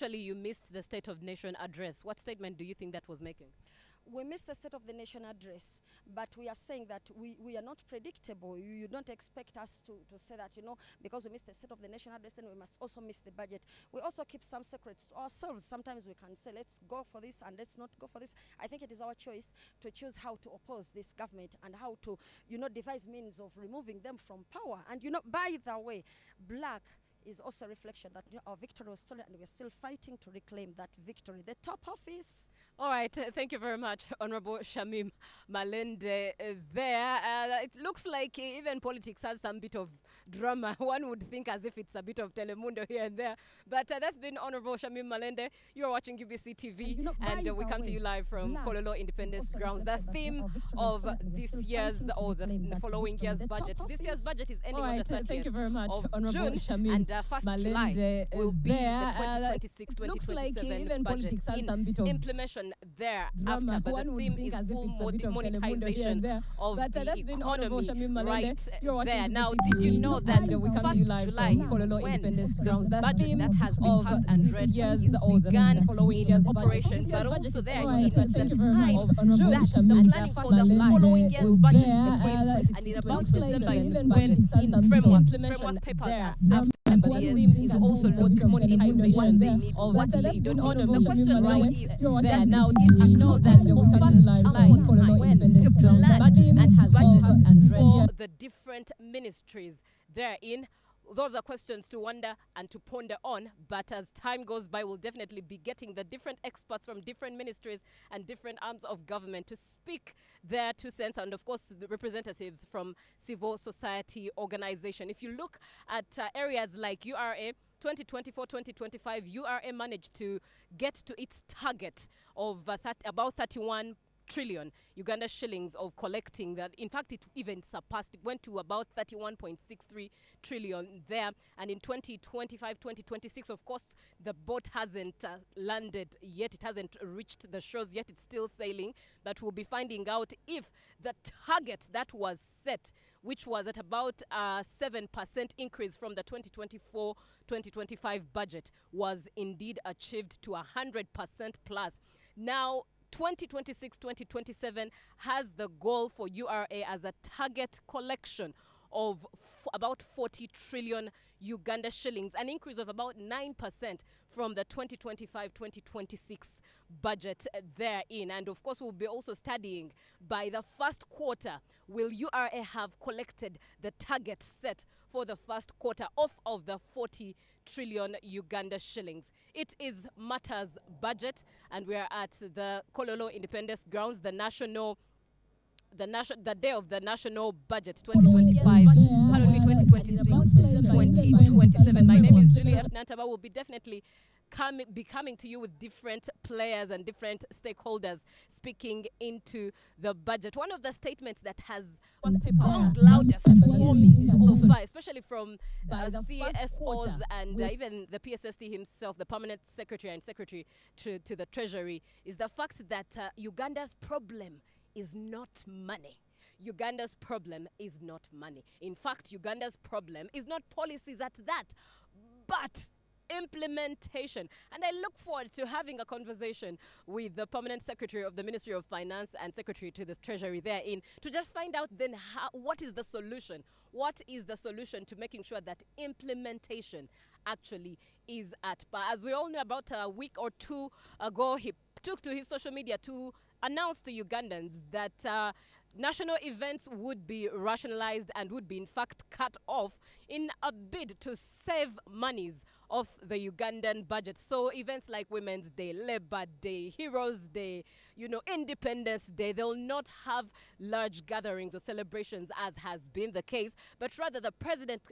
actually you missed the State of Nation address. What statement do you think that was making? We missed the State of the Nation address, but we are saying that we are not predictable. You don't expect us to say that, because we missed the State of the Nation address, then we must also miss the budget. We also keep some secrets to ourselves. Sometimes we can say, let's go for this and let's not go for this. I think it is our choice to choose how to oppose this government and how to, devise means of removing them from power. And, by the way, Black is also a reflection that our victory was stolen and we're still fighting to reclaim that victory. The top office. All right, thank you very much, Honorable Shamim Malende. It looks like even politics has some bit of drama. One would think as if it's a bit of Telemundo here and there. But that's been Honorable Shamim Malende. You're watching UBC TV, and we come to you live from Kololo Independence Grounds. The theme of this year's, or the following year's budget. This year's budget is ending on the 30th thank you very much, of Honorable June, Shamim and 1st July will be the 2026-2027 looks like even budget politics has some bit of implementation thereafter, drama. but One the would theme think is as if full it's a bit of Telemundo here monetization and there. of But the that's been Honorable economy Shamim Malende. right You're watching there. UBC Now, TV, did you know that and we come to you live July from Kololo when Independence Grounds? the The budget theme that has been of passed and this read year's is or began the following year's operations, budget. but also there Right, is thank you very much, time Honorable that the Shamim planning for the Malende following year's will budget bear, is going it and in looks about like December is even when politics has some bit of framework papers are set. And one the theme is has also been a bit of monetization Telemundo of but the that's been economy. Honorable The Shamim question now Malende. is You're watching there. UBC Now, TV, did you know that and we come to you live from Kololo when Independence to Grounds? The plan theme and has of budget and this for year. the different ministries therein? Those are questions to wonder and to ponder on, but as time goes by, we'll definitely be getting the different experts from different ministries and different arms of government to speak their 2 cents, and of course the representatives from civil society organization. If you look at areas like URA, 2024-2025, URA managed to get to its target of about 31 trillion Uganda shillings of collecting that. In fact, it even surpassed, it went to about 31.63 trillion there. And in 2025-2026, of course, the boat hasn't landed yet. It hasn't reached the shores yet. It's still sailing. But we'll be finding out if the target that was set, which was at about 7% increase from the 2024-2025 budget, was indeed achieved to 100% plus. Now, 2026-2027 has the goal for URA as a target collection of about 40 trillion Uganda shillings, an increase of about 9% from the 2025-2026 budget therein. And of course, we'll be also studying by the first quarter, will URA have collected the target set for the first quarter of the 40 trillion Uganda shillings. It is Matters budget, and we are at the Kololo Independence Grounds, the day of the national budget 2025, 2026-2027. My name is Julia Nantaba. We'll be definitely coming to you with different players and different stakeholders speaking into the budget. One of the statements that has gone loudest for me so far, especially from CSOs and even the PSST himself, the permanent secretary and secretary to the Treasury, is the fact that Uganda's problem is not money. Uganda's problem is not money. In fact, Uganda's problem is not policies at that, but implementation. And I look forward to having a conversation with the permanent secretary of the Ministry of Finance and secretary to the Treasury therein to just find out then what is the solution? What is the solution to making sure that implementation actually is at par? As we all know, about a week or two ago, he took to his social media to announce to Ugandans that national events would be rationalized and would be in fact cut off in a bid to save monies of the Ugandan budget. So events like Women's Day, Labor Day, Heroes Day, Independence Day, they'll not have large gatherings or celebrations as has been the case, but rather the president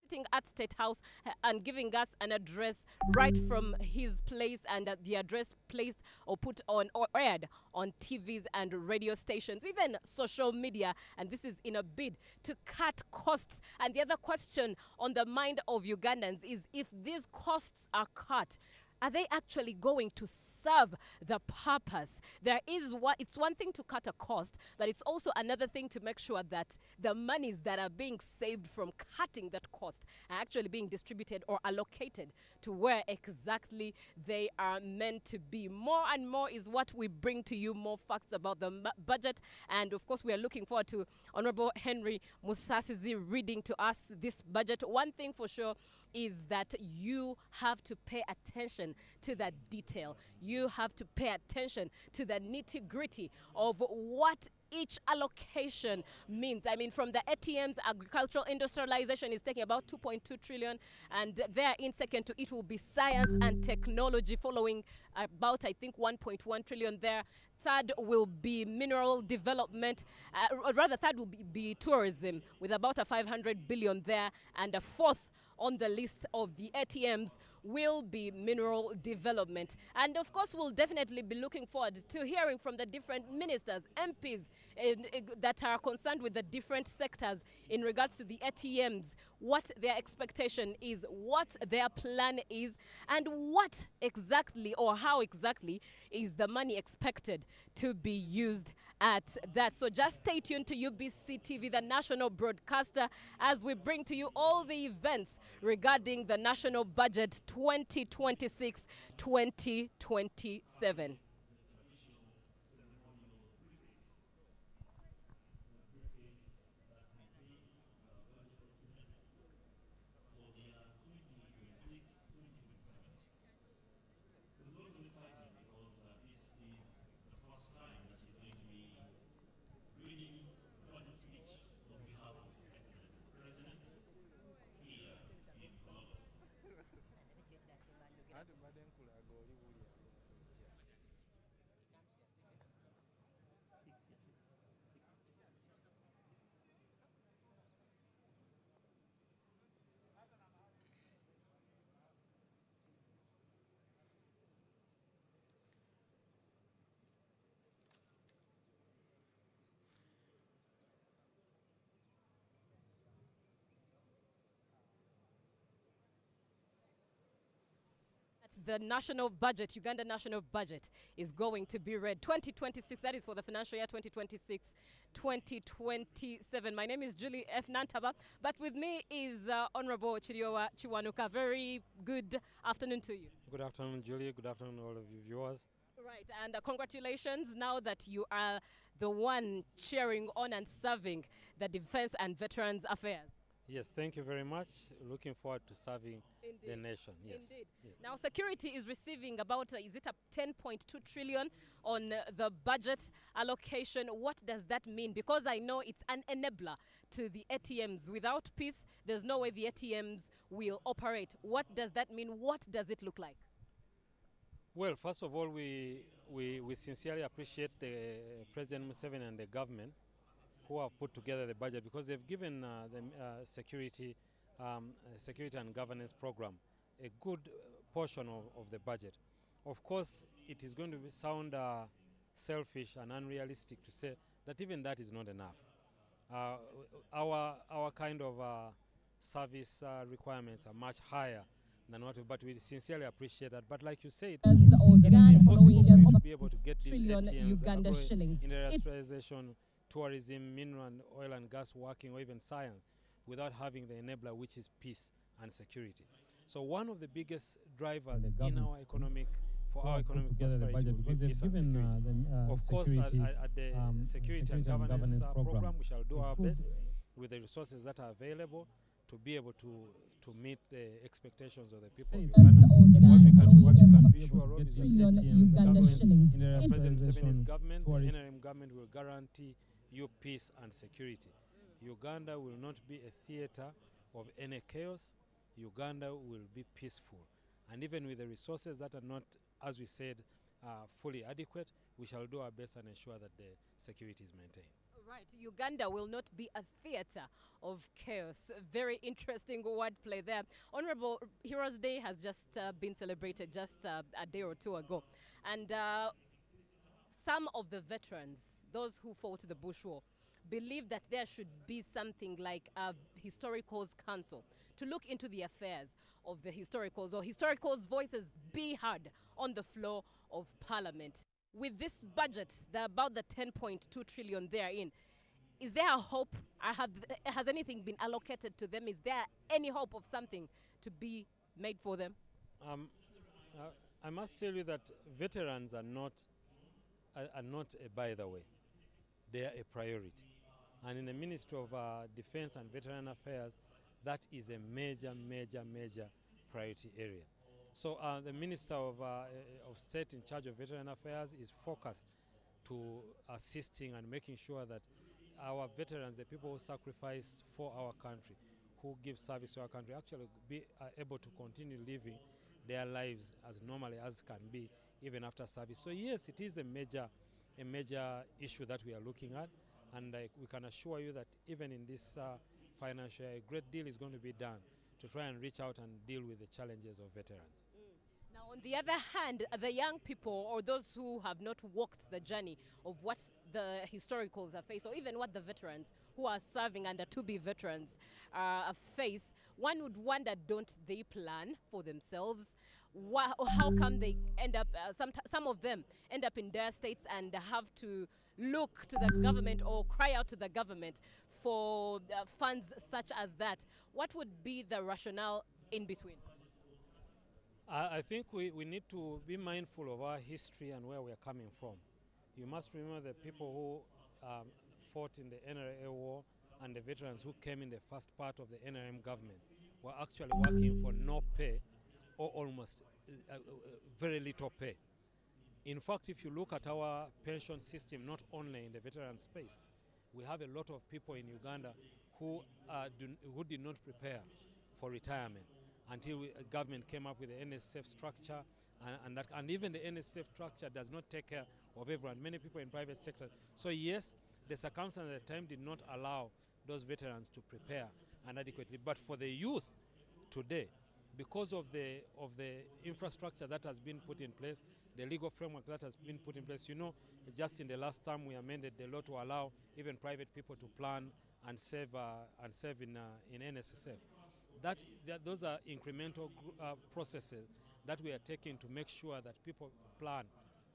sitting at State House and giving us an address right from his place, and the address placed or put on or aired on TVs and radio stations, even social media, and this is in a bid to cut costs. And the other question on the mind of Ugandans is, if these costs are cut, are they actually going to serve the purpose? It's one thing to cut a cost, but it's also another thing to make sure that the monies that are being saved from cutting that cost are actually being distributed or allocated to where exactly they are meant to be. More and more is what we bring to you, more facts about the budget. And of course, we are looking forward to Honorable Henry Musasizi reading to us this budget. One thing for sure is that you have to pay attention to that detail. You have to pay attention to the nitty-gritty of what each allocation means. I mean, from the ATMs, agricultural industrialization is taking about 2.2 trillion, and there in second to it will be science and technology, following about, I think, 1.1 trillion there. Third will be mineral development, third will be tourism with about a 500 billion there, and a fourth on the list of the ATMs will be mineral development. And of course, we'll definitely be looking forward to hearing from the different ministers, MPs that are concerned with the different sectors in regards to the ATMs, what their expectation is, what their plan is, and what exactly or how exactly is the money expected to be used at that. So just stay tuned to UBC TV, the national broadcaster, as we bring to you all the events regarding the national budget 2026-2027. The national budget, Uganda national budget, is going to be read 2026. That is for the financial year 2026-2027. My name is Julie F. Nantaba, but with me is Honorable Chiriowa Chiwanuka. Very good afternoon to you. Good afternoon, Julie. Good afternoon, all of you viewers. Right, and congratulations now that you are the one cheering on and serving the Defense and Veterans Affairs. Yes, thank you very much. Looking forward to serving Indeed. the nation. Yes. Indeed. Yeah. Now, security is receiving about, is it a 10.2 trillion on the budget allocation? What does that mean? Because I know it's an enabler to the ATMs. Without peace, there's no way the ATMs will operate. What does that mean? What does it look like? Well, first of all, we sincerely appreciate President Museveni and the government who have put together the budget, because they've given the security and governance program a good portion of the budget. Of course, it is going to sound selfish and unrealistic to say that even that is not enough. Our kind of service requirements are much higher than what, but we sincerely appreciate that. But like you said, As the organ following years to be able to get these trillion ATMs Uganda shillings. industrialization, tourism, mineral and oil and gas working, or even science, without having the enabler, which is peace and security. So one of the biggest drivers in our economic, for our economic prosperity, because they've given of course, at the security and governance program, we shall do our best with the resources that are available to be able to meet the expectations of the people. What you can be sure of is trillion that Uganda shillings. President Museveni's government, the NRM government, will guarantee you peace and security. Uganda will not be a theater of any chaos. Uganda will be peaceful. And even with the resources that are not, as we said, fully adequate, we shall do our best and ensure that the security is maintained. Right, Uganda will not be a theater of chaos. Very interesting wordplay there. Honorable Heroes Day has just been celebrated just a day or two ago. And some of the veterans, those who fought the Bush War, believe that there should be something like a historicals council to look into the affairs of the historicals, or historicals' voices be heard on the floor of parliament. With this budget, about the 10.2 trillion therein, is there a hope? Has anything been allocated to them? Is there any hope of something to be made for them? I must tell you that veterans are not a by the way. They are a priority. And in the Ministry of Defense and Veteran Affairs, that is a major priority area. So the Minister of State in charge of Veteran Affairs is focused to assisting and making sure that our veterans, the people who sacrifice for our country, who give service to our country, actually be able to continue living their lives as normally as can be, even after service. So yes, it is a major issue that we are looking at, and we can assure you that even in this financial year, a great deal is going to be done to try and reach out and deal with the challenges of veterans. Now, on the other hand, the young people, or those who have not walked the journey of what the historicals are faced, or even what the veterans who are serving under to-be veterans face, one would wonder, don't they plan for themselves? How come they end up, some of them end up in dire states and have to look to the government or cry out to the government for funds such as that? What would be the rationale in between? I think we need to be mindful of our history and where we are coming from. You must remember the people who fought in the NRA war and the veterans who came in the first part of the NRM government were actually working for no pay or almost very little pay. In fact, if you look at our pension system, not only in the veteran space, we have a lot of people in Uganda who did not prepare for retirement until government came up with the NSF structure, and even the NSF structure does not take care of everyone, many people in private sector. So yes, the circumstances at the time did not allow those veterans to prepare and adequately. But for the youth today, because of the infrastructure that has been put in place, the legal framework that has been put in place, you know, just in the last term we amended the law to allow even private people to plan and save in NSSF. Those are incremental processes that we are taking to make sure that people plan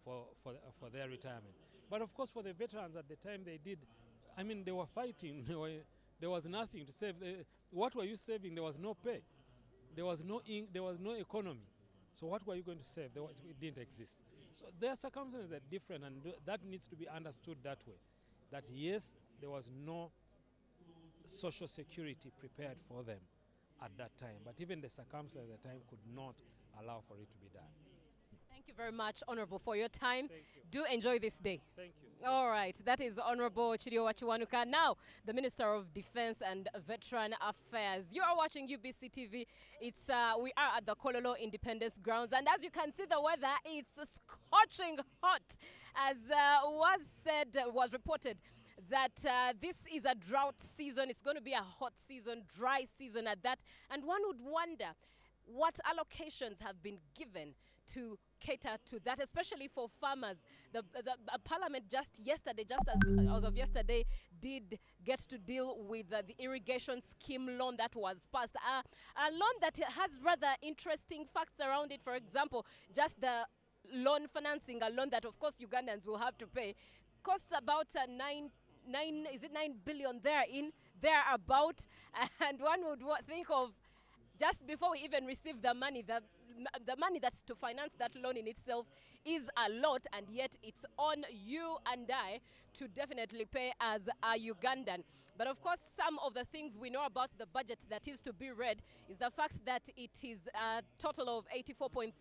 for their retirement. But of course, for the veterans at the time, they were fighting. There was nothing to save. What were you saving? There was no pay. There was no economy. So what were you going to save? It didn't exist. So their circumstances are different, and that needs to be understood that way. That yes, there was no social security prepared for them at that time, but even the circumstances at the time could not allow for it to be done. Thank you very much, Honorable, for your time. Do enjoy this day. Thank you. All right, that is Honorable Chirio Wachiwanuka, now the Minister of Defense and Veteran Affairs. You are watching UBC TV. We are at the Kololo Independence Grounds, and as you can see, the weather is scorching hot. As was reported that this is a drought season. It's going to be a hot season, dry season at that, and one would wonder what allocations have been given to cater to that, especially for farmers. The Parliament just as of yesterday, did get to deal with the irrigation scheme loan that was passed. A loan that has rather interesting facts around it. For example, just the loan financing, a loan that of course Ugandans will have to pay, costs about 9 billion thereabout, and one would think of, just before we even receive the money, the money that's to finance that loan in itself is a lot, and yet it's on you and I to definitely pay as a Ugandan. But of course, some of the things we know about the budget that is to be read is the fact that it is a total of 84.3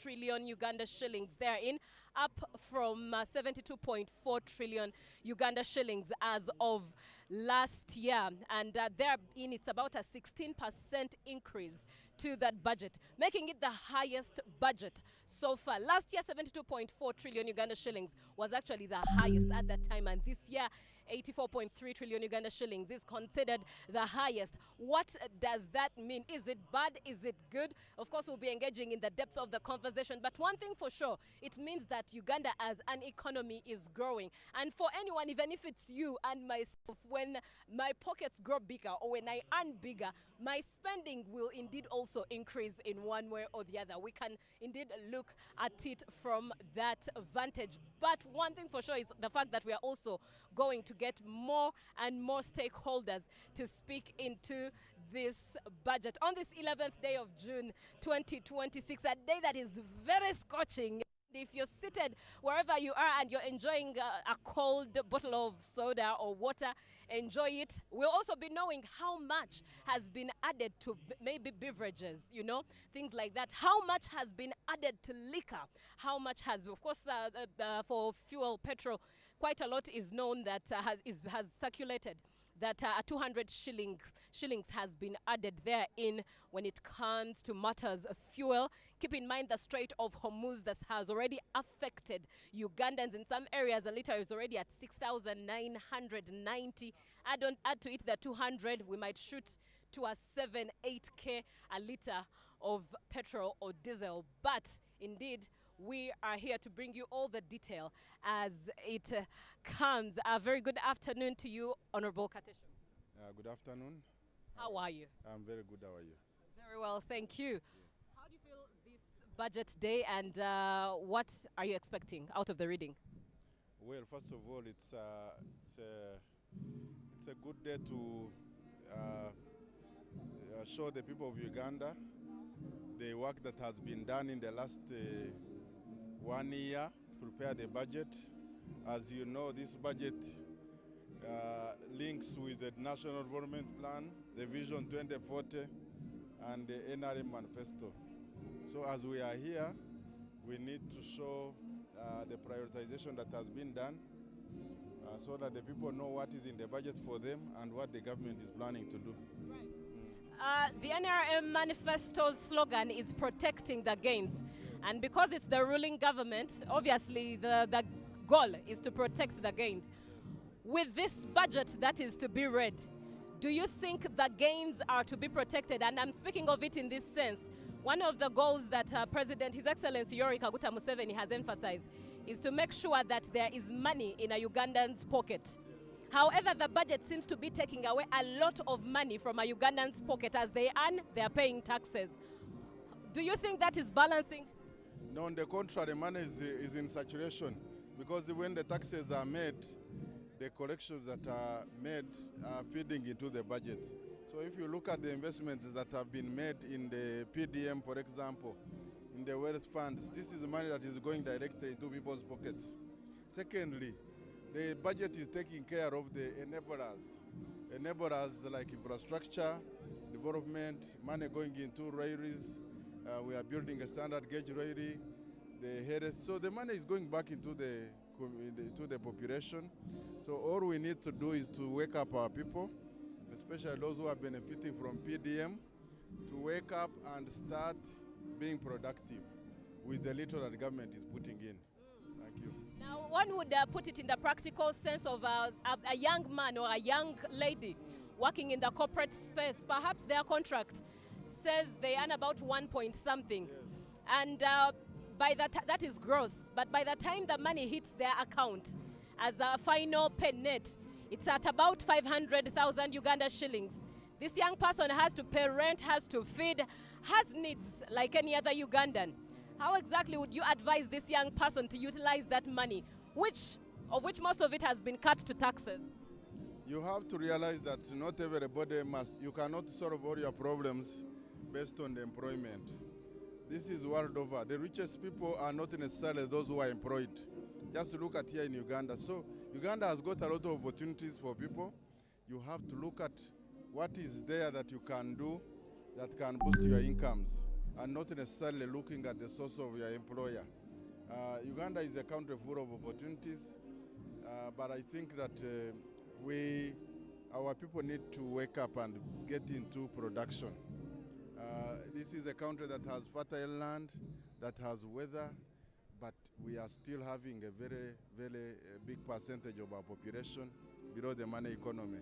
trillion Uganda shillings therein, up from 72.4 trillion Uganda shillings as of last year. And therein, it's about a 16% increase to that budget, making it the highest budget so far. Last year, 72.4 trillion Uganda shillings was actually the highest at that time, and this year, 84.3 trillion Uganda shillings is considered the highest. What does that mean? Is it bad? Is it good? Of course, we'll be engaging in the depth of the conversation. But one thing for sure, it means that Uganda as an economy is growing. And for anyone, even if it's you and myself, when my pockets grow bigger or when I earn bigger, my spending will indeed also increase in one way or the other. We can indeed look at it from that vantage. But one thing for sure is the fact that we are also going to get more and more stakeholders to speak into this budget on this 11th day of June 2026, a day that is very scorching. If you're seated wherever you are and you're enjoying a cold bottle of soda or water, enjoy it. We'll also be knowing how much has been added to maybe beverages, you know, things like that. How much has been added to liquor? How much has, of course, for fuel, petrol, quite a lot is known that has circulated. That 200 shillings has been added therein when it comes to matters of fuel. Keep in mind the Strait of Hormuz that has already affected Ugandans. In some areas, a liter is already at 6,990. Add to it the 200, we might shoot to a 8K a liter of petrol or diesel. But indeed, we are here to bring you all the detail as it comes. A very good afternoon to you, Honorable Katesho. Good afternoon. How are you? I'm very good. How are you? Very well, thank you. How do you feel this budget day, and what are you expecting out of the reading? Well, first of all, it's a good day to show the people of Uganda the work that has been done in the last 1 year to prepare the budget. As you know, this budget links with the National Development Plan, the Vision 2040, and the NRM Manifesto. So as we are here, we need to show the prioritization that has been done so that the people know what is in the budget for them and what the government is planning to do. Right. The NRM Manifesto's slogan is protecting the gains. And because it's the ruling government, obviously the goal is to protect the gains. With this budget that is to be read, do you think the gains are to be protected? And I'm speaking of it in this sense. One of the goals that President, His Excellency Yoweri Kaguta Museveni has emphasized is to make sure that there is money in a Ugandan's pocket. However, the budget seems to be taking away a lot of money from a Ugandan's pocket. As they earn, they are paying taxes. Do you think that is balancing? No, on the contrary, money is in saturation, because when the taxes are made, the collections that are made are feeding into the budget. So if you look at the investments that have been made in the PDM, for example, in the wealth funds, this is money that is going directly into people's pockets. Secondly, the budget is taking care of the enablers like infrastructure, development, money going into railways. We are building a standard gauge railway, the headers. So the money is going back into the population. So all we need to do is to wake up our people, especially those who are benefiting from PDM, to wake up and start being productive with the little that the government is putting in. Thank you. Now, one would put it in the practical sense of a young man or a young lady working in the corporate space. Perhaps their contract says they earn about 1 point something. Yes. And that is gross. But by the time the money hits their account as a final pay net, it's at about 500,000 Uganda shillings. This young person has to pay rent, has to feed, has needs like any other Ugandan. How exactly would you advise this young person to utilize that money, of which most of it has been cut to taxes? You have to realize that not everybody you cannot solve all your problems based on the employment. This is world over. The richest people are not necessarily those who are employed. Just look at here in Uganda. So Uganda has got a lot of opportunities for people. You have to look at what is there that you can do that can boost your incomes, and not necessarily looking at the source of your employer. Uganda is a country full of opportunities, but I think that our people need to wake up and get into production. This is a country that has fertile land, that has weather, but we are still having a very, very big percentage of our population below the money economy.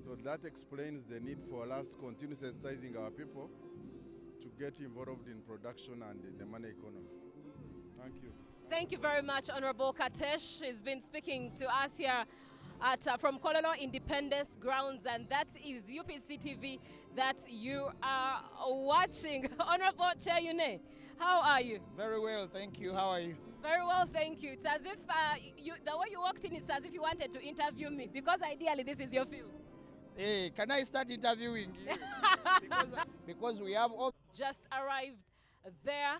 So that explains the need for us to continue sensitizing our people to get involved in production and the money economy. Thank you. Thank you very much, Honorable Katesh. He's been speaking to us here at from Kololo Independence Grounds, and that is UPC TV that you are watching. Honorable Chair Yune, how are you? Very well, thank you. How are you? Very well, thank you. It's as if the way you walked in is as if you wanted to interview me, because ideally this is your field. Hey, can I start interviewing you? because we have all... Just arrived there,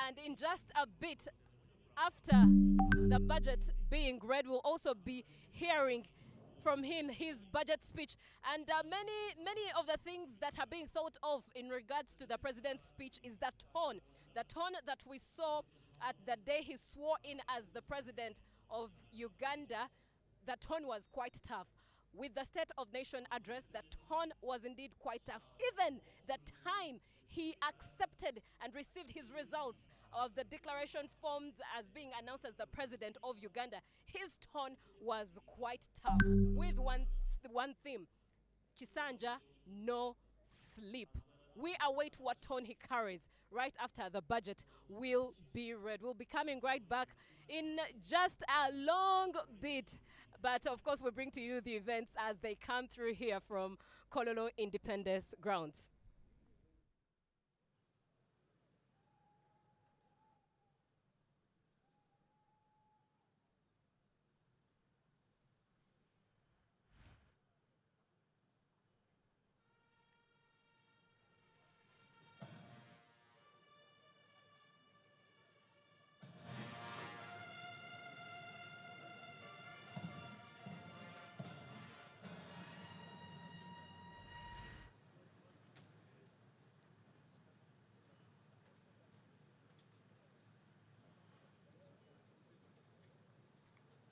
and in just a bit after the budget being read, we'll also be hearing from him his budget speech, and many of the things that are being thought of in regards to the president's speech is the tone that we saw at the day he swore in as the president of Uganda. The tone was quite tough. With the State of Nation address, the tone was indeed quite tough. Even the time he accepted and received his results of the declaration forms as being announced as the president of Uganda, his tone was quite tough, with one theme: Chisanja, no sleep. We await what tone he carries right after the budget will be read. We'll be coming right back in just a long bit. But of course, we bring to you the events as they come through here from Kololo Independence Grounds.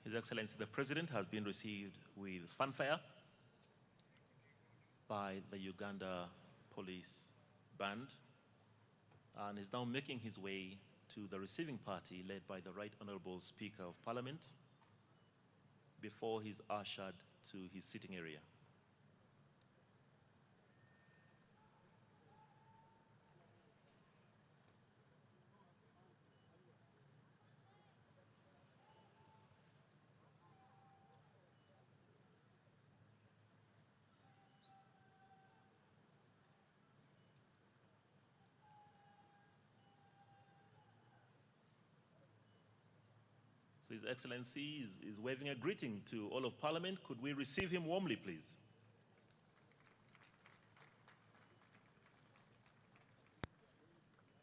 His Excellency the President has been received with fanfare by the Uganda Police Band and is now making his way to the receiving party led by the Right Honorable Speaker of Parliament before he's ushered to his sitting area. So His Excellency is waving a greeting to all of Parliament. Could we receive him warmly, please?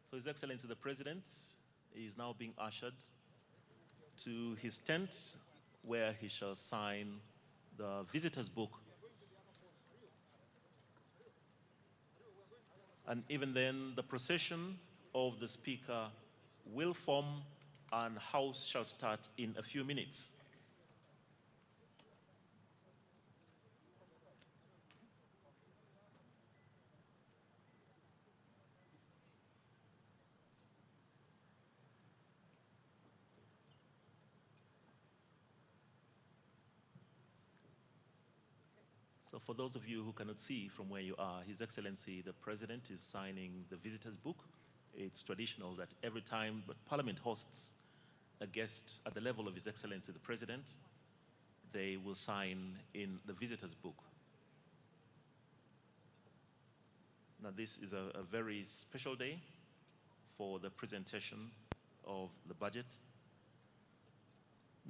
So His Excellency the President is now being ushered to his tent where he shall sign the visitor's book. And even then, the procession of the Speaker will form and House shall start in a few minutes. So for those of you who cannot see from where you are, His Excellency the President is signing the visitor's book. It's traditional that every time that Parliament hosts a guest at the level of His Excellency the President, they will sign in the visitor's book. Now this is a very special day for the presentation of the budget,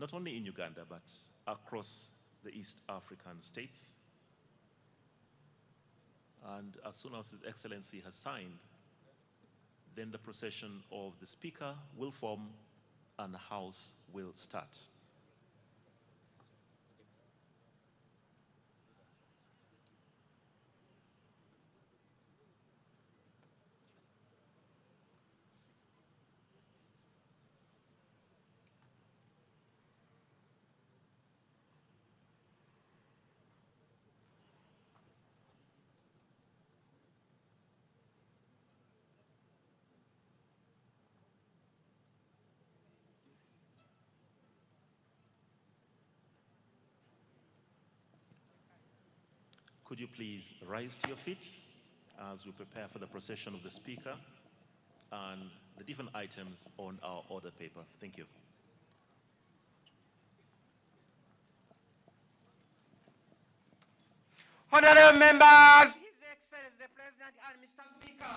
not only in Uganda, but across the East African states. And as soon as His Excellency has signed, then the procession of the Speaker will form and the House will start. Could you please rise to your feet as we prepare for the procession of the Speaker and the different items on our order paper. Thank you. Honorable members, His Excellency the President and Mr. Speaker.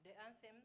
The anthems.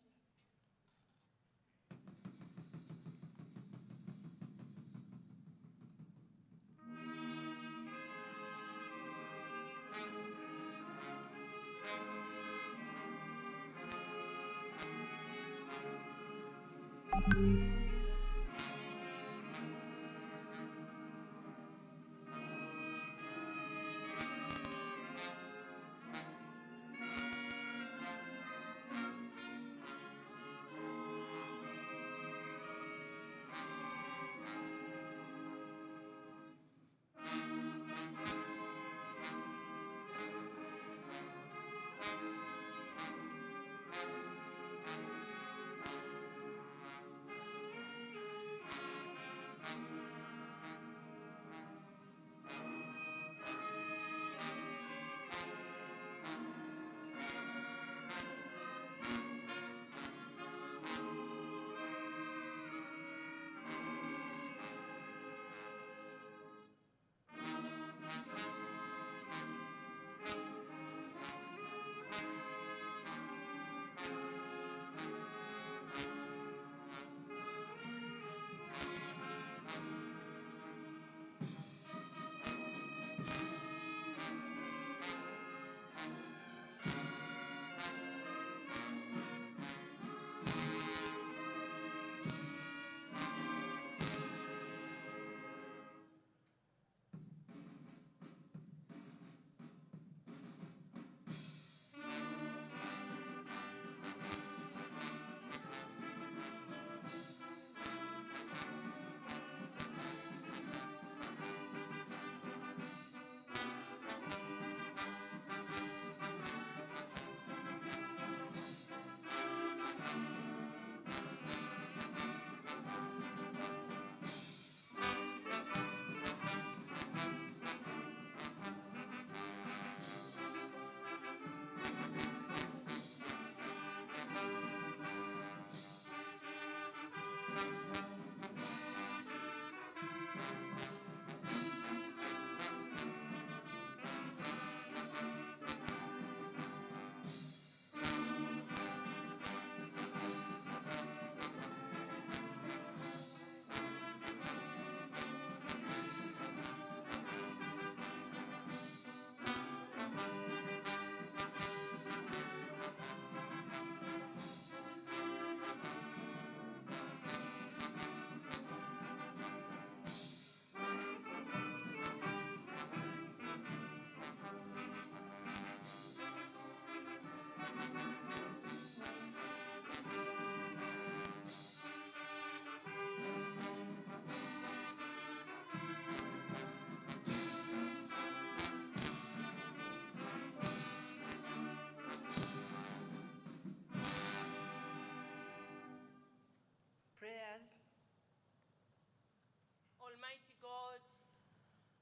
Almighty God,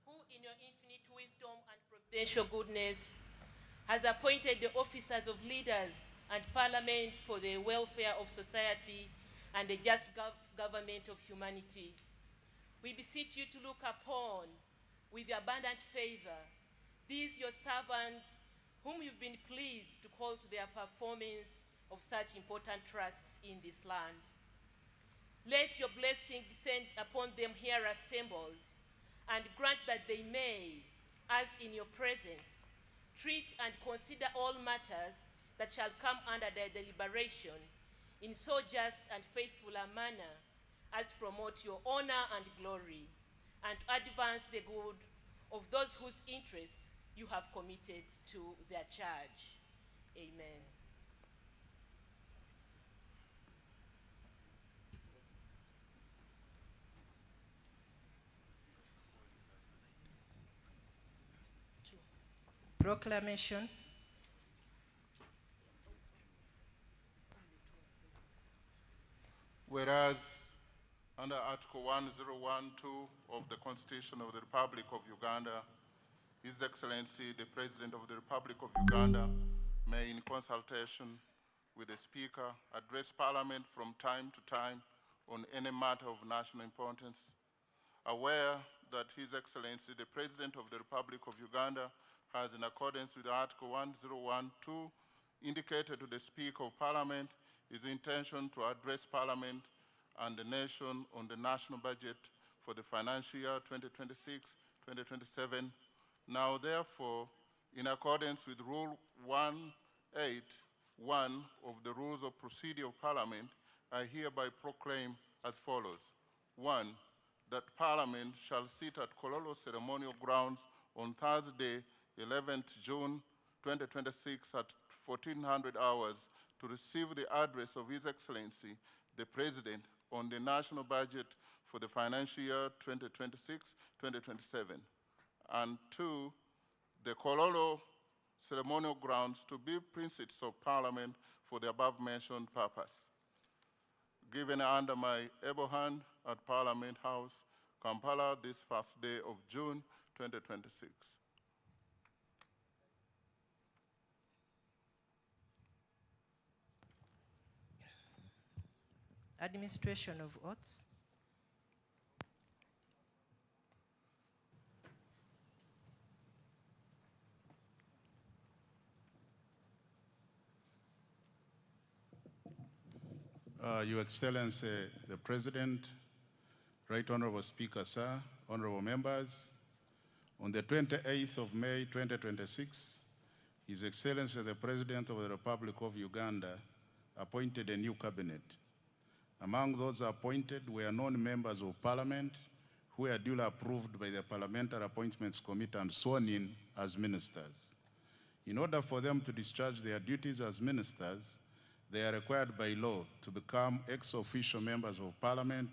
who in your infinite wisdom and providential goodness has appointed the officers of leaders and parliament for the welfare of society and the just government of humanity. We beseech you to look upon with abundant favor these your servants whom you've been pleased to call to their performance of such important trusts in this land. Let your blessing descend upon them here assembled, and grant that they may, as in your presence, treat and consider all matters that shall come under their deliberation in so just and faithful a manner as to promote your honor and glory, and to advance the good of those whose interests you have committed to their charge. Amen. Proclamation. Whereas under Article 1012 of the Constitution of the Republic of Uganda, His Excellency the President of the Republic of Uganda may, in consultation with the Speaker, address Parliament from time to time on any matter of national importance, aware that His Excellency the President of the Republic of Uganda has, in accordance with Article 1012, indicated to the Speaker of Parliament his intention to address Parliament and the nation on the national budget for the financial year 2026-2027. Now, therefore, in accordance with Rule 181 of the Rules of Procedure of Parliament, I hereby proclaim as follows. 1. That Parliament shall sit at Kololo Ceremonial Grounds on Thursday, 11th June 2026 at 1400 hours to receive the address of His Excellency, the President, on the national budget for the financial year 2026-2027. And 2, the Kololo ceremonial grounds to be precincts of Parliament for the above-mentioned purpose. Given under my able hand at Parliament House, Kampala, this first day of June 2026. Administration of oaths. Your Excellency, the President, Right Honorable Speaker, sir, honorable members, on the 28th of May 2026, His Excellency, the President of the Republic of Uganda, appointed a new cabinet. Among those appointed were non-members of Parliament who were duly approved by the Parliamentary Appointments Committee and sworn in as ministers. In order for them to discharge their duties as ministers, they are required by law to become ex-officio members of Parliament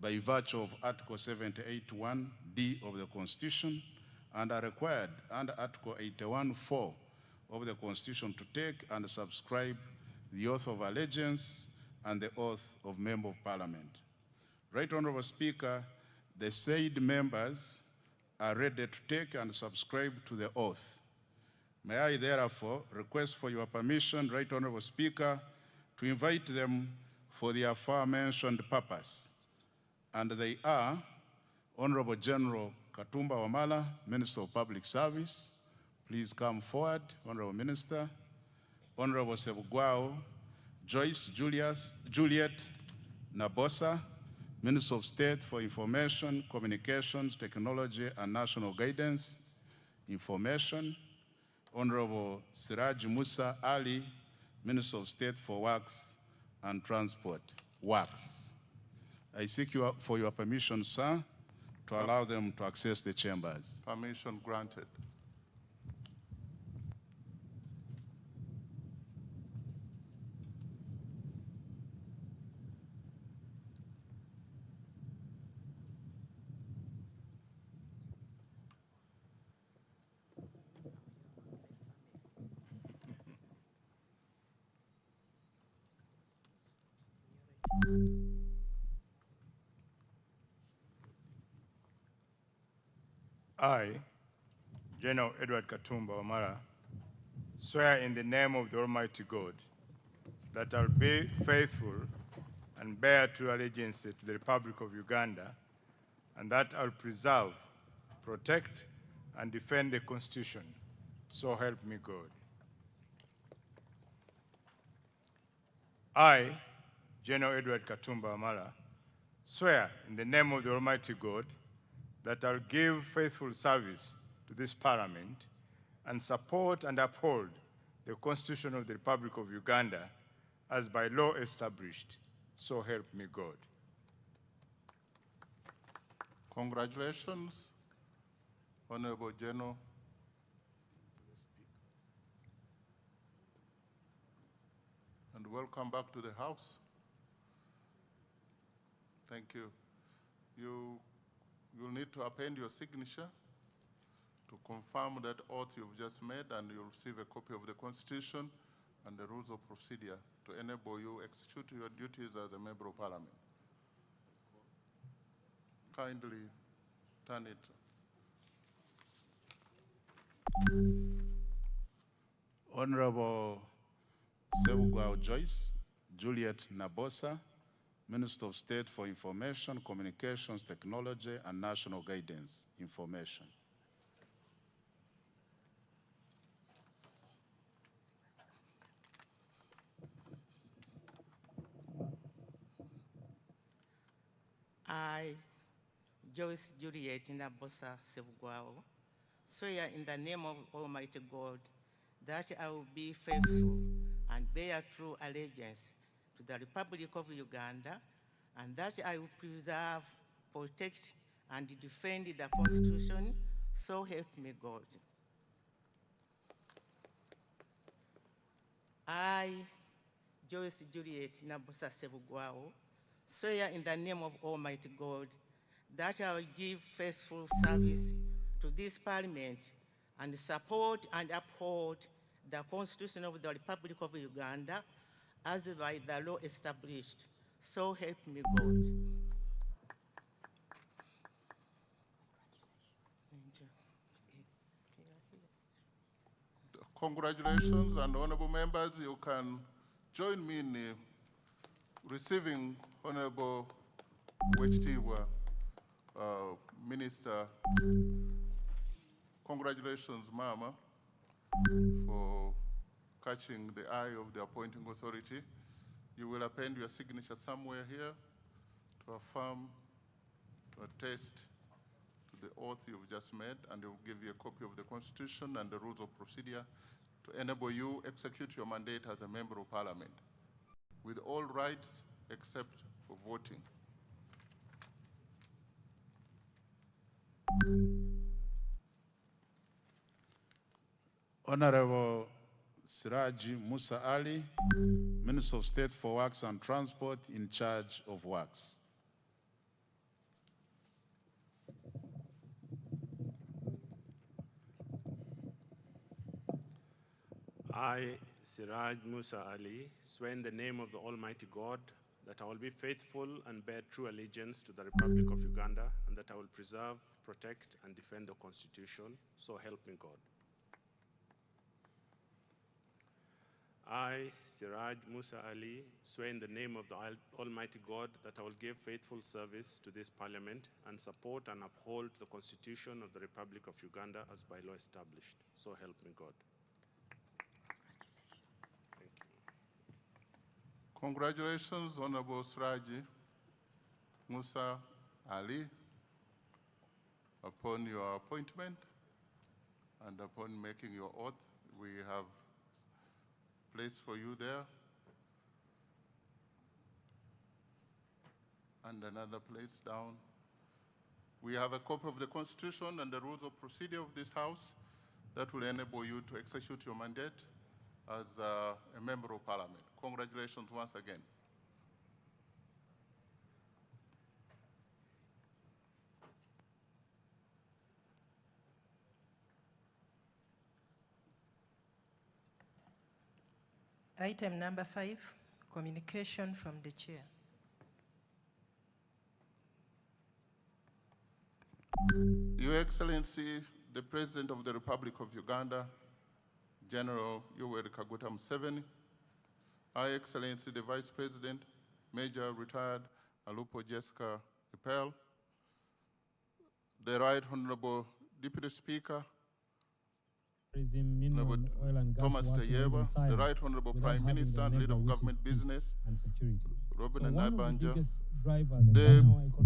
by virtue of Article 78(1)(d) of the Constitution, and are required under Article 81(4) of the Constitution to take and subscribe the oath of allegiance and the oath of Member of Parliament. Right Honorable Speaker, the said members are ready to take and subscribe to the oath. May I therefore request for your permission, Right Honorable Speaker, to invite them for the aforementioned purpose. And they are Honorable General Katumba Wamala, Minister of Public Service. Please come forward, Honorable Minister. Honorable Sebugwao Joyce Juliet Nabosa, Minister of State for Information, Communications, Technology, and National Guidance, Information. Honorable Siraj Musa Ali, Minister of State for Works and Transport, Works. I seek for your permission, sir, to allow them to access the chambers. Permission granted. I, General Edward Katumba Wamala, swear in the name of the Almighty God that I'll be faithful and bear true allegiance to the Republic of Uganda, and that I'll preserve, protect, and defend the Constitution. So help me God. I, General Edward Katumba Wamala, swear in the name of the Almighty God that I'll give faithful service to this Parliament and support and uphold the Constitution of the Republic of Uganda as by law established. So help me God. Congratulations, Honorable General. And welcome back to the House. Thank you. You'll need to append your signature to confirm that oath you've just made, and you'll receive a copy of the Constitution and the rules of procedure to enable you execute your duties as a member of Parliament. Kindly turn it. Honorable Sebugwao Joyce Juliet Nabosa, Minister of State for Information, Communications, Technology, and National Guidance Information. I, Joyce Juliet Nabosa Sebugwao, swear in the name of Almighty God that I will be faithful and bear true allegiance to the Republic of Uganda, and that I will preserve, protect, and defend the Constitution, so help me God. I, Joyce Juliet Nabosa Sebugwao, swear in the name of Almighty God that I will give faithful service to this Parliament and support and uphold the Constitution of the Republic of Uganda as by the law established. So help me God. Congratulations, and honorable members, you can join me in receiving Honorable Wechitiwa, Minister. Congratulations, Mama, for catching the eye of the appointing authority. You will append your signature somewhere here to affirm, to attest to the oath you've just made, and it will give you a copy of the Constitution and the rules of procedure to enable you execute your mandate as a member of Parliament, with all rights except for voting. Honorable Siraji Musa Ali, Minister of State for Works and Transport, in charge of works. I, Siraj Musa Ali, swear in the name of the Almighty God that I will be faithful and bear true allegiance to the Republic of Uganda, and that I will preserve, protect, and defend the Constitution, so help me God. I, Siraj Musa Ali, swear in the name of the Almighty God that I will give faithful service to this Parliament and support and uphold the Constitution of the Republic of Uganda as by law established, so help me God. Congratulations, Honorable Siraji Musa Ali, upon your appointment and upon making your oath. We have place for you there, and another place down. We have a copy of the Constitution and the rules of procedure of this House that will enable you to execute your mandate as a member of Parliament. Congratulations once again. Item number 5, communication from the chair. Your Excellency, the President of the Republic of Uganda, General Yoweri Kaguta Museveni, Her Excellency, the Vice President, Major Retired Alupo Jessica Epel, the Right Honorable Deputy Speaker, Honorable Thomas Tayeba, the Right Honorable Prime Minister and Leader of Government Business, Robin Nabanja, the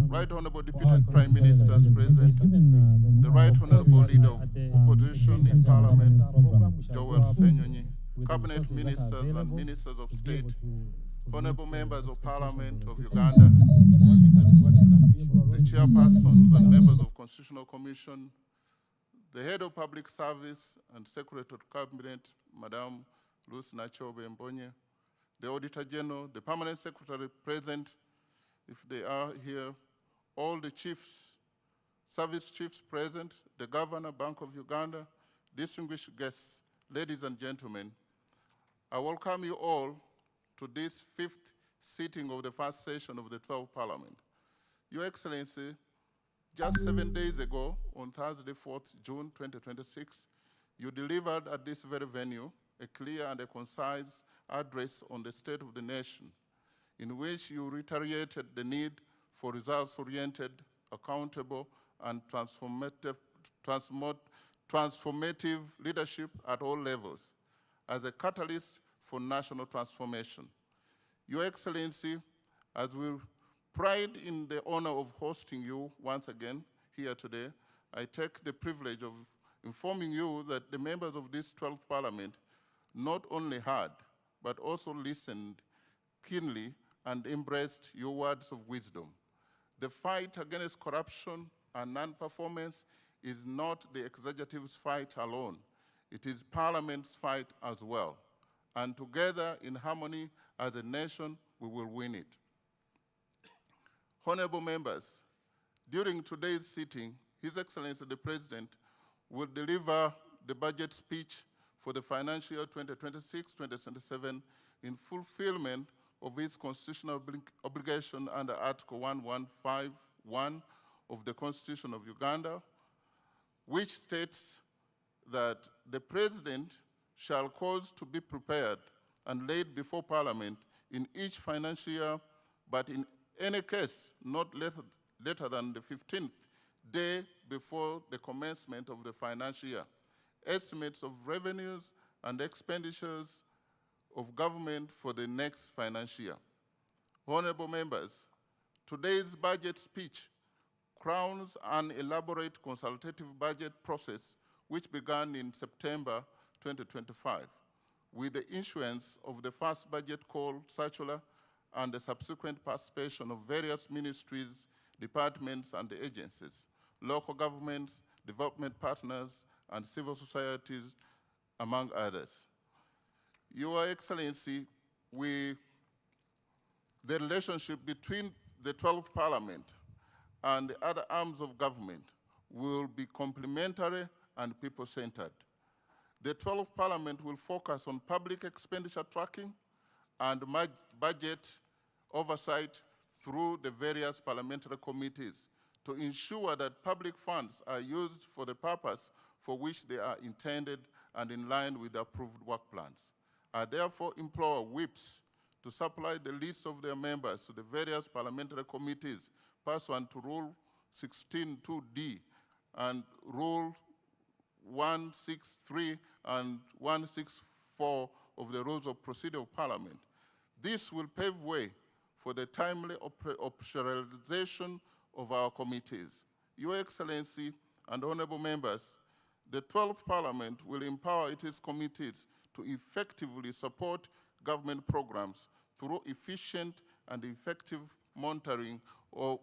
Right Honorable Deputy Prime Minister as President, the Right Honorable Leader of Opposition in Parliament, Joel Senyonyi, with the cabinet resources that are ministers and available ministers of to be state, able to honorable meet the members of expectations parliament of this Uganda, the country. chairpersons and members of Constitutional Commission, the head of public service and secretary to cabinet, Madam Lucy Nachobe Mbonye, the auditor general, the permanent secretary present, if they are here, all the chiefs, service chiefs present, the governor, Bank of Uganda, distinguished guests, ladies and gentlemen, I welcome you all to this 5th sitting of the first session of the 12th Parliament. Your Excellency, just 7 days ago, on Thursday, 4th June 2026, you delivered at this very venue a clear and a concise address on the state of the nation, in which you reiterated the need for results-oriented, accountable, and transformative leadership at all levels as a catalyst for national transformation. Your Excellency, as we pride in the honor of hosting you once again here today, I take the privilege of informing you that the members of this 12th Parliament not only heard, but also listened keenly and embraced your words of wisdom. The fight against corruption and non-performance is not the executive's fight alone. It is Parliament's fight as well. And together, in harmony, as a nation, we will win it. Honorable members, during today's sitting, His Excellency the President will deliver the budget speech for the financial year 2026-2027 in fulfillment of his constitutional obligation under Article 1151 of the Constitution of Uganda, which states that the President shall cause to be prepared and laid before Parliament in each financial year, but in any case not later than the 15th day before the commencement of the financial year, estimates of revenues and expenditures of government for the next financial year. Honorable members, today's budget speech crowns an elaborate consultative budget process which began in September 2025 with the issuance of the first budget call circular and the subsequent participation of various ministries, departments, and agencies, local governments, development partners, and civil societies, among others. Your Excellency, the relationship between the 12th Parliament and the other arms of government will be complementary and people-centered. The 12th Parliament will focus on public expenditure tracking and budget oversight through the various parliamentary committees to ensure that public funds are used for the purpose for which they are intended and in line with the approved work plans. I therefore implore whips to supply the list of their members to the various parliamentary committees pursuant to Rule 16.2d and Rule 163 and 164 of the Rules of Procedure of Parliament. This will pave way for the timely operationalization of our committees. Your Excellency and honorable members, the 12th Parliament will empower its committees to effectively support government programs through efficient and effective monitoring, or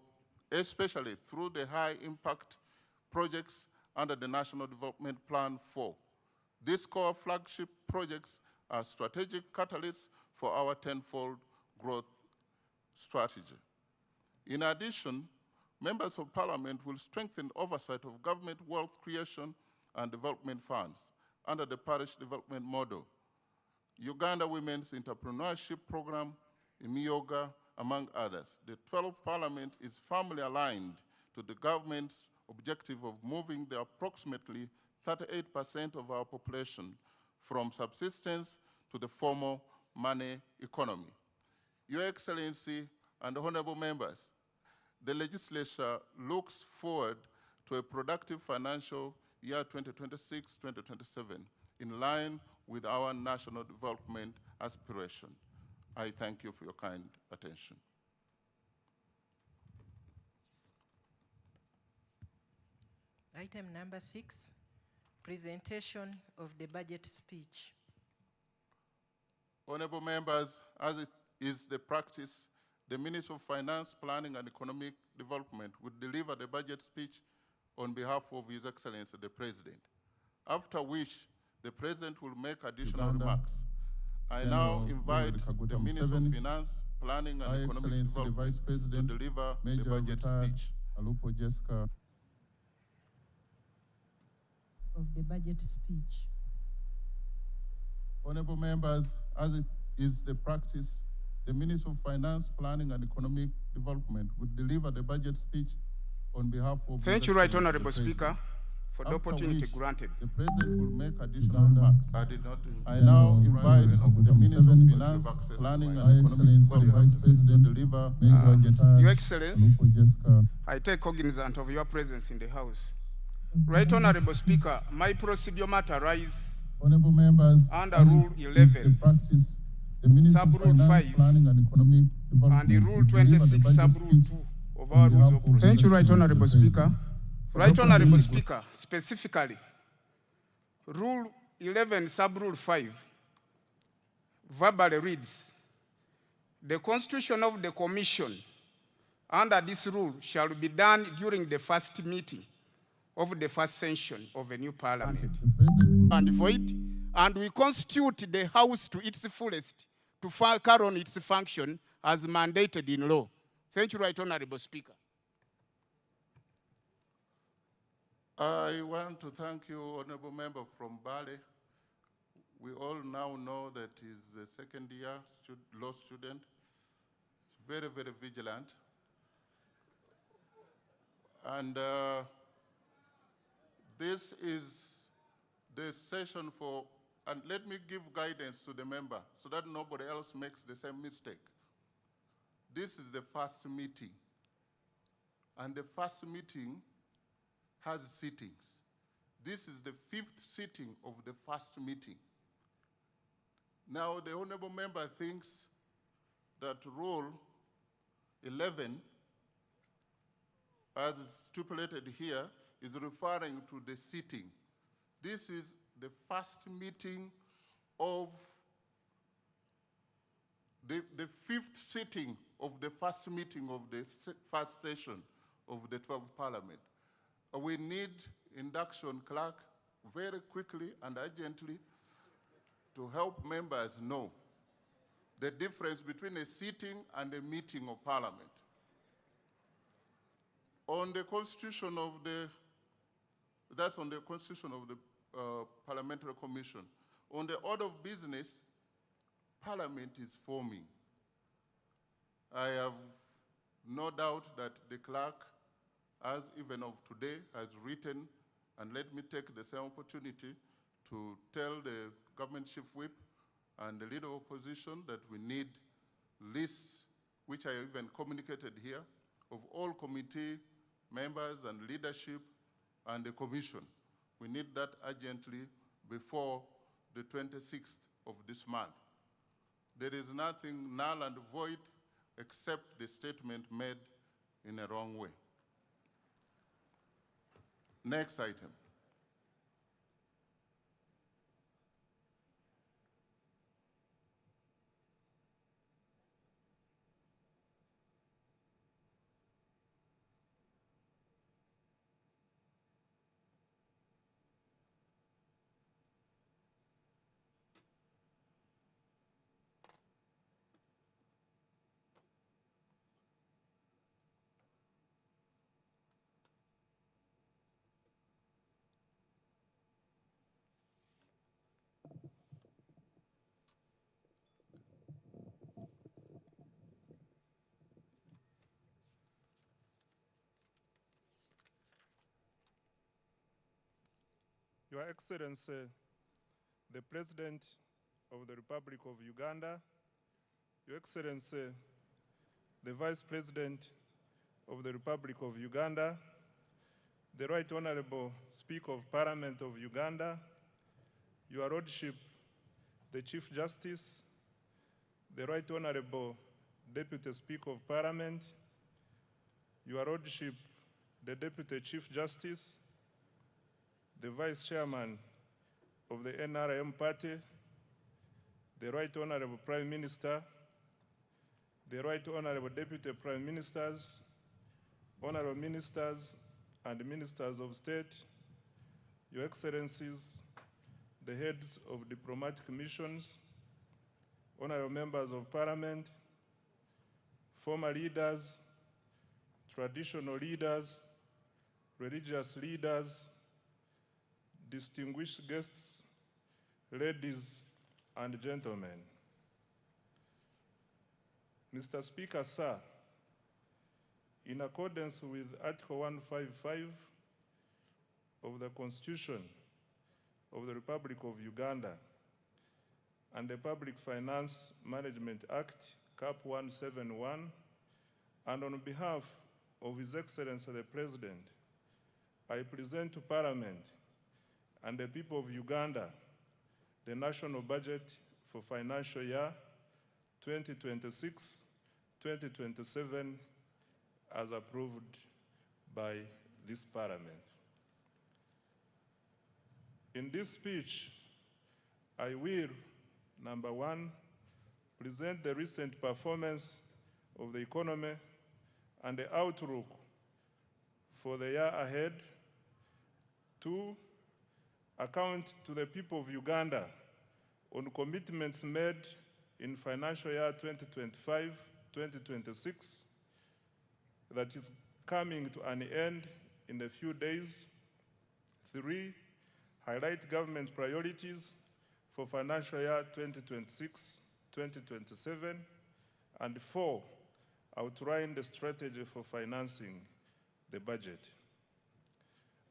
especially through the high-impact projects under the National Development Plan 4. These core flagship projects are strategic catalysts for our tenfold growth strategy. In addition, members of Parliament will strengthen oversight of government wealth creation and development funds under the parish development model, Uganda Women's Entrepreneurship Program, IMIOGA, among others. The 12th Parliament is firmly aligned to the government's objective of moving the approximately 38% of our population from subsistence to the formal money economy. Your Excellency and honorable members, the legislature looks forward to a productive financial year 2026-2027 in line with our national development aspiration. I thank you for your kind attention. Item number 6, presentation of the budget speech. Honorable members, as it is the practice, the Minister of Finance, Planning and Economic Development would deliver the budget speech on behalf of His Excellency the President, after which the President will make additional remarks. I now invite the Minister of Finance, Planning and Economic Development to deliver the budget speech. Alupo Jessica. Of the budget speech. Honorable members, as it is the practice, the Minister of Finance, Planning and Economic Development would deliver the budget speech on behalf of Thank you, Right Honorable Speaker, for the opportunity granted. The President will make additional remarks. I now invite the Minister of Finance, Planning and Economic Development Vice President to deliver budget speech. Your Excellency, I take cognizance of your presence in the House. Right Honorable Speaker, my procedure matter arises Honorable members, under Rule 11, practice, the Minister of Sub-Rule Finance, 5, Planning and Economic Development and the Rule will deliver the 26, budget Sub-Rule speech 2 of our rules of procedure. Thank you, Right Honorable Speaker. Right Honorable Speaker, specifically, Rule 11, Sub-Rule 5, verbally reads, the constitution of the Commission under this rule shall be done during the first meeting of the first session of a new parliament. And void, and we constitute the House to its fullest to carry on its function as mandated in law. Thank you, Right Honorable Speaker. I want to thank you, Honorable Member from Bale. We all now know that he's a second-year law student. He's very, very vigilant. And this is the session for, and let me give guidance to the member so that nobody else makes the same mistake. This is the first meeting. And the first meeting has sittings. This is the 5th sitting of the first meeting. Now, the honorable member thinks that Rule 11, as stipulated here, is referring to the sitting. This is the first meeting of the 5th sitting of the first meeting of the first session of the 12th Parliament. We need induction clerk very quickly and urgently to help members know the difference between a sitting and a meeting of Parliament. On the constitution of the, that's on the constitution of the Parliamentary Commission. On the order of business, Parliament is forming. I have no doubt that the clerk, as even of today, has written, and let me take the same opportunity to tell the government chief whip and the leader of opposition that we need lists, which I even communicated here, of all committee members and leadership and the commission. We need that urgently before the 26th of this month. There is nothing null and void except the statement made in a wrong way. Next item. Your Excellency, the President of the Republic of Uganda, Your Excellency, the Vice President of the Republic of Uganda, the Right Honorable Speaker of Parliament of Uganda, Your Lordship, the Chief Justice, the Right Honorable Deputy Speaker of Parliament, Your Lordship, the Deputy Chief Justice, the Vice Chairman of the NRM Party, the Right Honorable Prime Minister, the Right Honorable Deputy Prime Ministers, Honorable Ministers and Ministers of State, Your Excellencies, the heads of diplomatic missions, honorable members of Parliament, former leaders, traditional leaders, religious leaders, distinguished guests, ladies and gentlemen. Mr. Speaker, sir, in accordance with Article 155 of the Constitution of the Republic of Uganda and the Public Finance Management Act, CAP 171, and on behalf of His Excellency the President, I present to Parliament and the people of Uganda the national budget for financial year 2026-2027 as approved by this Parliament. In this speech, I will, number one, present the recent performance of the economy and the outlook for the year ahead. Two, account to the people of Uganda on commitments made in financial year 2025-2026 that is coming to an end in a few days. Three, highlight government priorities for financial year 2026-2027. And four, outline the strategy for financing the budget.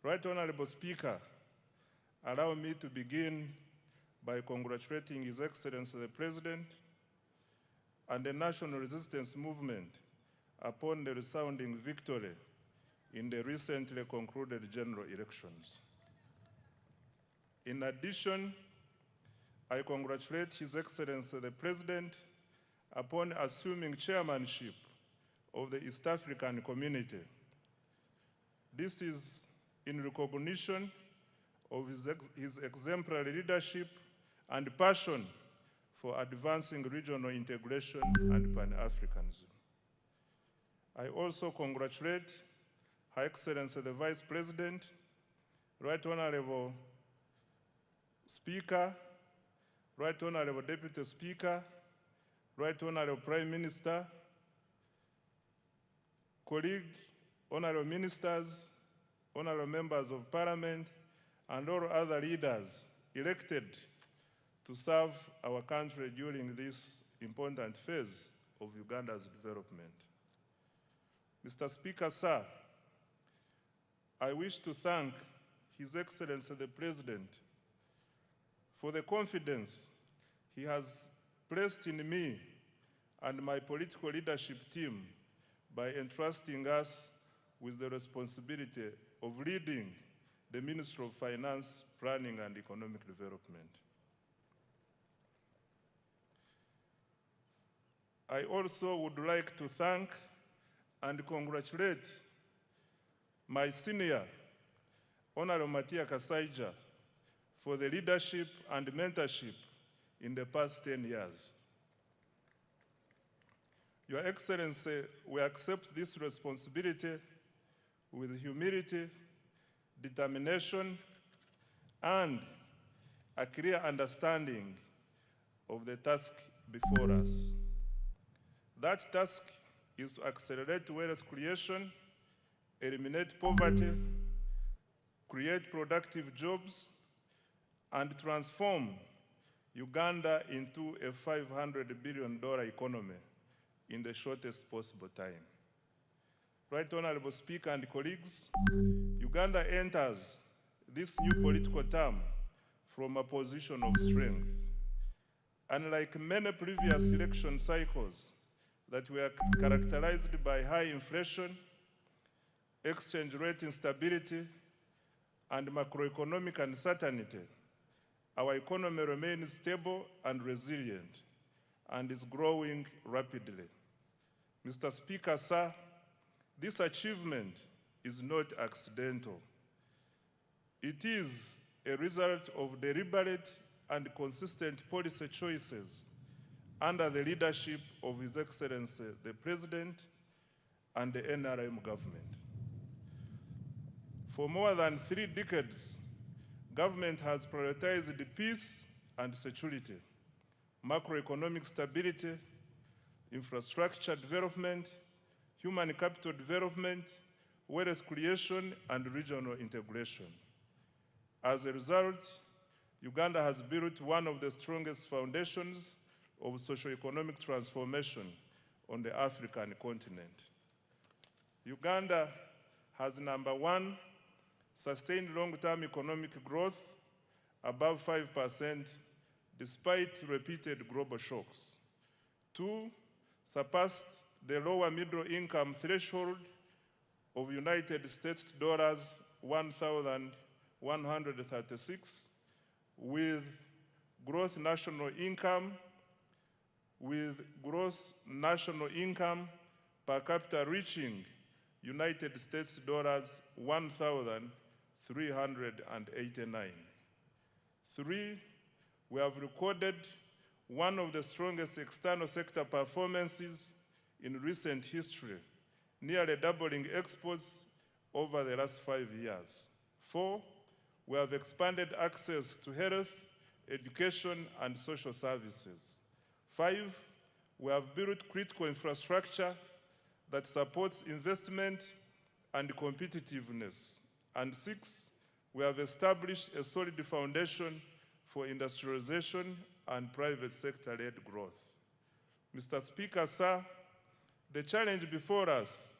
Right Honorable Speaker, allow me to begin by congratulating His Excellency the President and the National Resistance Movement upon the resounding victory in the recently concluded general elections. In addition, I congratulate His Excellency the President upon assuming chairmanship of the East African Community. This is in recognition of his exemplary leadership and passion for advancing regional integration and Pan-Africanism. I also congratulate Her Excellency the Vice President, Right Honorable Speaker, Right Honorable Deputy Speaker, Right Honorable Prime Minister, colleagues, honorable ministers, honorable members of Parliament, and all other leaders elected to serve our country during this important phase of Uganda's development. Mr. Speaker, sir, I wish to thank His Excellency the President for the confidence he has placed in me and my political leadership team by entrusting us with the responsibility of leading the Ministry of Finance, Planning and Economic Development. I also would like to thank and congratulate my senior, Honorable Matia Kasaija, for the leadership and mentorship in the past 10 years. Your Excellency, we accept this responsibility with humility, determination, and a clear understanding of the task before us. That task is to accelerate wealth creation, eliminate poverty, create productive jobs, and transform Uganda into a $500 billion economy in the shortest possible time. Right Honorable Speaker and colleagues, Uganda enters this new political term from a position of strength. Unlike many previous election cycles that were characterized by high inflation, exchange rate instability, and macroeconomic uncertainty, our economy remains stable and resilient and is growing rapidly. Mr. Speaker, sir, this achievement is not accidental. It is a result of deliberate and consistent policy choices under the leadership of His Excellency, the President and the NRM government. For more than 3 decades, government has prioritized peace and security, macroeconomic stability, infrastructure development, human capital development, wealth creation, and regional integration. As a result, Uganda has built one of the strongest foundations of socio-economic transformation on the African continent. Uganda has, number 1, sustained long-term economic growth above 5% despite repeated global shocks. 2, surpassed the lower middle income threshold of United States dollars 1,136 with gross national income per capita reaching United States dollars 1,389. 3, we have recorded one of the strongest external sector performances in recent history, nearly doubling exports over the last 5 years. 4, we have expanded access to health, education, and social services. 5, we have built critical infrastructure that supports investment and competitiveness. And 6, we have established a solid foundation for industrialization and private sector-led growth. Mr. Speaker, sir, the challenge before us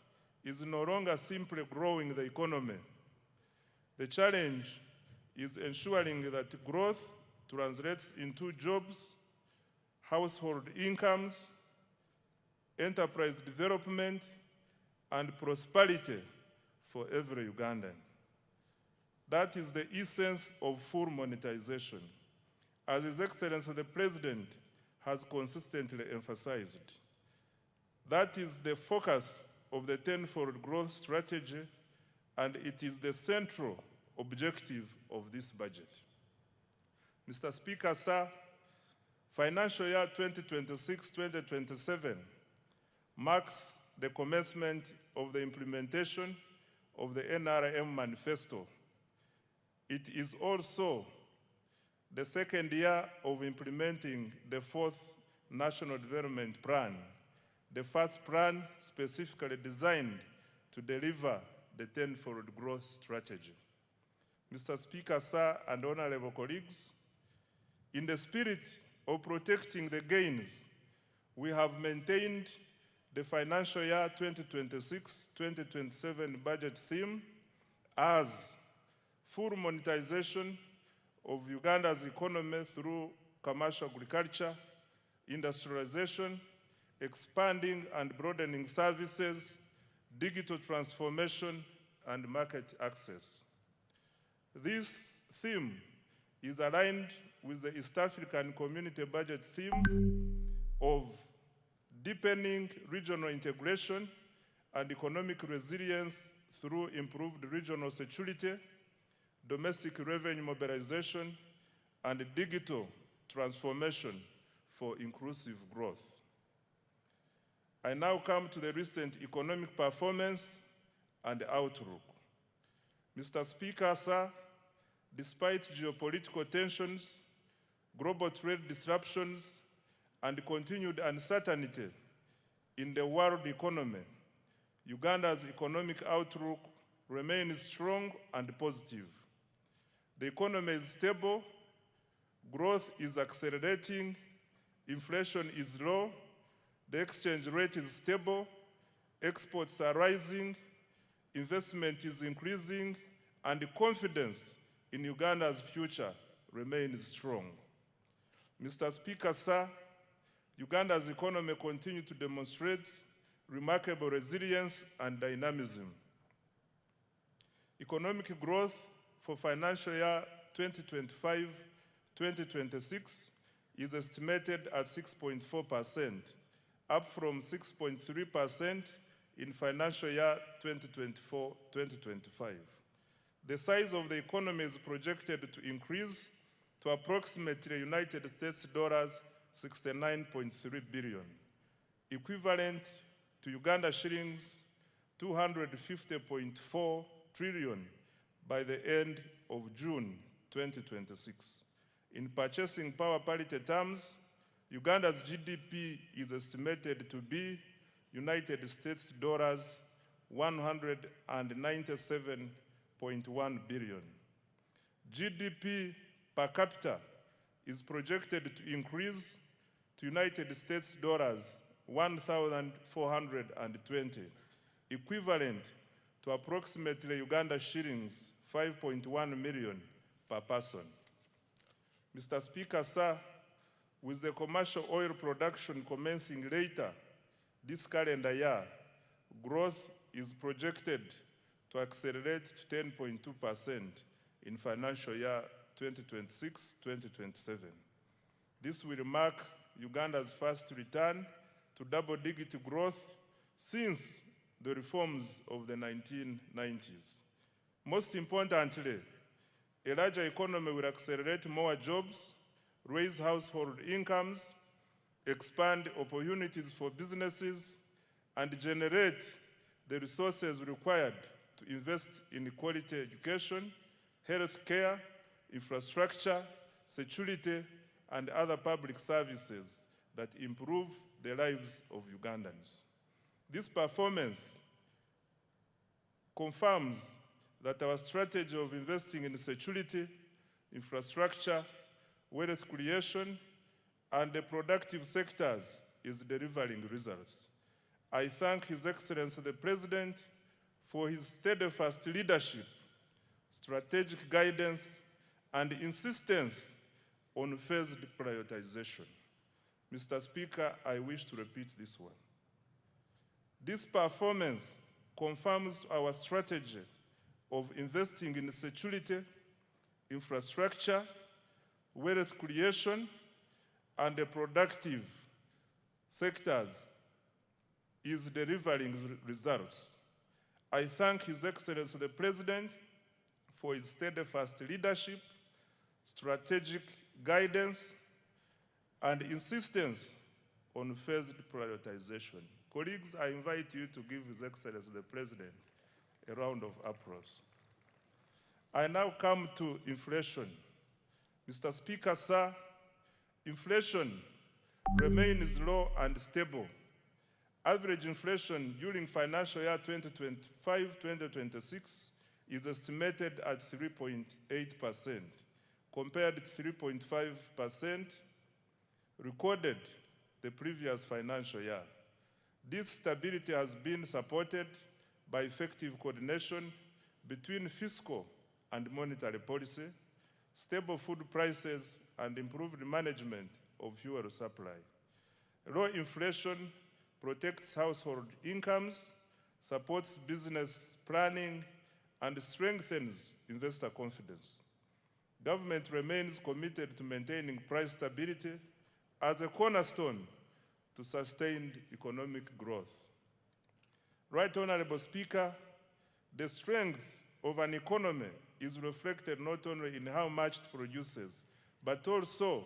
is no longer simply growing the economy. The challenge is ensuring that growth translates into jobs, household incomes, enterprise development, and prosperity for every Ugandan. That is the essence of full monetization, as His Excellency the President has consistently emphasized. That is the focus of the tenfold growth strategy, and it is the central objective of this budget. Mr. Speaker, sir, financial year 2026-2027 marks the commencement of the implementation of the NRM manifesto. It is also the second year of implementing the 4th National Development Plan, the first plan specifically designed to deliver the tenfold growth strategy. Mr. Speaker, sir, and honorable colleagues, in the spirit of protecting the gains, we have maintained the financial year 2026-2027 budget theme as full monetization of Uganda's economy through commercial agriculture, industrialization, expanding and broadening services, digital transformation, and market access. This theme is aligned with the East African Community Budget theme of deepening regional integration and economic resilience through improved regional security, domestic revenue mobilization, and digital transformation for inclusive growth. I now come to the recent economic performance and outlook. Mr. Speaker, sir, despite geopolitical tensions, global trade disruptions, and continued uncertainty in the world economy, Uganda's economic outlook remains strong and positive. The economy is stable, growth is accelerating, inflation is low, the exchange rate is stable, exports are rising, investment is increasing, and confidence in Uganda's future remains strong. Mr. Speaker, sir, Uganda's economy continues to demonstrate remarkable resilience and dynamism. Economic growth for financial year 2025-2026 is estimated at 6.4%, up from 6.3% in financial year 2024-2025. The size of the economy is projected to increase to approximately United States dollars 69.3 billion, equivalent to Uganda shillings 250.4 trillion by the end of June 2026. In purchasing power parity terms, Uganda's GDP is estimated to be United States dollars 197.1 billion. GDP per capita is projected to increase to United States dollars 1,420, equivalent to approximately Uganda shillings 5.1 million per person. Mr. Speaker, sir, with the commercial oil production commencing later this calendar year, growth is projected to accelerate to 10.2% in financial year 2026-2027. This will mark Uganda's first return to double-digit growth since the reforms of the 1990s. Most importantly, a larger economy will accelerate more jobs, raise household incomes, expand opportunities for businesses, and generate the resources required to invest in quality education, health care, infrastructure, security, and other public services that improve the lives of Ugandans. This performance confirms that our strategy of investing in security, infrastructure, wealth creation, and the productive sectors is delivering results. I thank His Excellency the President for his steadfast leadership, strategic guidance, and insistence on phased prioritization. Mr. Speaker, I wish to repeat this one. This performance confirms our strategy of investing in security, infrastructure, wealth creation, and the productive sectors is delivering results. I thank His Excellency the President for his steadfast leadership, strategic guidance, and insistence on phased prioritization. Colleagues, I invite you to give His Excellency the President a round of applause. I now come to inflation. Mr. Speaker, sir, inflation remains low and stable. Average inflation during financial year 2025-2026 is estimated at 3.8%, compared to 3.5% recorded the previous financial year. This stability has been supported by effective coordination between fiscal and monetary policy, stable food prices, and improved management of fuel supply. Low inflation protects household incomes, supports business planning, and strengthens investor confidence. Government remains committed to maintaining price stability as a cornerstone to sustained economic growth. Right Honorable Speaker, the strength of an economy is reflected not only in how much it produces, but also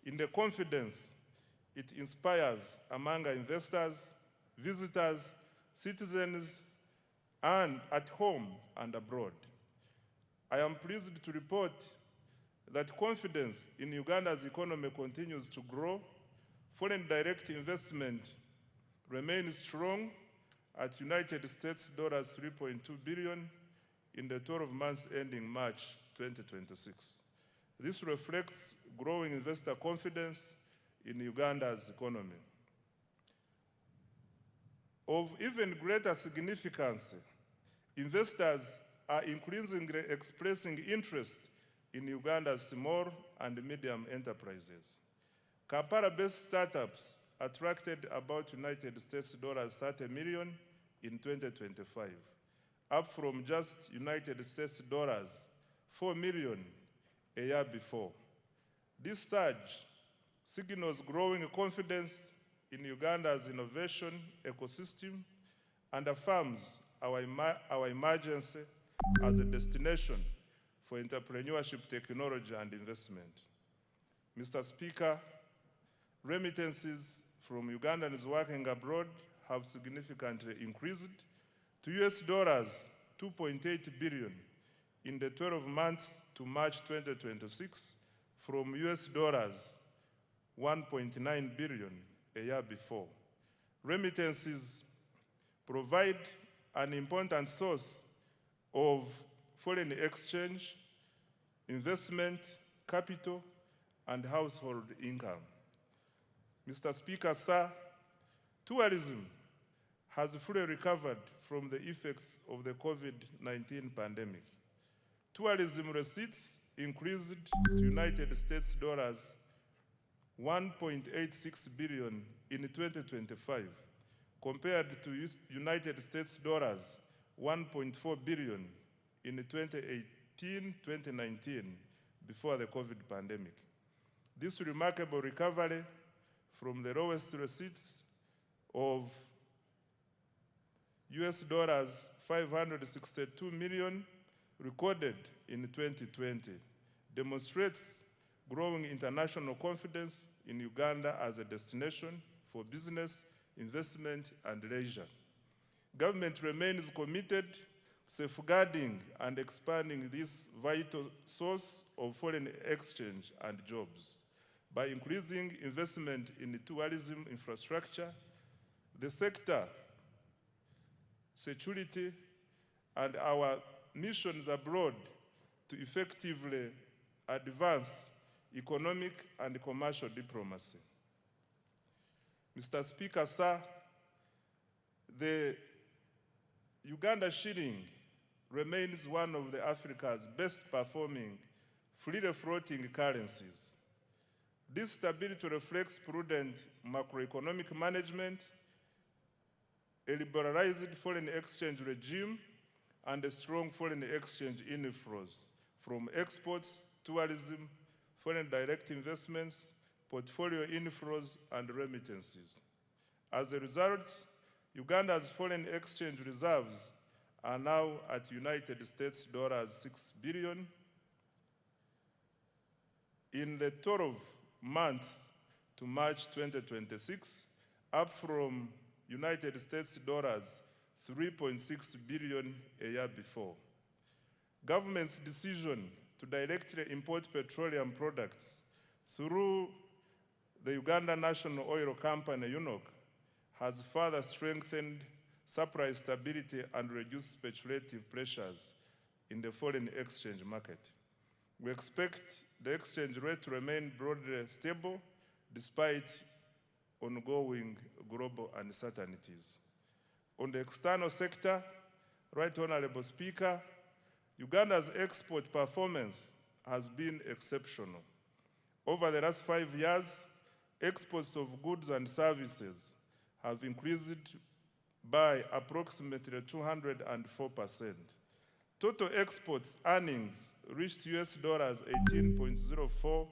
in the confidence it inspires among investors, visitors, citizens, and at home and abroad. I am pleased to report that confidence in Uganda's economy continues to grow. Foreign direct investment remains strong at United States dollars 3.2 billion in the 12 months ending March 2026. This reflects growing investor confidence in Uganda's economy. Of even greater significance, investors are increasingly expressing interest in Uganda's small and medium enterprises. Kampala-based startups attracted about United States dollars 30 million in 2025, up from just United States dollars 4 million a year before. This surge signals growing confidence in Uganda's innovation ecosystem and affirms our emergence as a destination for entrepreneurship, technology, and investment. Mr. Speaker, remittances from Ugandans working abroad have significantly increased to US dollars 2.8 billion in the 12 months to March 2026 from US dollars 1.9 billion a year before. Remittances provide an important source of foreign exchange, investment, capital, and household income. Mr. Speaker, sir, tourism has fully recovered from the effects of the COVID-19 pandemic. Tourism receipts increased to United States dollars 1.86 billion in 2025, compared to United States dollars 1.4 billion in 2018-2019, before the COVID pandemic. This remarkable recovery from the lowest receipts of US dollars 562 million recorded in 2020 demonstrates growing international confidence in Uganda as a destination for business, investment, and leisure. Government remains committed to safeguarding and expanding this vital source of foreign exchange and jobs. By increasing investment in tourism infrastructure, the sector, security, and our missions abroad to effectively advance economic and commercial diplomacy. Mr. Speaker, sir, the Uganda shilling remains one of Africa's best performing freely floating currencies. This stability reflects prudent macroeconomic management, a liberalized foreign exchange regime, and a strong foreign exchange inflows from exports, tourism, foreign direct investments, portfolio inflows, and remittances. As a result, Uganda's foreign exchange reserves are now at United States dollars 6 billion. In the 12 months to March 2026, up from United States dollars 3.6 billion a year before. Government's decision to directly import petroleum products through the Uganda National Oil Company, UNOC, has further strengthened supply stability and reduced speculative pressures in the foreign exchange market. We expect the exchange rate to remain broadly stable despite ongoing global uncertainties. On the external sector, Right Honorable Speaker, Uganda's export performance has been exceptional. Over the last 5 years, exports of goods and services have increased by approximately 204%. Total exports earnings reached US dollars 18.04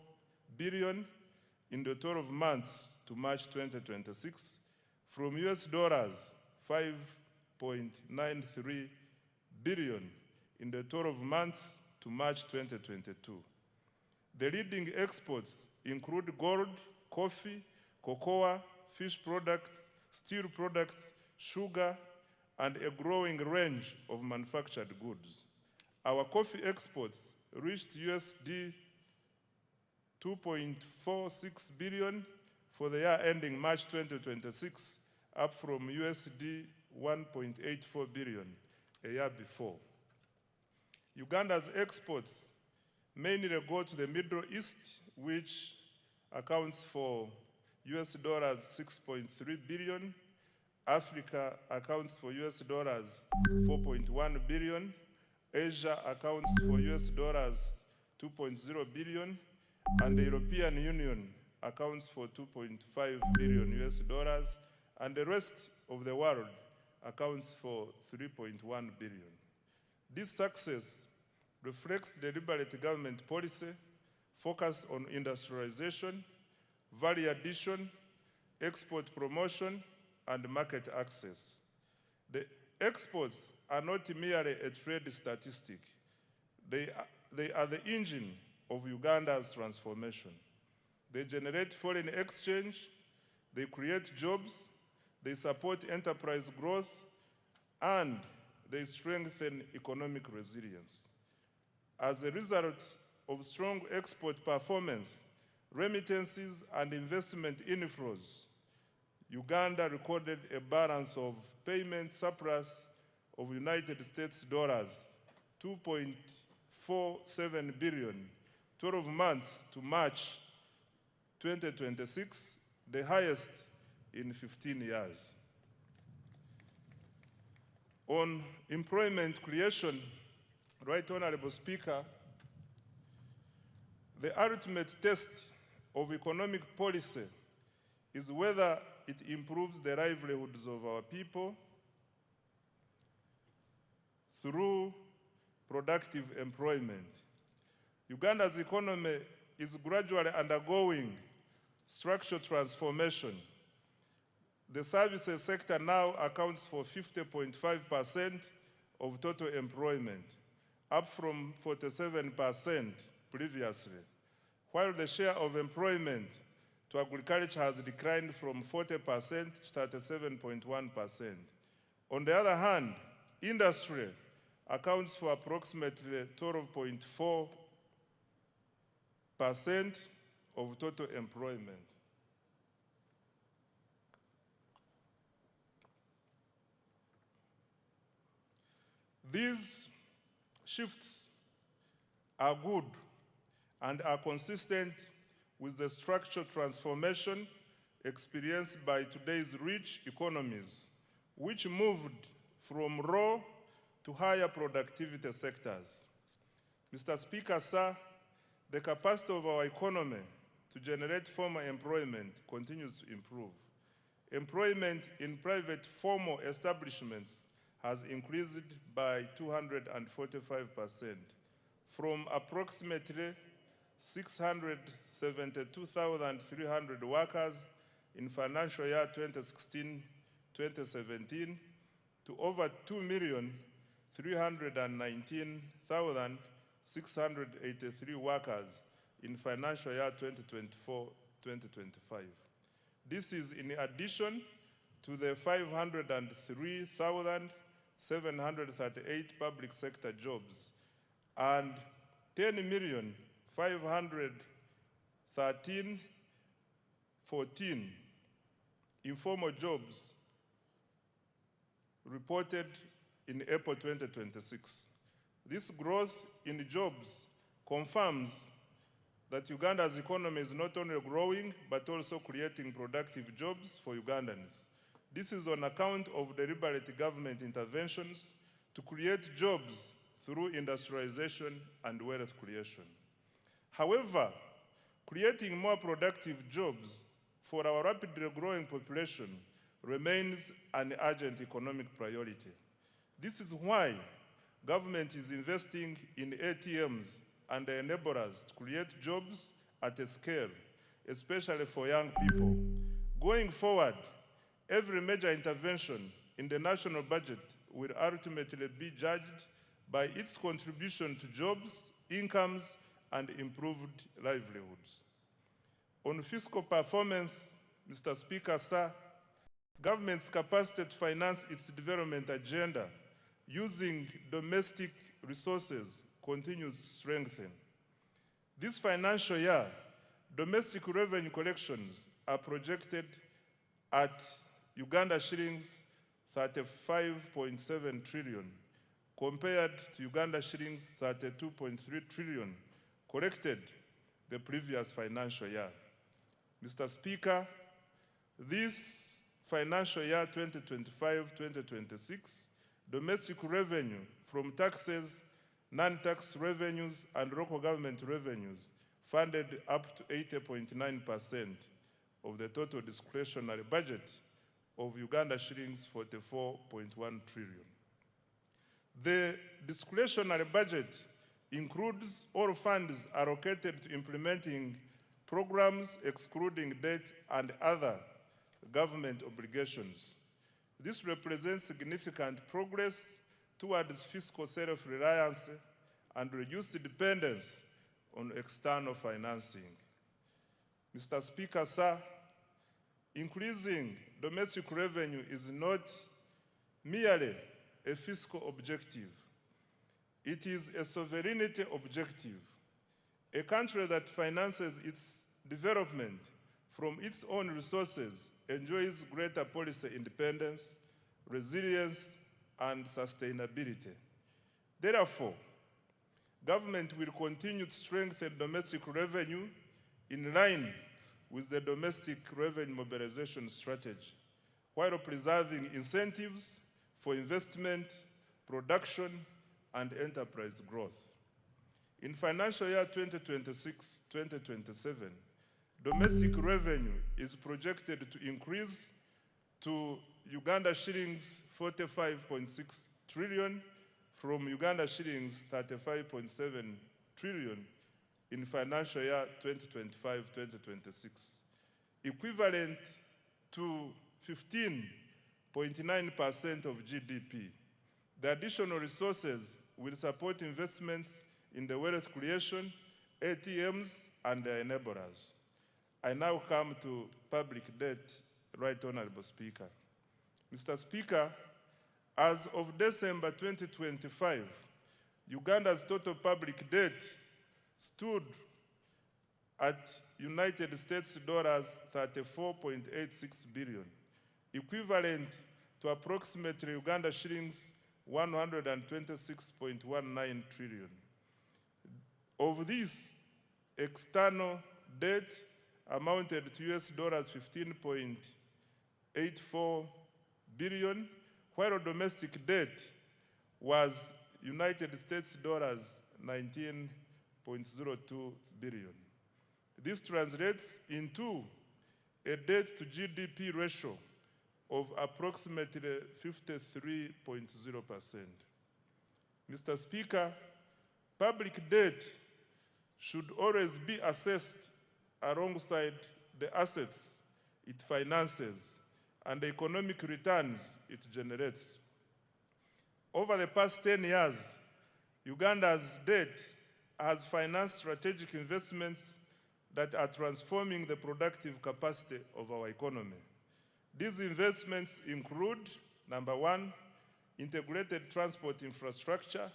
billion in the 12 months to March 2026, from US dollars 5.93 billion in the 12 months to March 2022. The leading exports include gold, coffee, cocoa, fish products, steel products, sugar, and a growing range of manufactured goods. Our coffee exports reached USD 2.46 billion for the year ending March 2026, up from USD 1.84 billion a year before. Uganda's exports mainly go to the Middle East, which accounts for US dollars 6.3 billion. Africa accounts for US dollars 4.1 billion. Asia accounts for US dollars 2.0 billion. And the European Union accounts for 2.5 billion US dollars. And the rest of the world accounts for 3.1 billion. This success reflects the deliberate government policy focused on industrialization, value addition, export promotion, and market access. The exports are not merely a trade statistic. They are the engine of Uganda's transformation. They generate foreign exchange, they create jobs, they support enterprise growth, and they strengthen economic resilience. As a result of strong export performance, remittances, and investment inflows, Uganda recorded a balance of payment surplus of United States dollars, $2.47 billion, 12 months to March 2026, the highest in 15 years. On employment creation, Right Honorable Speaker, the ultimate test of economic policy is whether it improves the livelihoods of our people through productive employment. Uganda's economy is gradually undergoing structural transformation. The services sector now accounts for 50.5% of total employment, up from 47% previously, while the share of employment to agriculture has declined from 40% to 37.1%. On the other hand, industry accounts for approximately 12.4% of total employment. These shifts are good and are consistent with the structural transformation experienced by today's rich economies, which moved from raw to higher productivity sectors. Mr. Speaker, sir, the capacity of our economy to generate formal employment continues to improve. Employment in private formal establishments has increased by 245%, from approximately 672,300 workers in financial year 2016-2017 to over 2,319,683 workers in financial year 2024-2025. This is in addition to the 503,738 public sector jobs and 10,513,14 informal jobs reported in April 2026. This growth in jobs confirms that Uganda's economy is not only growing, but also creating productive jobs for Ugandans. This is on account of deliberate government interventions to create jobs through industrialization and wealth creation. However, creating more productive jobs for our rapidly growing population remains an urgent economic priority. This is why government is investing in ATMs and enablers to create jobs at a scale, especially for young people. Going forward, every major intervention in the national budget will ultimately be judged by its contribution to jobs, incomes, and improved livelihoods. On fiscal performance, Mr. Speaker, sir, government's capacity to finance its development agenda using domestic resources continues to strengthen. This financial year, domestic revenue collections are projected at Uganda shillings 35.7 trillion, compared to Uganda shillings 32.3 trillion collected the previous financial year. Mr. Speaker, this financial year 2025-2026, domestic revenue from taxes, non-tax revenues, and local government revenues funded up to 80.9% of the total discretionary budget of Uganda shillings 44.1 trillion. The discretionary budget includes all funds allocated to implementing programs excluding debt and other government obligations. This represents significant progress towards fiscal self-reliance and reduced dependence on external financing. Mr. Speaker, sir, increasing domestic revenue is not merely a fiscal objective. It is a sovereignty objective. A country that finances its development from its own resources enjoys greater policy independence, resilience, and sustainability. Therefore, government will continue to strengthen domestic revenue in line with the domestic revenue mobilization strategy, while preserving incentives for investment, production, and enterprise growth. In financial year 2026-2027, domestic revenue is projected to increase to Uganda shillings 45.6 trillion from Uganda shillings 35.7 trillion in financial year 2025-2026, equivalent to 15.9% of GDP. The additional resources will support investments in the wealth creation, ATMs, and their enablers. I now come to public debt, Right Honorable Speaker. Mr. Speaker, as of December 2025, Uganda's total public debt stood at United States dollars 34.86 billion, equivalent to approximately Uganda shillings 126.19 trillion. Of this, external debt amounted to US dollars 15.84 billion, while domestic debt was United States dollars 19.02 billion. This translates into a debt to GDP ratio of approximately 53.0%. Mr. Speaker, public debt should always be assessed alongside the assets it finances and the economic returns it generates. Over the past 10 years, Uganda's debt has financed strategic investments that are transforming the productive capacity of our economy. These investments include, number one, integrated transport infrastructure,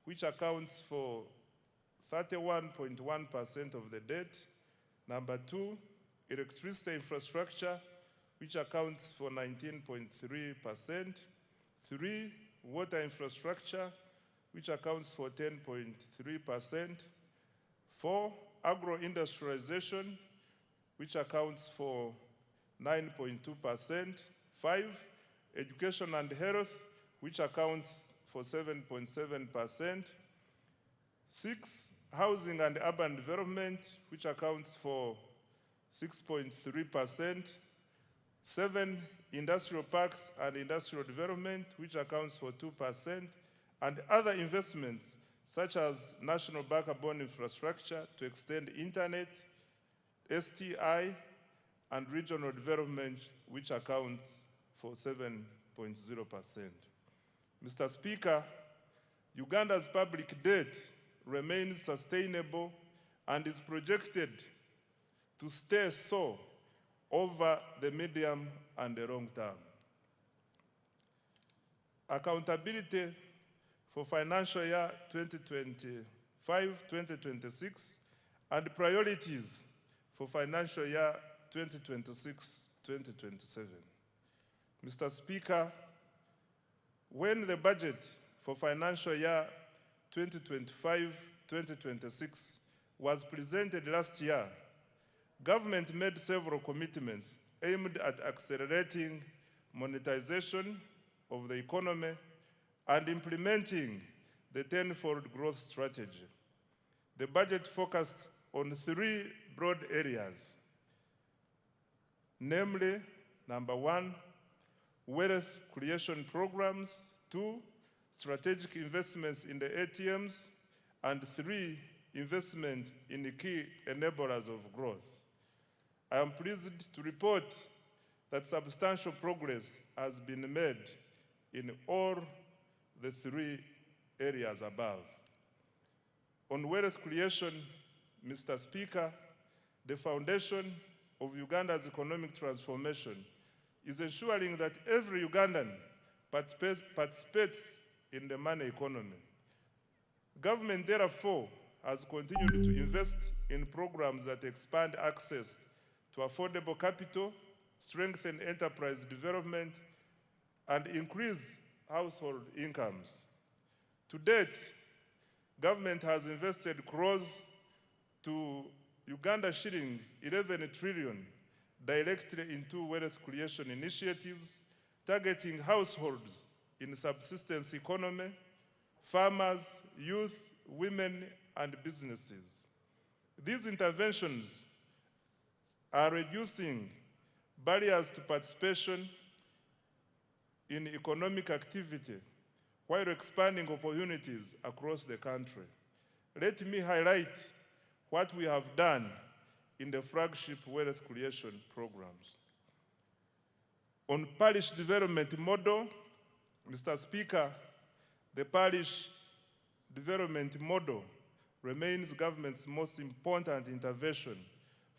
which accounts for 31.1% of the debt. Number two, electricity infrastructure, which accounts for 19.3%. Three, water infrastructure, which accounts for 10.3%. Four, agro-industrialization, which accounts for 9.2%. Five, education and health, which accounts for 7.7%. Six, housing and urban development, which accounts for 6.3%. Seven, industrial parks and industrial development, which accounts for 2%, and other investments such as national backbone infrastructure to extend internet, STI, and regional development, which accounts for 7.0%. Mr. Speaker, Uganda's public debt remains sustainable and is projected to stay so over the medium and the long term. Accountability for financial year 2025-2026 and priorities for financial year 2026-2027. Mr. Speaker, when the budget for financial year 2025-2026 was presented last year, government made several commitments aimed at accelerating monetization of the economy and implementing the tenfold growth strategy. The budget focused on three broad areas, namely, number one, wealth creation programs, two, strategic investments in the ATMs, and three, investment in the key enablers of growth. I am pleased to report that substantial progress has been made in all the three areas above. On wealth creation, Mr. Speaker, the foundation of Uganda's economic transformation is ensuring that every Ugandan participates in the money economy. Government, therefore, has continued to invest in programs that expand access to affordable capital, strengthen enterprise development, and increase household incomes. To date, government has invested close to Uganda shillings 11 trillion directly into wealth creation initiatives, targeting households in subsistence economy, farmers, youth, women, and businesses. These interventions are reducing barriers to participation in economic activity while expanding opportunities across the country. Let me highlight what we have done in the flagship wealth creation programs. On parish development model, Mr. Speaker, the parish development model remains government's most important intervention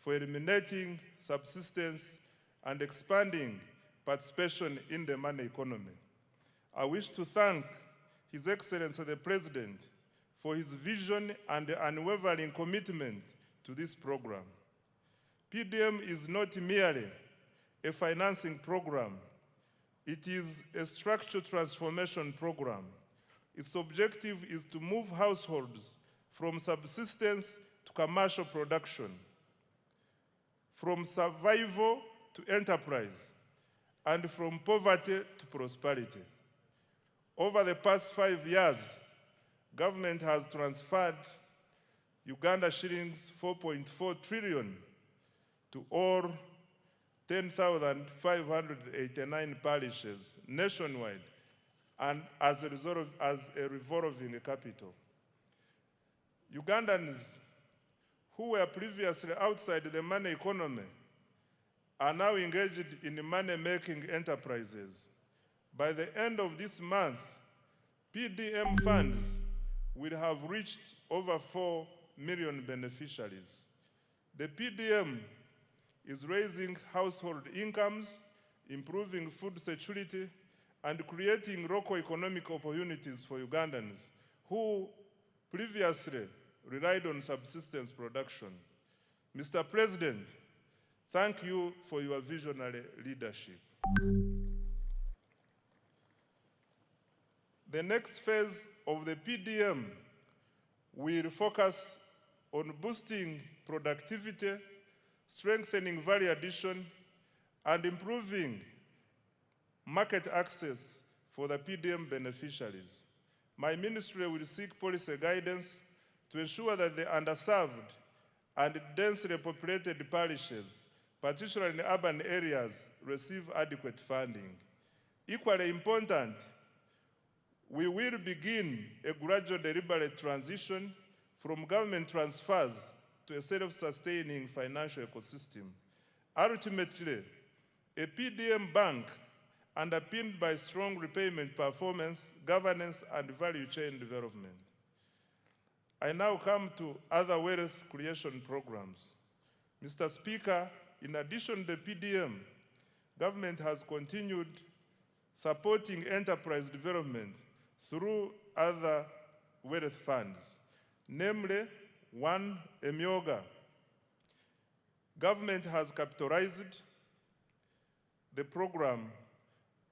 for eliminating subsistence and expanding participation in the money economy. I wish to thank His Excellency the President for his vision and unwavering commitment to this program. PDM is not merely a financing program, it is a structural transformation program. Its objective is to move households from subsistence to commercial production, from survival to enterprise, and from poverty to prosperity. Over the past 5 years, government has transferred Uganda shillings 4.4 trillion to all 10,589 parishes nationwide, and as a revolving capital. Ugandans who were previously outside the money economy are now engaged in money-making enterprises. By the end of this month, PDM funds will have reached over 4 million beneficiaries. The PDM is raising household incomes, improving food security, and creating local economic opportunities for Ugandans who previously relied on subsistence production. Mr. President, thank you for your visionary leadership. The next phase of the PDM will focus on boosting productivity, strengthening value addition, and improving market access for the PDM beneficiaries. My ministry will seek policy guidance to ensure that the underserved and densely populated parishes, particularly in urban areas, receive adequate funding. Equally important, we will begin a gradual deliberate transition from government transfers to a self-sustaining financial ecosystem. Ultimately, a PDM bank underpinned by strong repayment performance, governance, and value chain development. I now come to other wealth creation programs. Mr. Speaker, in addition to the PDM, government has continued supporting enterprise development through other wealth funds, namely, one, Emyoga. Government has capitalized the program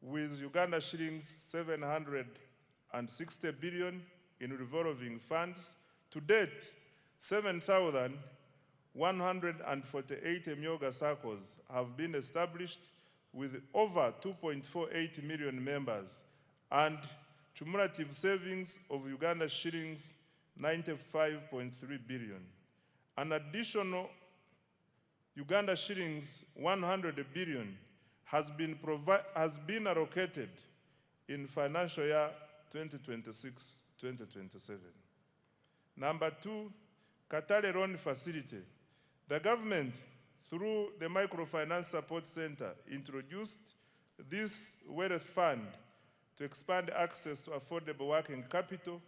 with Uganda shillings 760 billion in revolving funds. To date, 7,148 Emyoga circles have been established with over 2.48 million members and cumulative savings of Uganda shillings 95.3 billion. An additional Uganda shillings 100 billion has been allocated in financial year 2026-2027. Number two, Katale Loan Facility. The government, through the Microfinance Support Center, introduced this wealth fund to expand access to affordable working capital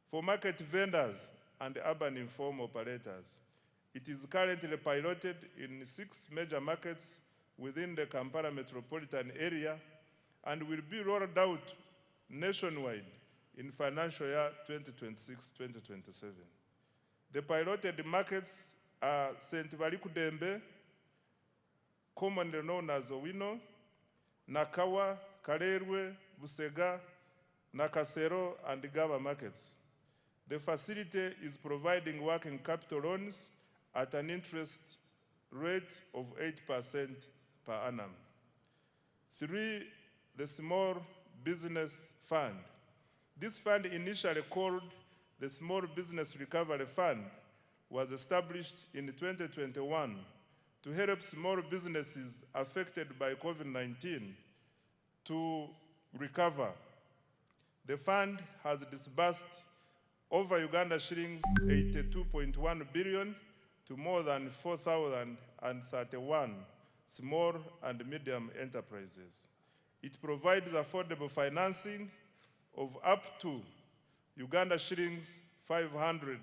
for market vendors and urban informal operators. It is currently piloted in 6 major markets within the Kampala metropolitan area and will be rolled out nationwide in financial year 2026-2027. The piloted markets are St. Barikudembe, commonly known as Owino, Nakawa, Karerwe, Busega, Nakasero, and Gaba markets. The facility is providing working capital loans at an interest rate of 8% per annum. 3, the Small Business Fund. This fund, initially called the Small Business Recovery Fund, was established in 2021 to help small businesses affected by COVID-19 to recover. The fund has disbursed over Uganda shillings 82.1 billion to more than 4,031 small and medium enterprises. It provides affordable financing of up to Uganda shillings 500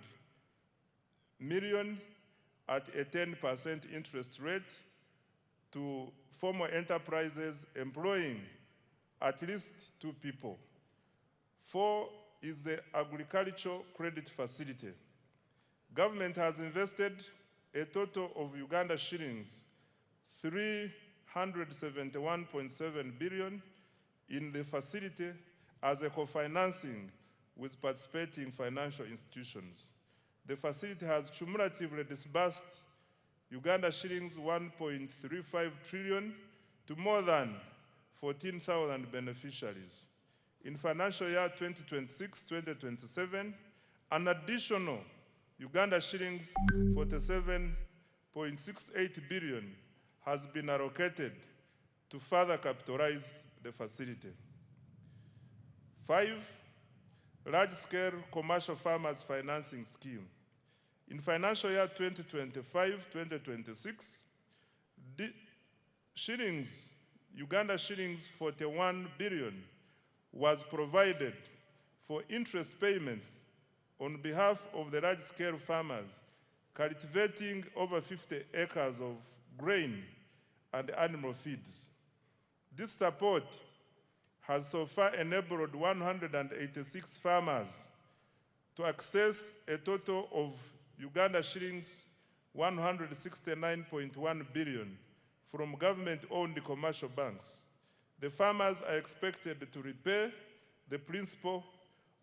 million at a 10% interest rate to formal enterprises employing at least 2 people. 4 is the Agricultural Credit Facility. Government has invested a total of Uganda shillings 371.7 billion in the facility as a co-financing with participating financial institutions. The facility has cumulatively disbursed Uganda shillings 1.35 trillion to more than 14,000 beneficiaries. In financial year 2026-2027, an additional Uganda shillings 47.68 billion has been allocated to further capitalize the facility. 5, large-scale commercial farmers financing scheme. In financial year 2025-2026, Uganda shillings 41 billion was provided for interest payments on behalf of the large-scale farmers cultivating over 50 acres of grain and animal feeds. This support has so far enabled 186 farmers to access a total of Uganda shillings 169.1 billion from government-owned commercial banks. The farmers are expected to repay the principal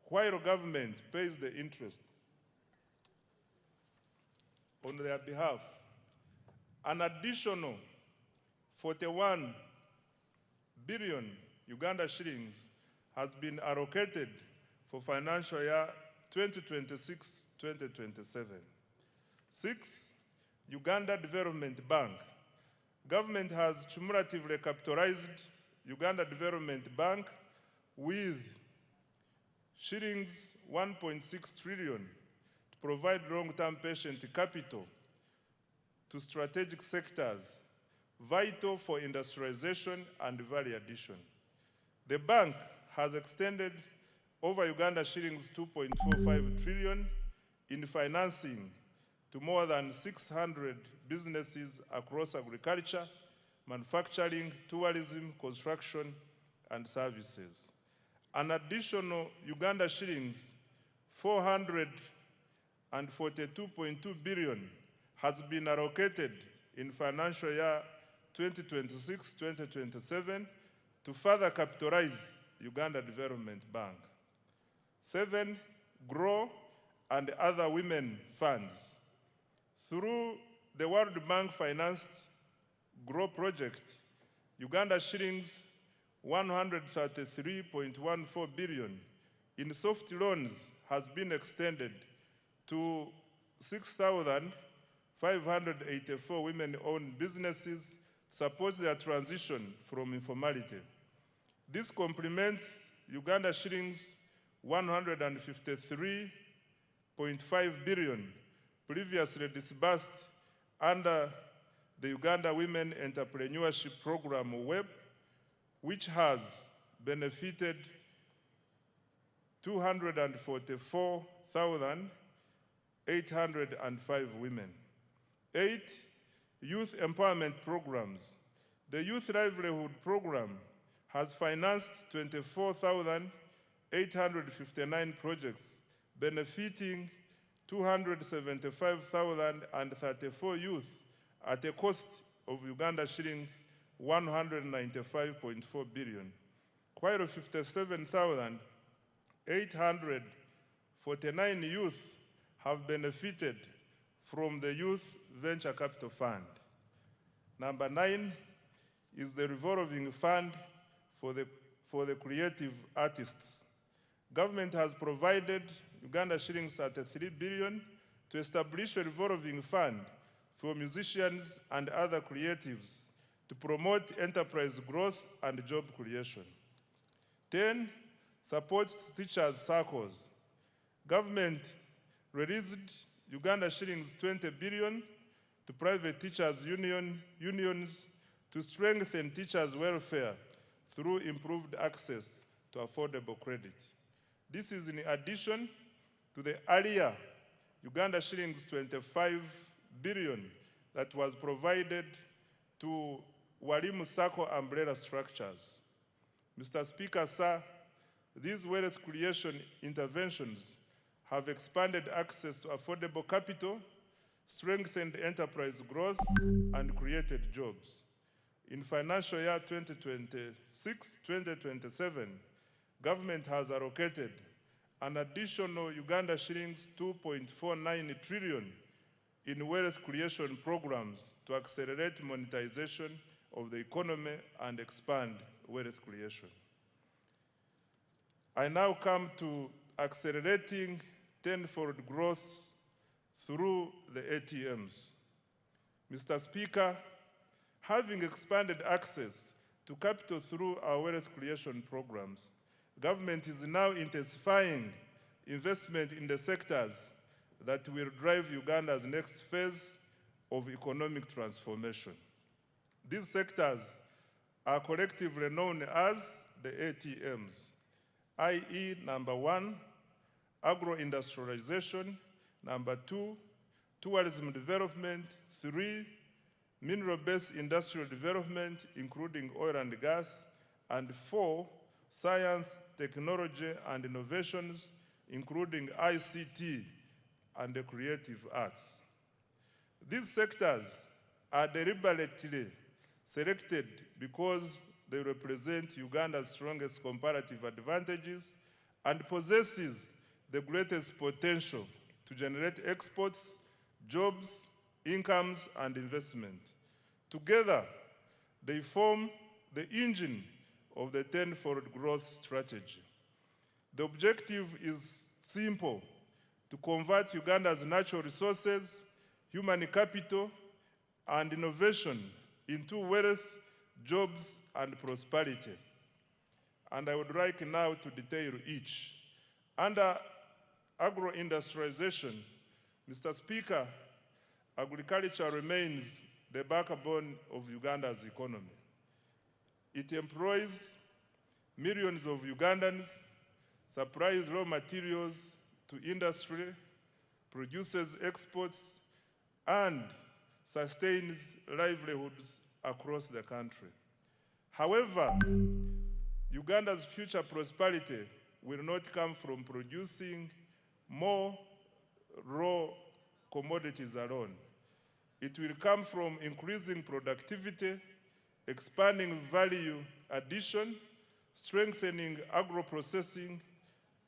while government pays the interest on their behalf. An additional 41 billion Uganda shillings has been allocated for financial year 2026-2027. 6, Uganda Development Bank. Government has cumulatively capitalized Uganda Development Bank with shillings 1.6 trillion to provide long-term patient capital to strategic sectors vital for industrialization and value addition. The bank has extended over Uganda shillings 2.45 trillion in financing to more than 600 businesses across agriculture, manufacturing, tourism, construction, and services. An additional Uganda shillings 442.2 billion has been allocated in financial year 2026-2027 to further capitalize Uganda Development Bank. 7, GROW and other women funds. Through the World Bank financed GROW project, Uganda shillings 133.14 billion in soft loans has been extended to 6,584 women-owned businesses to support their transition from informality. This complements Uganda shillings 153.5 billion previously disbursed under the Uganda Women Entrepreneurship Program WEP, which has benefited 244,805 women. 8. Youth empowerment programs. The Youth Livelihood Program has financed 24,859 projects benefiting 275,034 youth at a cost of Uganda shillings 195.4 billion, while 57,849 youth have benefited from the Youth Venture Capital Fund. Number 9 is the revolving fund for the creative artists. Government has provided Uganda shillings 33 billion to establish a revolving fund for musicians and other creatives to promote enterprise growth and job creation. 10, support teachers' circles. Government released Uganda shillings 20 billion to private teachers' unions to strengthen teachers' welfare through improved access to affordable credit. This is in addition to the earlier Uganda shillings 25 billion that was provided to Walimu Sacco umbrella structures. Mr. Speaker, sir, these wealth creation interventions have expanded access to affordable capital, strengthened enterprise growth, and created jobs. In financial year 2026-2027, government has allocated an additional Uganda shillings 2.49 trillion in wealth creation programs to accelerate monetization of the economy and expand wealth creation. I now come to accelerating tenfold growth through the ATMs. Mr. Speaker, having expanded access to capital through our wealth creation programs, government is now intensifying investment in the sectors that will drive Uganda's next phase of economic transformation. These sectors are collectively known as the ATMs, i.e. number 1, agro-industrialization, number 2, tourism development, 3, mineral-based industrial development, including oil and gas, and 4, science, technology, and innovations, including ICT and the creative arts. These sectors are deliberately selected because they represent Uganda's strongest comparative advantages and possesses the greatest potential to generate exports, jobs, incomes, and investment. Together, they form the engine of the tenfold growth strategy. The objective is simple: to convert Uganda's natural resources, human capital, and innovation into wealth, jobs, and prosperity. And I would like now to detail each. Under agro-industrialization, Mr. Speaker, agriculture remains the backbone of Uganda's economy. It employs millions of Ugandans, supplies raw materials to industry, produces exports, and sustains livelihoods across the country. However, Uganda's future prosperity will not come from producing more raw commodities alone. It will come from increasing productivity, expanding value addition, strengthening agro-processing,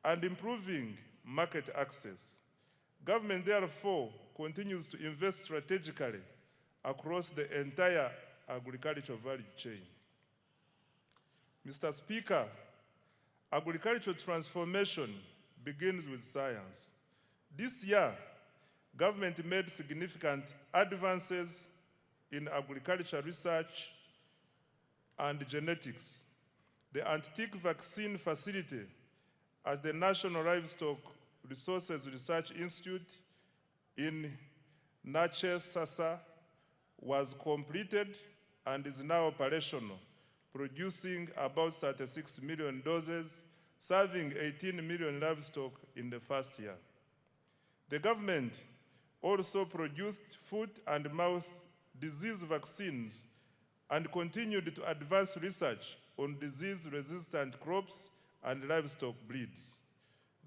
and improving market access. Government, therefore, continues to invest strategically across the entire agricultural value chain. Mr. Speaker, agricultural transformation begins with science. This year, government made significant advances in agriculture research and genetics. The Antique Vaccine Facility at the National Livestock Resources Research Institute in Nache Sasa was completed and is now operational, producing about 36 million doses, serving 18 million livestock in the first year. The government also produced foot and mouth disease vaccines and continued to advance research on disease-resistant crops and livestock breeds.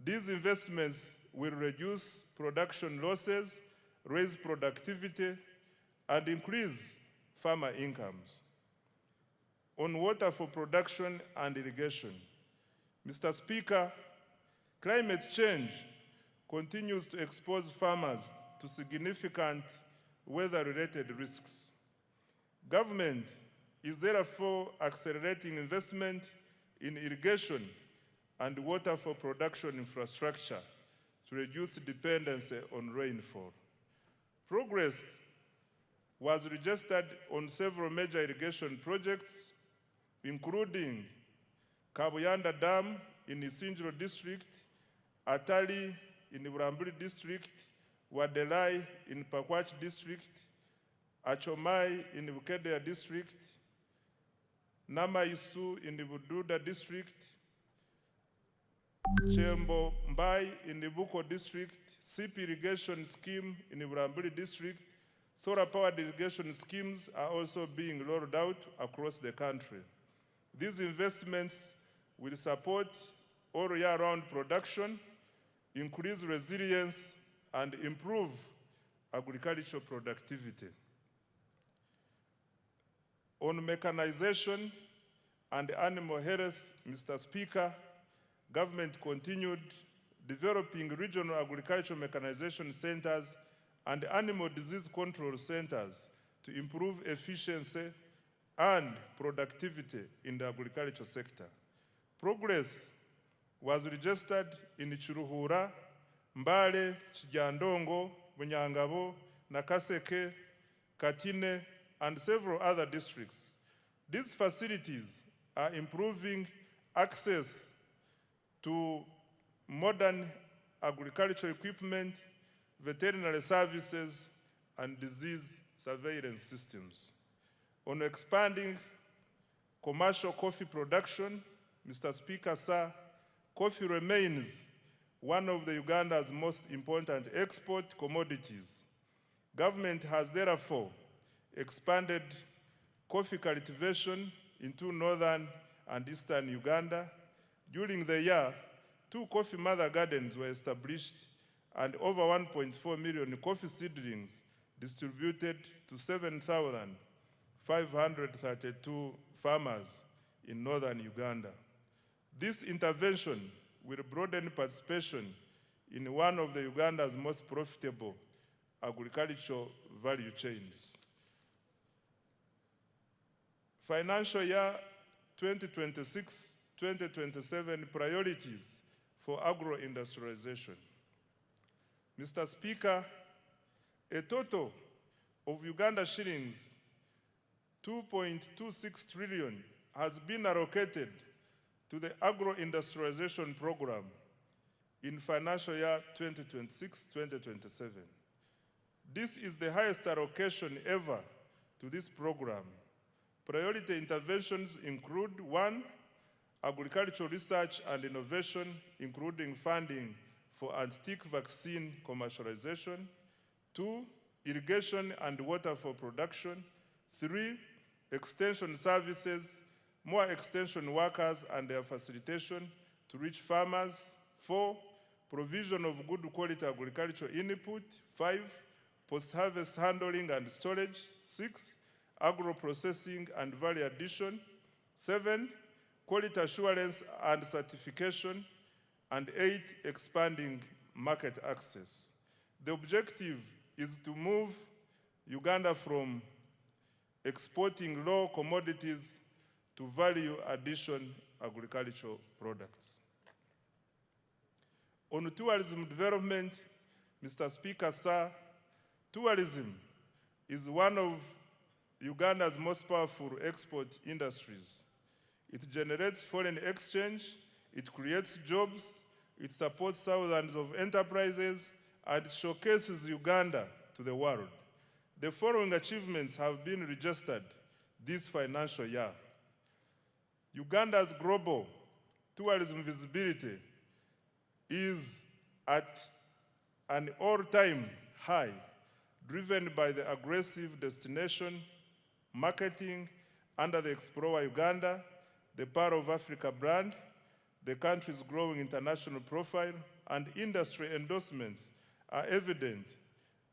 These investments will reduce production losses, raise productivity, and increase farmer incomes. On water for production and irrigation, Mr. Speaker, climate change continues to expose farmers to significant weather-related risks. Government is therefore accelerating investment in irrigation and water for production infrastructure to reduce dependency on rainfall. Progress was registered on several major irrigation projects, including Kabuyanda Dam in Isinjiro District, Atali in Buramburi District, Wadelai in Pakwach District, Achomai in Bukedea District, Namaisu in the Bududa District, Chembo Mbai in the Buko District, SIP irrigation scheme in the Buramburi District. Solar-powered irrigation schemes are also being rolled out across the country. These investments will support all year-round production, increase resilience, and improve agricultural productivity. On mechanization and animal health, Mr. Speaker, government continued developing regional agricultural mechanization centers and animal disease control centers to improve efficiency and productivity in the agricultural sector. Progress was registered in Chiruhura, Mbale, Chijandongo, Bunyangabo, Nakaseke, Katine, and several other districts. These facilities are improving access to modern agricultural equipment, veterinary services, and disease surveillance systems. On expanding commercial coffee production, Mr. Speaker, sir, coffee remains one of the Uganda's most important export commodities. Government has therefore expanded coffee cultivation into northern and eastern Uganda. During the year, 2 coffee mother gardens were established and over 1.4 million coffee seedlings distributed to 7,532 farmers in northern Uganda. This intervention will broaden participation in one of the Uganda's most profitable agricultural value chains. Financial year 2026-2027 priorities for agro-industrialization. Mr. Speaker, a total of Uganda shillings 2.26 trillion has been allocated to the agro-industrialization program in financial year 2026-2027. This is the highest allocation ever to this program. Priority interventions include 1, agricultural research and innovation, including funding for antique vaccine commercialization. 2, irrigation and water for production. 3, extension services, more extension workers and their facilitation to reach farmers. 4, provision of good quality agricultural input. 5, post-harvest handling and storage. 6, agro-processing and value addition. 7, quality assurance and certification. And 8, expanding market access. The objective is to move Uganda from exporting low commodities to value addition agricultural products. On tourism development, Mr. Speaker, sir, tourism is one of Uganda's most powerful export industries. It generates foreign exchange, it creates jobs, it supports thousands of enterprises, and showcases Uganda to the world. The following achievements have been registered this financial year. Uganda's global tourism visibility is at an all-time high driven by the aggressive destination marketing under the Explore Uganda, the Power of Africa brand, the country's growing international profile, and industry endorsements are evident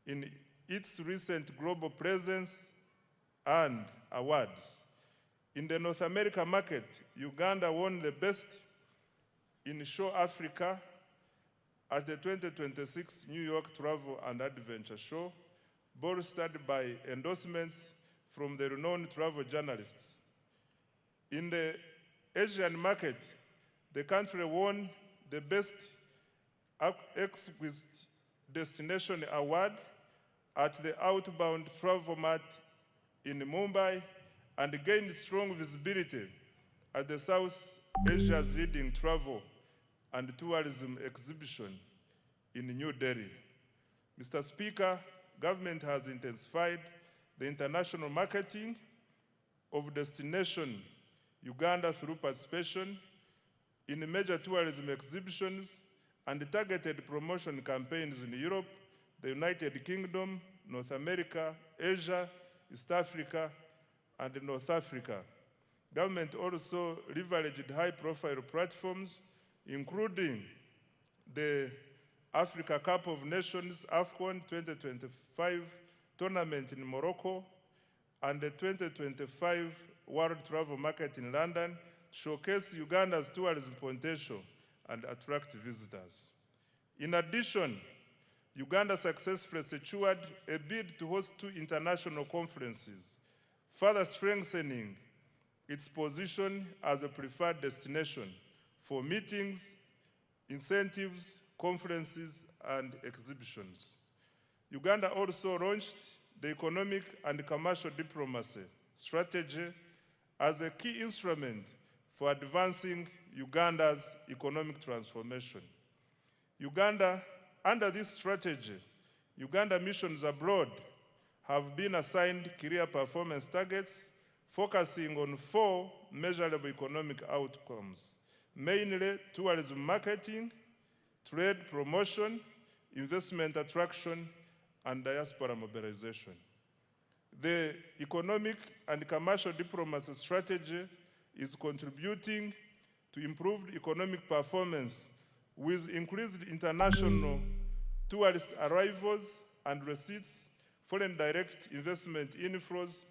in its recent global presence and awards. In the North America market, Uganda won the Best in Show Africa at the 2026 New York Travel and Adventure Show, bolstered by endorsements from the renowned travel journalists. In the Asian market, the country won the Best Exquisite Destination Award at the Outbound Travel Mart in Mumbai and gained strong visibility at the South Asia's leading travel and tourism exhibition in New Delhi. Mr. Speaker, government has intensified the international marketing of destination Uganda through participation in major tourism exhibitions and targeted promotion campaigns in Europe, the United Kingdom, North America, Asia, East Africa, and North Africa. Government also leveraged high-profile platforms, including the Africa Cup of Nations AFCON 2025 tournament in Morocco and the 2025 World Travel Market in London, to showcase Uganda's tourism potential and attract visitors. In addition, Uganda successfully secured a bid to host 2 international conferences, further strengthening its position as a preferred destination for meetings, incentives, conferences, and exhibitions. Uganda also launched the economic and commercial diplomacy strategy as a key instrument for advancing Uganda's economic transformation. Under this strategy, Uganda missions abroad have been assigned clear performance targets focusing on 4 measurable economic outcomes, mainly tourism marketing, trade promotion, investment attraction, and diaspora mobilization. The economic and commercial diplomacy strategy is contributing to improved economic performance with increased international tourist arrivals and receipts, foreign direct investment inflows,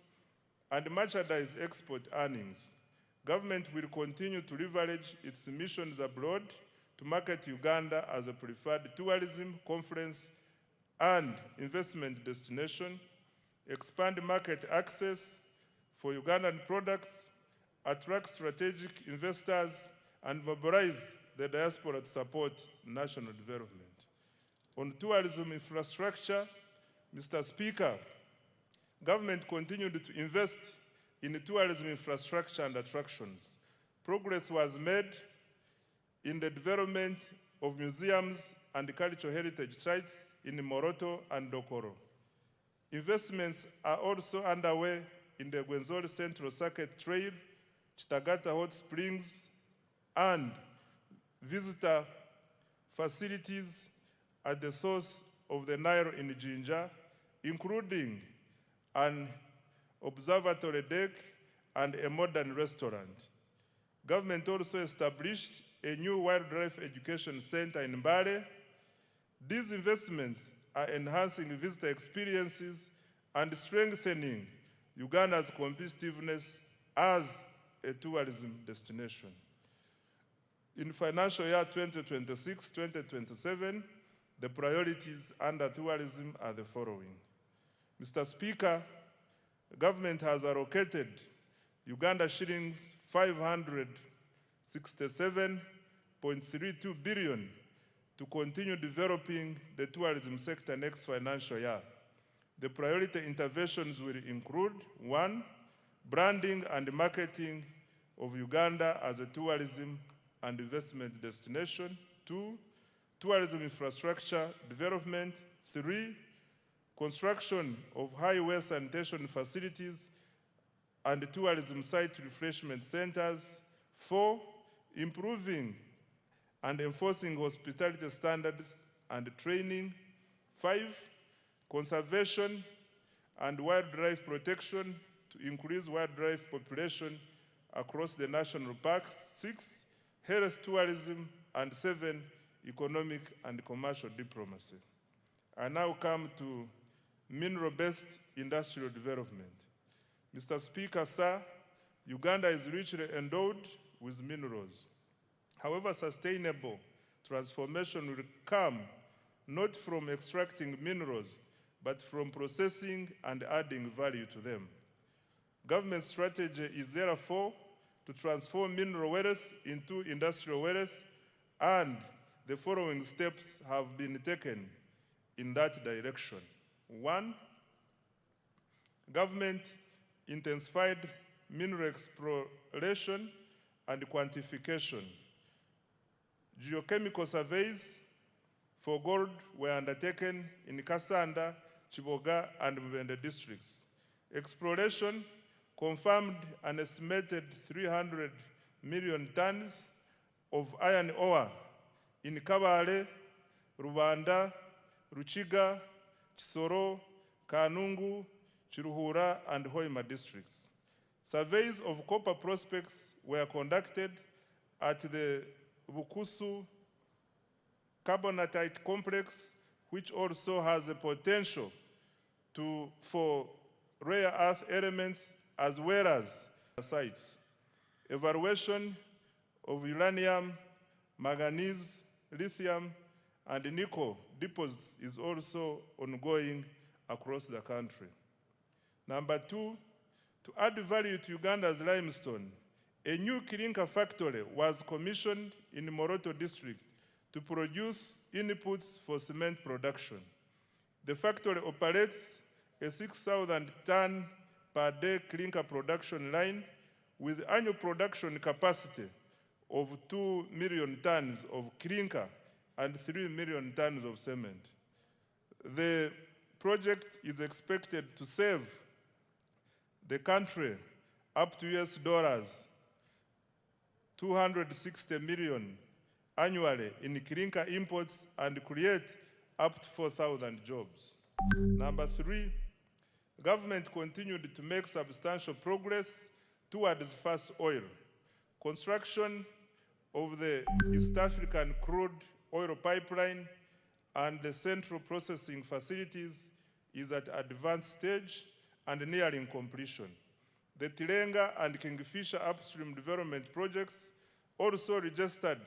and merchandise export earnings. Government will continue to leverage its missions abroad to market Uganda as a preferred tourism, conference, and investment destination, expand market access for Ugandan products, attract strategic investors, and mobilize the diaspora to support national development. On tourism infrastructure, Mr. Speaker, government continued to invest in tourism infrastructure and attractions. Progress was made in the development of museums and cultural heritage sites in Moroto and Dokoro. Investments are also underway in the Gwenzori Central Circuit Trail, Chitagata Hot Springs, and visitor facilities at the source of the Nile in Jinja, including an observatory deck and a modern restaurant. Government also established a new wildlife education center in Mbale. These investments are enhancing visitor experiences and strengthening Uganda's competitiveness as a tourism destination. In financial year 2026-2027, the priorities under tourism are the following. Mr. Speaker, the government has allocated Uganda shillings 567.32 billion to continue developing the tourism sector next financial year. The priority interventions will include: 1, branding and marketing of Uganda as a tourism and investment destination; 2, tourism infrastructure development; 3, construction of highway sanitation facilities and tourism site refreshment centers; 4, improving and enforcing hospitality standards and training; 5, conservation and wildlife protection to increase wildlife population across the national parks. 6, health tourism, and 7, economic and commercial diplomacy. I now come to mineral-based industrial development. Mr. Speaker, sir, Uganda is richly endowed with minerals. However, sustainable transformation will come not from extracting minerals, but from processing and adding value to them. Government strategy is therefore to transform mineral wealth into industrial wealth, and the following steps have been taken in that direction. 1, government intensified mineral exploration and quantification. Geochemical surveys for gold were undertaken in Kasanda, Chiboga, and Mubende districts. Exploration confirmed an estimated 300 million tons of iron ore in Kabale, Rubanda, Ruchiga, Chisoro, Kanungu, Chiruhura, and Hoima districts. Surveys of copper prospects were conducted at the Bukusu carbonatite complex, which also has the potential for rare earth elements as well as sites. Evaluation of uranium, manganese, lithium, and nickel deposits is also ongoing across the country. Number 2, to add value to Uganda's limestone, a new clinker factory was commissioned in Moroto district to produce inputs for cement production. The factory operates a 6,000 ton per day clinker production line with annual production capacity of 2 million tons of clinker and 3 million tons of cement. The project is expected to save the country up to $260 million annually in clinker imports and create up to 4,000 jobs. Number 3, government continued to make substantial progress towards fast oil. Construction of the East African crude oil pipeline and the central processing facilities is at advanced stage and nearing completion. The Tilenga and Kingfisher upstream development projects also registered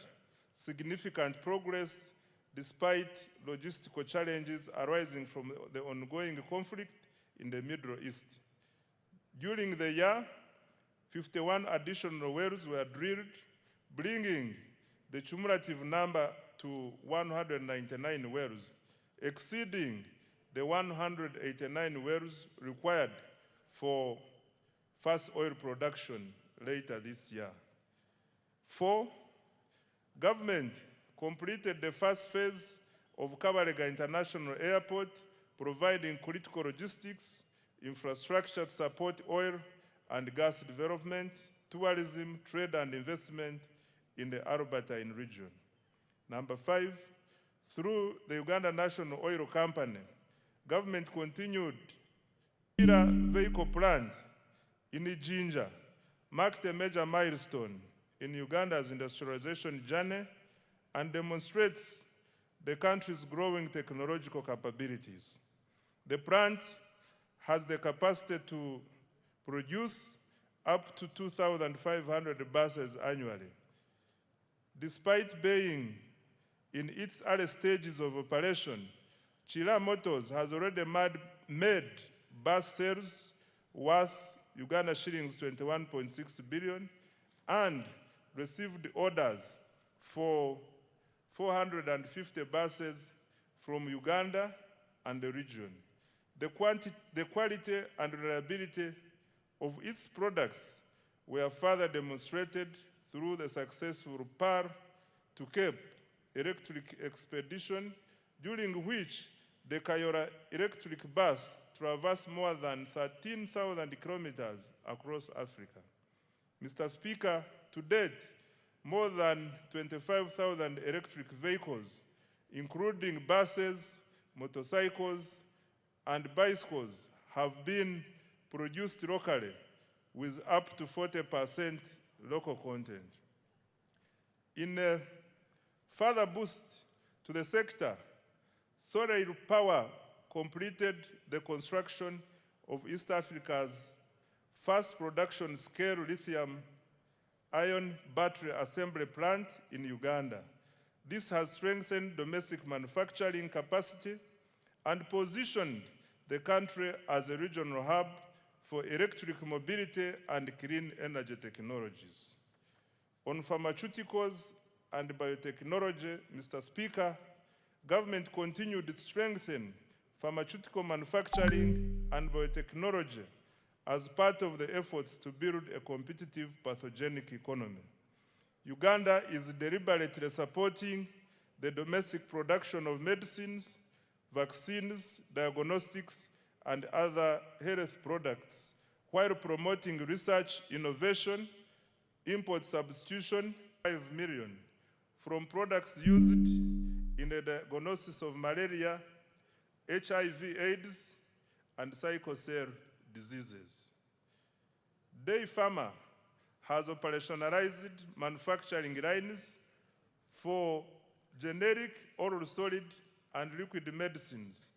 significant progress despite logistical challenges arising from the ongoing conflict in the Middle East. During the year, 51 additional wells were drilled, bringing the cumulative number to 199 wells, exceeding the 189 wells required for fast oil production later this year. 4, government completed the first phase of Kabalega International Airport, providing critical logistics, infrastructure to support oil and gas development, tourism, trade and investment in the Albertine region. Number 5, through the Uganda National Oil Company, government continued vehicle plant in Ijinja, marked a major milestone in Uganda's industrialization journey and demonstrates the country's growing technological capabilities. The plant has the capacity to produce up to 2,500 buses annually. Despite being in its early stages of operation, Chila Motors has already made bus sales worth Uganda shillings 21.6 billion and received orders for 450 buses from Uganda and the region. The quality and reliability of its products were further demonstrated through the successful PAR to Cape electric expedition, during which the Kayora electric bus traversed more than 13,000 kilometers across Africa. Mr. Speaker, to date, more than 25,000 electric vehicles, including buses, motorcycles, and bicycles have been produced locally with up to 40% local content. In a further boost to the sector, solar power completed the construction of East Africa's first production scale lithium-ion battery assembly plant in Uganda. This has strengthened domestic manufacturing capacity and positioned the country as a regional hub for electric mobility and clean energy technologies. On pharmaceuticals and biotechnology, Mr. Speaker, government continued to strengthen pharmaceutical manufacturing and biotechnology as part of the efforts to build a competitive pathogenic economy. Uganda is deliberately supporting the domestic production of medicines, vaccines, diagnostics, and other health products, while promoting research, innovation, import substitution, 5 million from products used in the diagnosis of malaria, HIV/AIDS, and sickle cell diseases. Day Pharma has operationalized manufacturing lines for generic, oral solid, and liquid medicines,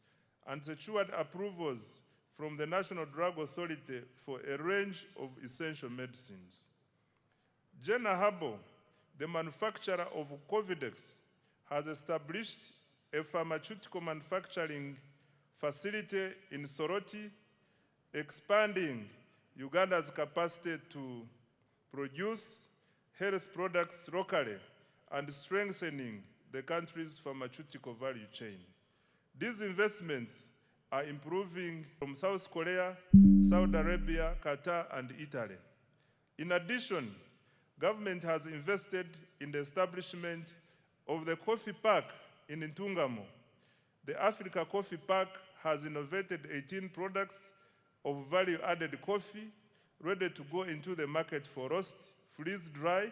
and secured approvals from the National Drug Authority for a range of essential medicines. Jena Herbal, the manufacturer of Covidex, has established a pharmaceutical manufacturing facility in Soroti, expanding Uganda's capacity to produce health products locally and strengthening the country's pharmaceutical value chain. These investments are improving from South Korea, Saudi Arabia, Qatar, and Italy. In addition, government has invested in the establishment of the Coffee Park in Ntungamo. The Africa Coffee Park has innovated 18 products of value-added coffee ready to go into the market for roast, freeze-dry,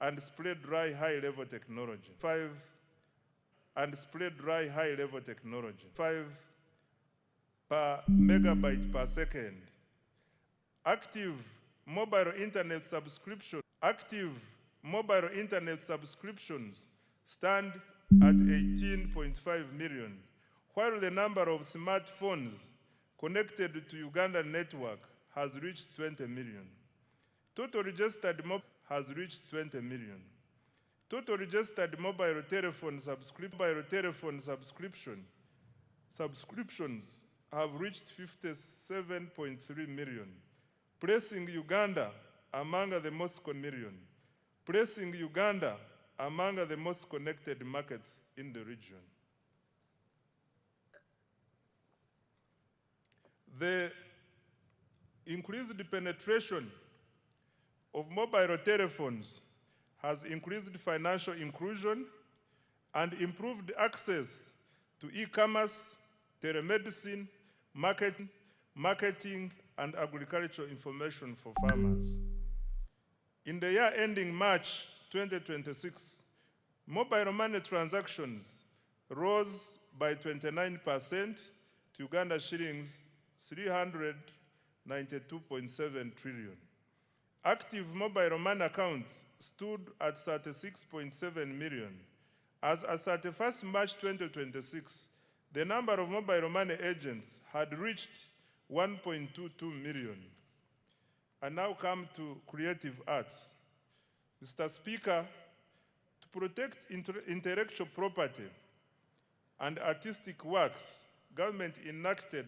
and spray-dry high-level technology. 5 per megabyte per second. Active mobile internet subscriptions stand at 18.5 million, while the number of smartphones connected to Ugandan network has reached 20 million. Total registered has reached 20 million. Total registered mobile telephone subscriptions have reached 57.3 million, placing Uganda among the most connected markets in the region. The increased penetration of mobile telephones has increased financial inclusion and improved access to e-commerce, telemedicine, marketing, and agricultural information for farmers. In the year ending March 2026, mobile money transactions rose by 29% to Uganda shillings 392.7 trillion. Active mobile money accounts stood at 36.7 million. As at 31st March 2026, the number of mobile money agents had reached 1.22 million. I now come to creative arts. Mr. Speaker, to protect intellectual property and artistic works, government enacted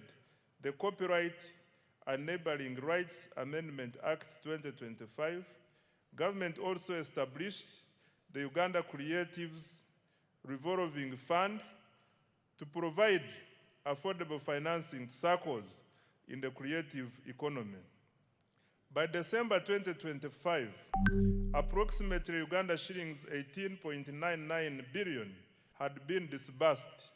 the Copyright Enabling Rights Amendment Act 2025. Government also established the Uganda Creatives Revolving Fund to provide affordable financing to circles in the creative economy. By December 2025, approximately Uganda shillings 18.99 billion had been disbursed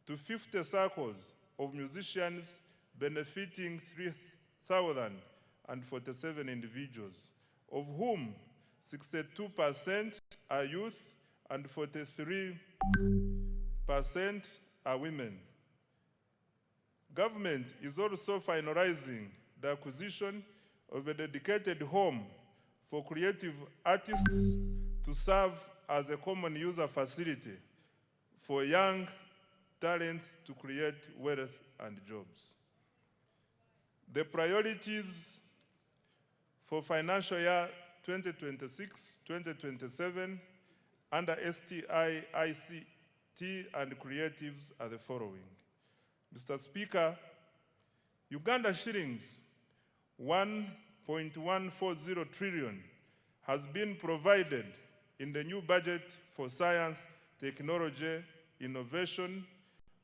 to 50 circles of musicians, benefiting 3,047 individuals, of whom 62% are youth and 43% are women. Government is also finalizing the acquisition of a dedicated home for creative artists to serve as a common user facility for young talents to create wealth and jobs. The priorities for financial year 2026-2027 under STI, ICT, and creatives are the following. Mr. Speaker, Uganda shillings 1.140 trillion has been provided in the new budget for science, technology, innovation,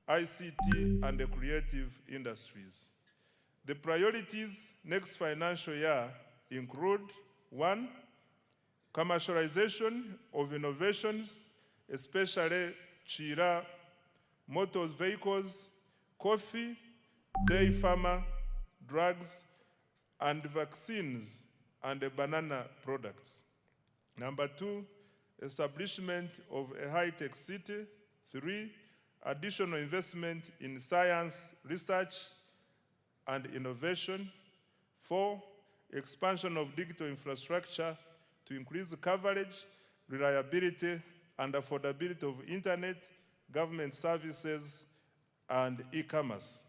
ICT, and the creative industries. The priorities next financial year include: 1, commercialization of innovations, especially Chira, motor vehicles, coffee, dairy farmer, drugs, and vaccines, and banana products. Number 2, establishment of a high-tech city. 3, additional investment in science, research, and innovation. 4, expansion of digital infrastructure to increase coverage, reliability, and affordability of internet, government services, and e-commerce.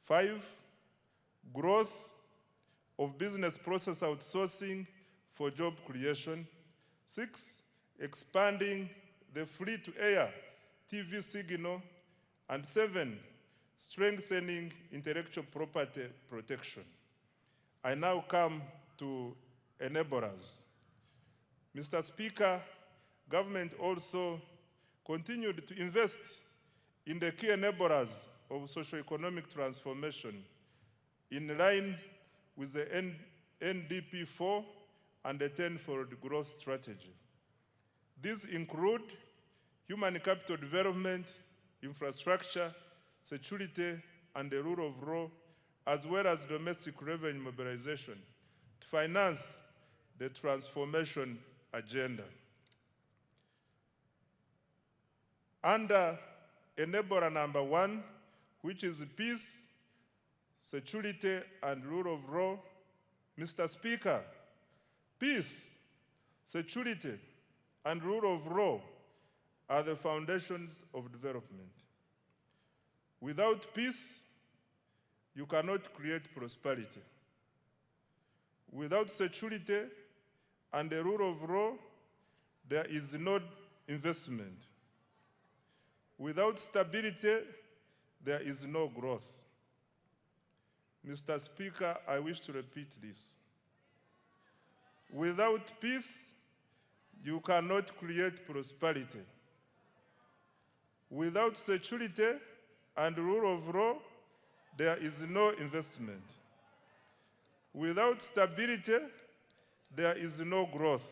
5, growth of business process outsourcing for job creation. 6, expanding the free-to-air TV signal. And 7, strengthening intellectual property protection. I now come to enablers. Mr. Speaker, government also continued to invest in the key enablers of socio-economic transformation in line with the NDP 4 and the 10-fold growth strategy. These include human capital development, infrastructure, security, and the rule of law, as well as domestic revenue mobilization to finance the transformation agenda. Under enabler number 1, which is peace, security, and rule of law, Mr. Speaker, peace, security, and rule of law are the foundations of development. Without peace, you cannot create prosperity. Without security and the rule of law, there is no investment. Without stability, there is no growth. Mr. Speaker, I wish to repeat this. Without peace, you cannot create prosperity. Without security and rule of law, there is no investment. Without stability, there is no growth.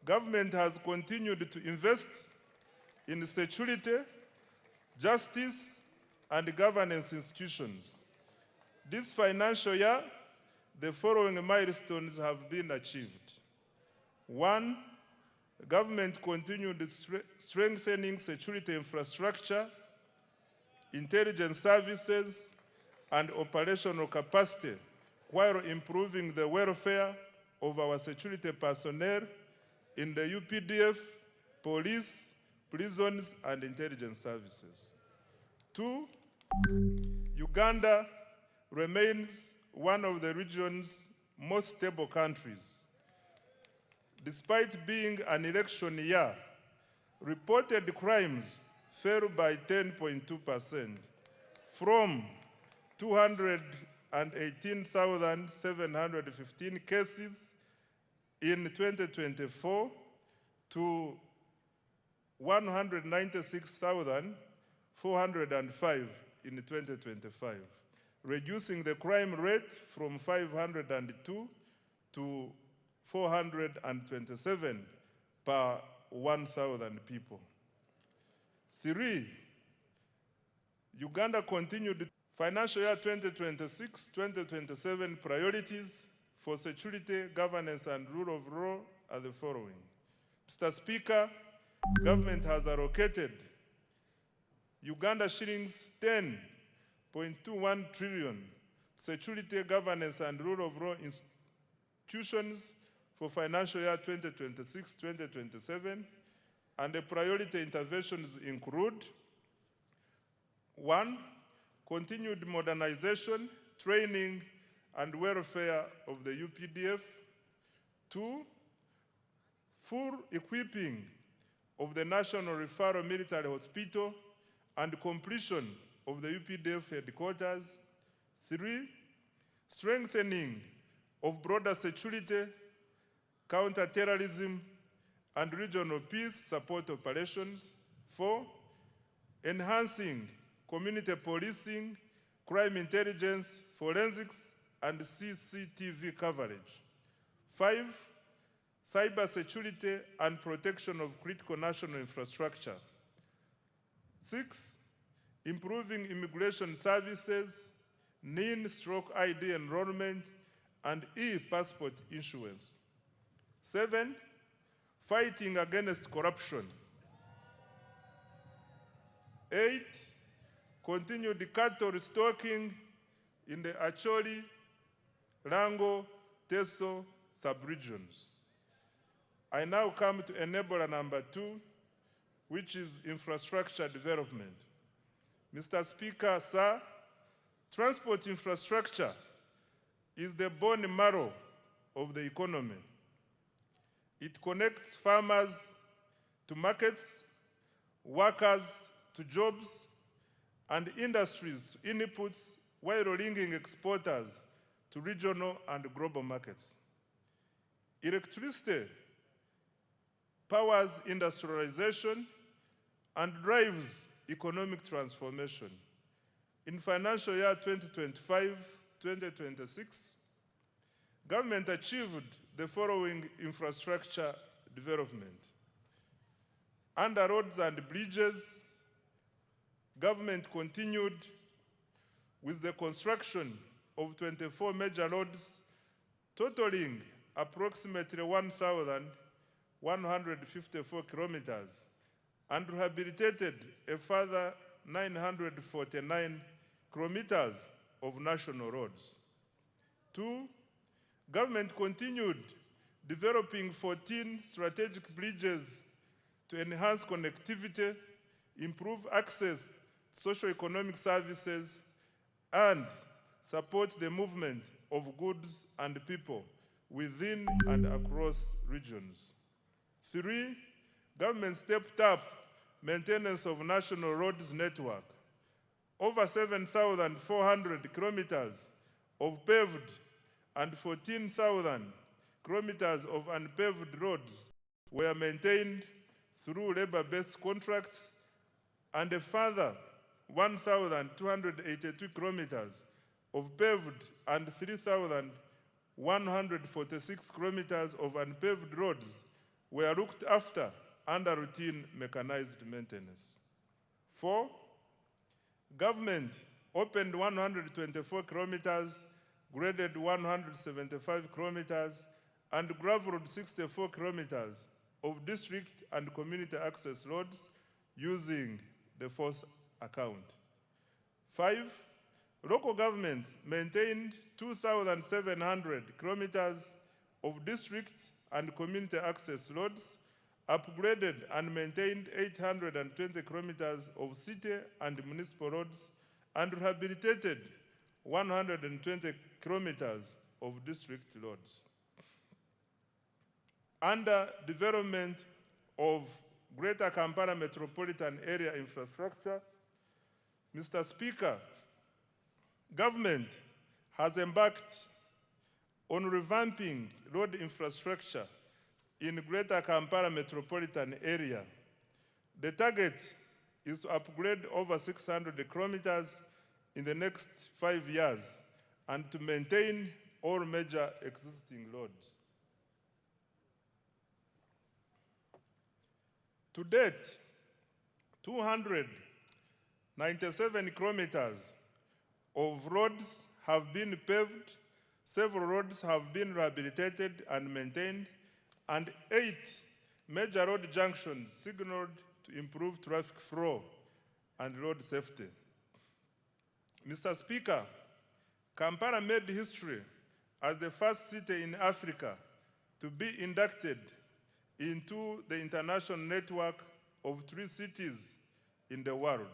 Government has continued to invest in security, justice, and governance institutions. This financial year, the following milestones have been achieved. 1, government continued strengthening security infrastructure, intelligence services, and operational capacity while improving the welfare of our security personnel in the UPDF, police, prisons, and intelligence services. 2, Uganda remains one of the region's most stable countries. Despite being an election year, reported crimes fell by 10.2% from 218,715 cases in 2024 to 196,405 in 2025, reducing the crime rate from 502 to 427 per 1,000 people. 3, Uganda continued financial year 2026-2027 priorities for security, governance, and rule of law are the following. Mr. Speaker, government has allocated Uganda shillings 10.21 trillion, security, governance, and rule of law institutions for financial year 2026-2027, and the priority interventions include: 1. Continued modernization, training, and welfare of the UPDF. 2. Full equipping of the National Referral Military Hospital and completion of the UPDF headquarters. 3. Strengthening of broader security, counter-terrorism, and regional peace support operations. 4. Enhancing community policing, crime intelligence, forensics, and CCTV coverage. 5. Cyber security and protection of critical national infrastructure. 6. Improving immigration services, NIN/ID enrollment, and e-passport issuance. 7. Fighting against corruption. 8. Continued cattle restocking in the Acholi, Rango, Teso sub-regions. I now come to enabler number 2, which is infrastructure development. Mr. Speaker, sir, transport infrastructure is the bone marrow of the economy. It connects farmers to markets, workers to jobs, and industries to inputs, while linking exporters to regional and global markets. Electricity powers industrialization and drives economic transformation. In financial year 2025-2026, government achieved the following infrastructure development. Under roads and bridges, government continued with the construction of 24 major roads, totaling approximately 1,154 kilometers, and rehabilitated a further 949 kilometers of national roads. 2. Government continued developing 14 strategic bridges to enhance connectivity, improve access to socio-economic services, and support the movement of goods and people within and across regions. 3. Government stepped up maintenance of national roads network. Over 7,400 kilometers of paved and 14,000 kilometers of unpaved roads were maintained through labor-based contracts, and a further 1,282 kilometers of paved and 3,146 kilometers of unpaved roads were looked after under routine mechanized maintenance. 4. Government opened 124 kilometers, graded 175 kilometers, and gravelled 64 kilometers of district and community access roads using the force account. 5. Local governments maintained 2,700 kilometers of district and community access roads, upgraded and maintained 820 kilometers of city and municipal roads, and rehabilitated 120 kilometers of district roads. Under development of Greater Kampala Metropolitan Area infrastructure, Mr. Speaker, government has embarked on revamping road infrastructure in Greater Kampala Metropolitan Area. The target is to upgrade over 600 kilometers in the next 5 years and to maintain all major existing roads. To date, 297 kilometers of roads have been paved, several roads have been rehabilitated and maintained, and 8 major road junctions signaled to improve traffic flow and road safety. Mr. Speaker, Kampala made history as the first city in Africa to be inducted into the international network of 3 cities in the world.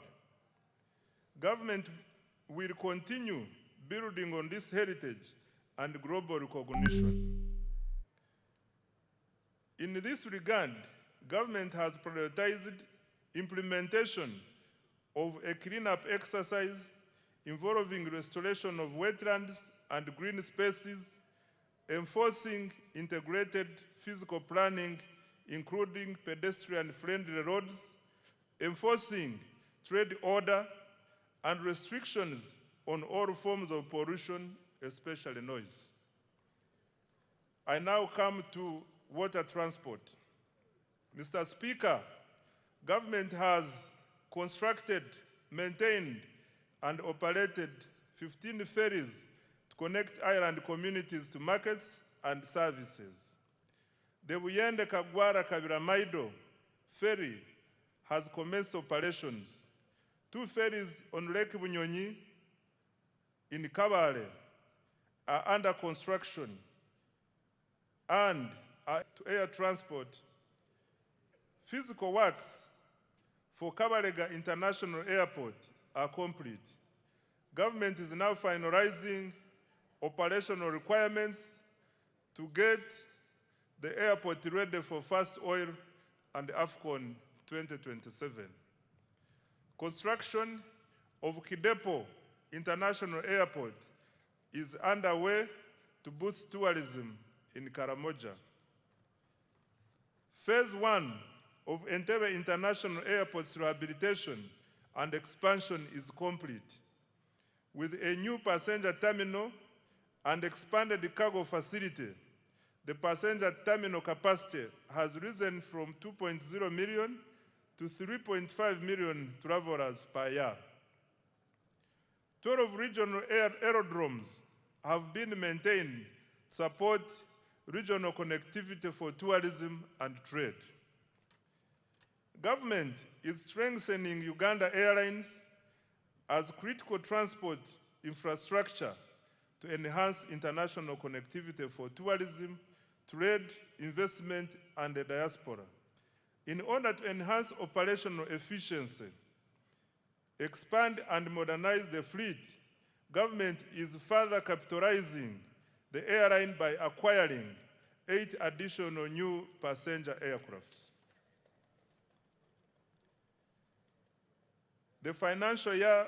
Government will continue building on this heritage and global recognition. In this regard, government has prioritized implementation of a cleanup exercise involving restoration of wetlands and green spaces, enforcing integrated physical planning, including pedestrian-friendly roads, enforcing trade order, and restrictions on all forms of pollution, especially noise. I now come to water transport. Mr. Speaker, government has constructed, maintained, and operated 15 ferries to connect island communities to markets and services. The Buyende Kagwara Kabiramaido ferry has commenced operations. 2 ferries on Lake Bunyonyi in Kabale are under construction, and to air transport. Physical works for Kabalega International Airport are complete. Government is now finalizing operational requirements to get the airport ready for first oil and AFCON 2027. Construction of Kidepo International Airport is underway to boost tourism in Karamoja. Phase 1 of Entebbe International Airport's rehabilitation and expansion is complete, with a new passenger terminal and expanded cargo facility. The passenger terminal capacity has risen from 2.0 million to 3.5 million travelers per year. 12 regional aerodromes have been maintained to support regional connectivity for tourism and trade. Government is strengthening Uganda Airlines as critical transport infrastructure to enhance international connectivity for tourism, trade, investment, and the diaspora. In order to enhance operational efficiency, expand and modernize the fleet, government is further capitalizing the airline by acquiring 8 additional new passenger aircrafts. The financial year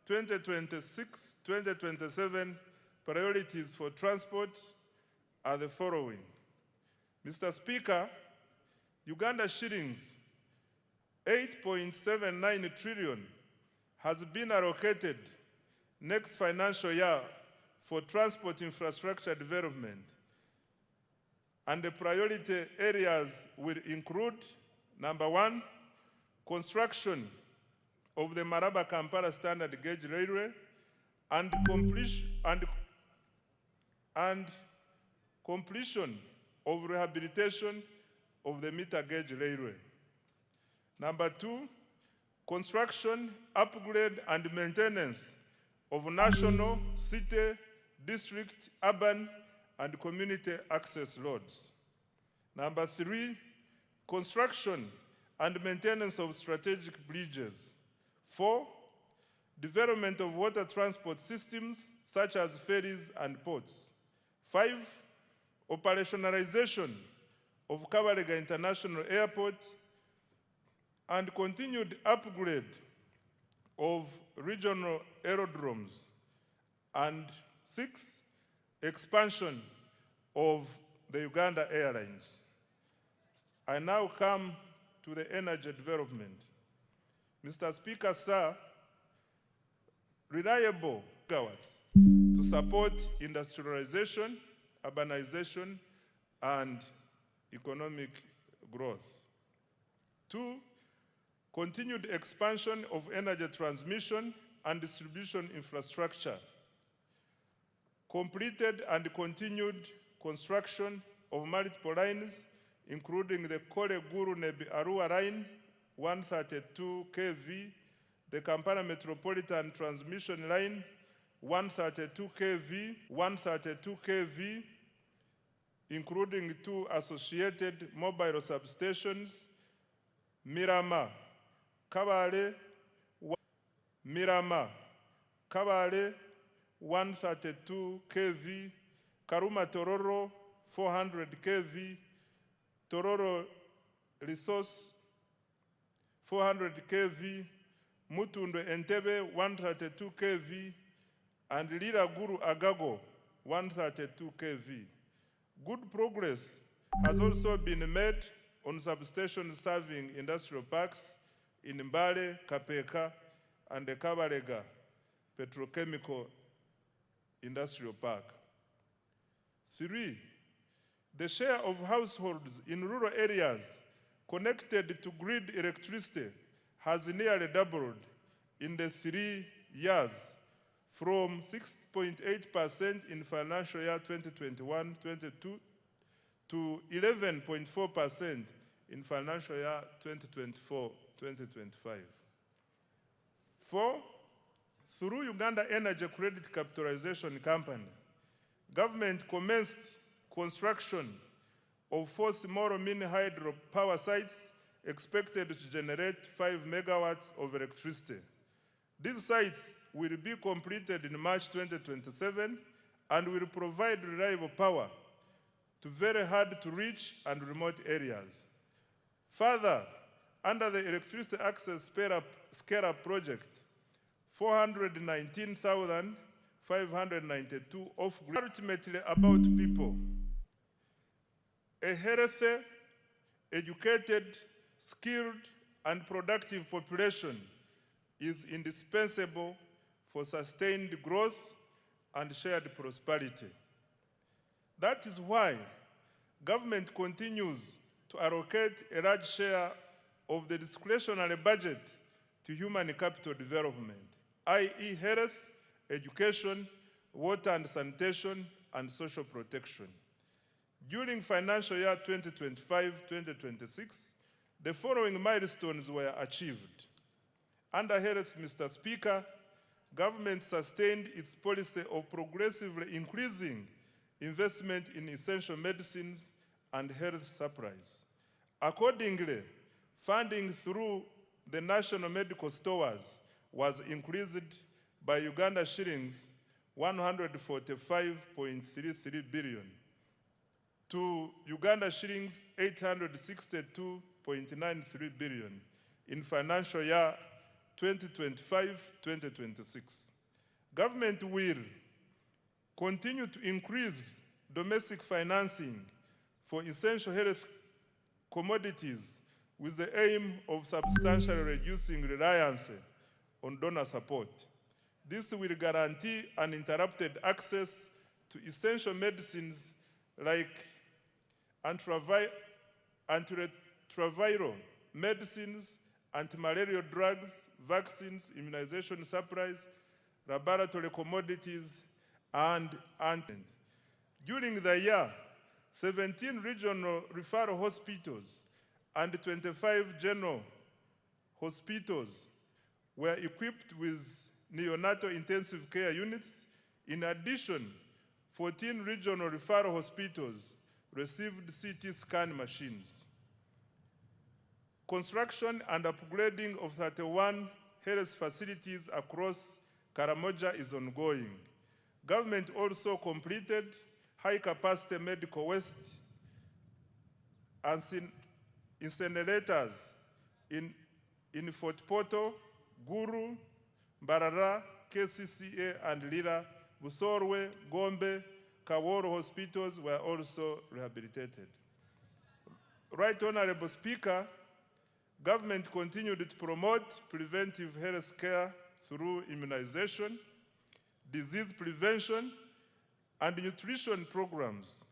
2026-2027 priorities for transport are the following. Mr. Speaker, Uganda shillings 8.79 trillion has been allocated next financial year for transport infrastructure development, and the priority areas will include, number 1, construction of the Maraba-Kampala standard gauge railway and completion of rehabilitation of the meter gauge railway. Number 2, construction, upgrade, and maintenance of national, city, district, urban, and community access roads. Number 3, construction and maintenance of strategic bridges. 4, development of water transport systems such as ferries and ports. 5, operationalization of Kabalega International Airport and continued upgrade of regional aerodromes. And 6, expansion of the Uganda Airlines. I now come to the energy development. Mr. Speaker, sir, reliable gigawatts to support industrialization, urbanization, and economic growth. 2, continued expansion of energy transmission and distribution infrastructure. Completed and continued construction of multiple lines, including the Kole Guru Nebi Arua line, 132 kV, the Kampala Metropolitan Transmission Line, 132 kV, including 2 associated mobile substations, Mirama, Kabale, 132 kV, Karuma Tororo, 400 kV, Tororo Resource, 400 kV, Mutundwe Entebbe, 132 kV, and Lira Guru Agago, 132 kV. Good progress has also been made on substations serving industrial parks in Mbale, Kapeka, and the Kabalega Petrochemical Industrial Park. 3, the share of households in rural areas connected to grid electricity has nearly doubled in the 3 years, from 6.8% in financial year 2021-22 to 11.4% in financial year 2024-2025. 4, through Uganda Energy Credit Capitalization Company, government commenced construction of 4 small mini hydro power sites expected to generate 5 megawatts of electricity. These sites will be completed in March 2027 and will provide reliable power to very hard to reach and remote areas. Further, under the Electricity Access Scale-Up Project, 419,592 off-grid, ultimately about people. A healthy, educated, skilled, and productive population is indispensable for sustained growth and shared prosperity. That is why government continues to allocate a large share of the discretionary budget to human capital development, i.e. health, education, water and sanitation, and social protection. During financial year 2025-2026, the following milestones were achieved. Under health, Mr. Speaker, government sustained its policy of progressively increasing investment in essential medicines and health supplies. Accordingly, funding through the national medical stores was increased by Uganda shillings 145.33 billion to Uganda shillings 862.93 billion in financial year 2025-2026. Government will continue to increase domestic financing for essential health commodities with the aim of substantially reducing reliance on donor support. This will guarantee uninterrupted access to essential medicines like antiretroviral medicines, antimalarial drugs, vaccines, immunization supplies, laboratory commodities, and antigens. During the year, 17 regional referral hospitals and 25 general hospitals were equipped with neonatal intensive care units. In addition, 14 regional referral hospitals received CT scan machines. Construction and upgrading of 31 health facilities across Karamoja is ongoing. Government also completed high-capacity medical waste and incinerators in Fort Portal, Guru, Mbarara, KCCA, and Lira. Busorwe, Gombe, Kaworo hospitals were also rehabilitated. Right Honorable Speaker, government continued to promote preventive health care through immunization, disease prevention, and nutrition programs.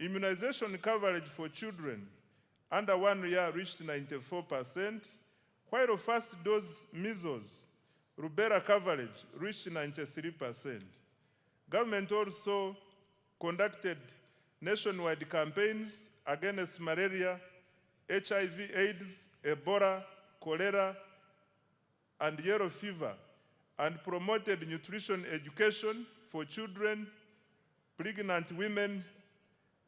Immunization coverage for children under 1 year reached 94%, while first dose measles, rubella coverage reached 93%. Government also conducted nationwide campaigns against malaria, HIV/AIDS, Ebola, cholera, and yellow fever, and promoted nutrition education for children, pregnant women,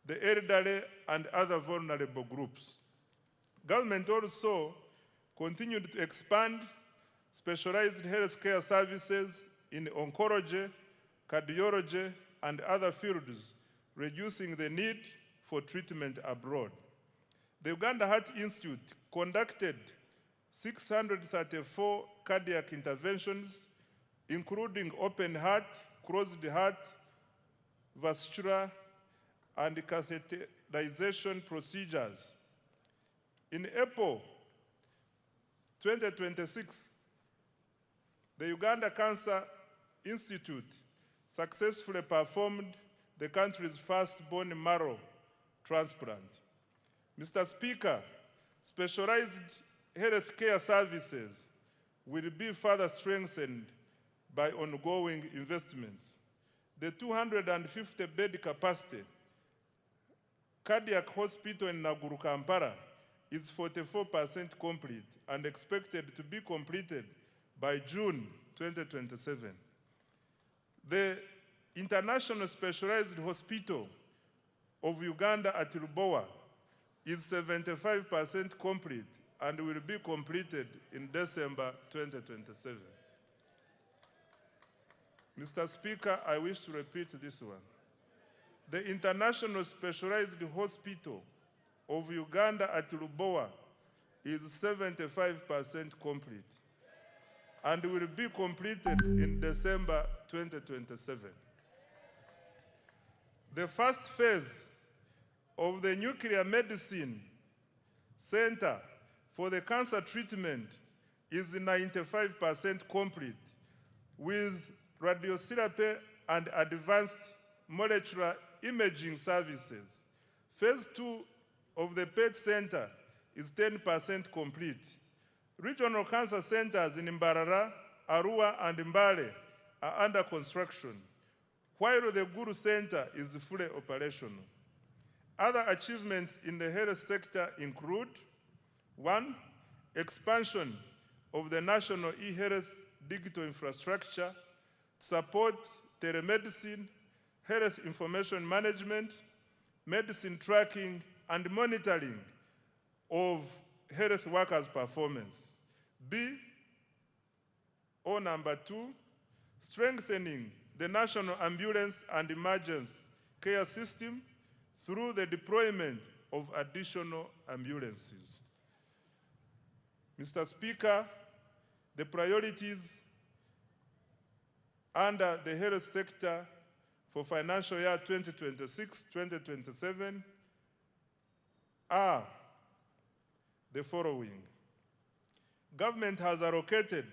the elderly, and other vulnerable groups. Government also continued to expand specialized healthcare services in oncology, cardiology, and other fields, reducing the need for treatment abroad. The Uganda Heart Institute conducted 634 cardiac interventions, including open heart, closed heart, vascular, and catheterization procedures. In April 2026, the Uganda Cancer Institute successfully performed the country's first bone marrow transplant. Mr. Speaker, specialized healthcare services will be further strengthened by ongoing investments. The 250-bed capacity cardiac hospital in Naguru, Kampala is 44% complete and expected to be completed by June 2027. The International Specialized Hospital of Uganda at Lubowa is 75% complete and will be completed in December 2027. Mr. Speaker, I wish to repeat this one. The International Specialized Hospital of Uganda at Lubowa is 75% complete and will be completed in December 2027. The first phase of the Nuclear Medicine Center for the cancer treatment is 95% complete, with radiotherapy and advanced molecular imaging services. Phase 2 of the PET Center is 10% complete. Regional cancer centers in Mbarara, Arua, and Mbale are under construction, while the Guru Center is fully operational. Other achievements in the health sector include: 1, expansion of the national e-health digital infrastructure to support telemedicine, health information management, medicine tracking, and monitoring of health workers' performance. B, or number 2, strengthening the national ambulance and emergency care system through the deployment of additional ambulances. Mr. Speaker, the priorities under the health sector for financial year 2026-2027 are the following. Government has allocated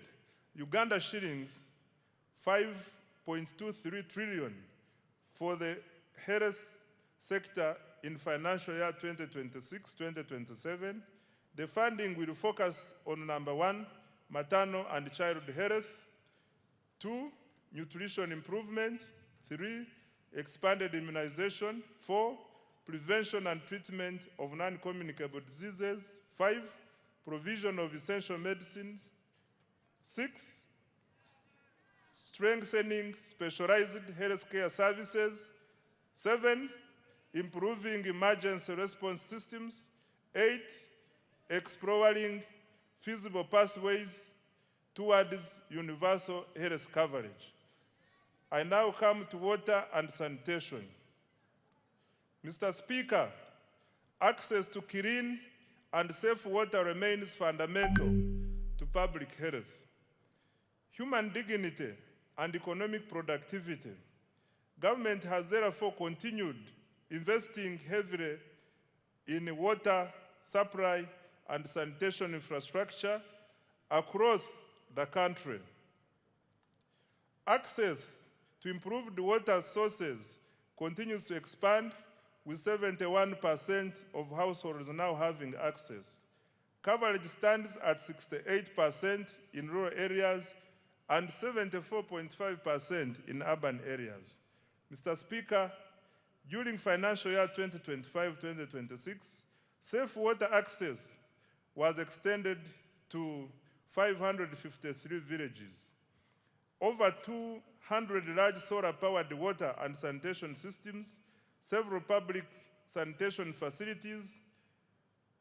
Uganda shillings 5.23 trillion for the health sector in financial year 2026-2027. The funding will focus on number 1, maternal and child health; 2, nutrition improvement; 3, expanded immunization; 4, prevention and treatment of non-communicable diseases; 5, provision of essential medicines; 6, strengthening specialized healthcare services; 7, improving emergency response systems; 8, exploring feasible pathways towards universal health coverage. I now come to water and sanitation. Mr. Speaker, access to clean and safe water remains fundamental to public health, human dignity, and economic productivity. Government has therefore continued investing heavily in water supply and sanitation infrastructure across the country. Access to improved water sources continues to expand, with 71% of households now having access. Coverage stands at 68% in rural areas and 74.5% in urban areas. Mr. Speaker, during financial year 2025-2026, safe water access was extended to 553 villages. Over 200 large solar-powered water and sanitation systems, several public sanitation facilities,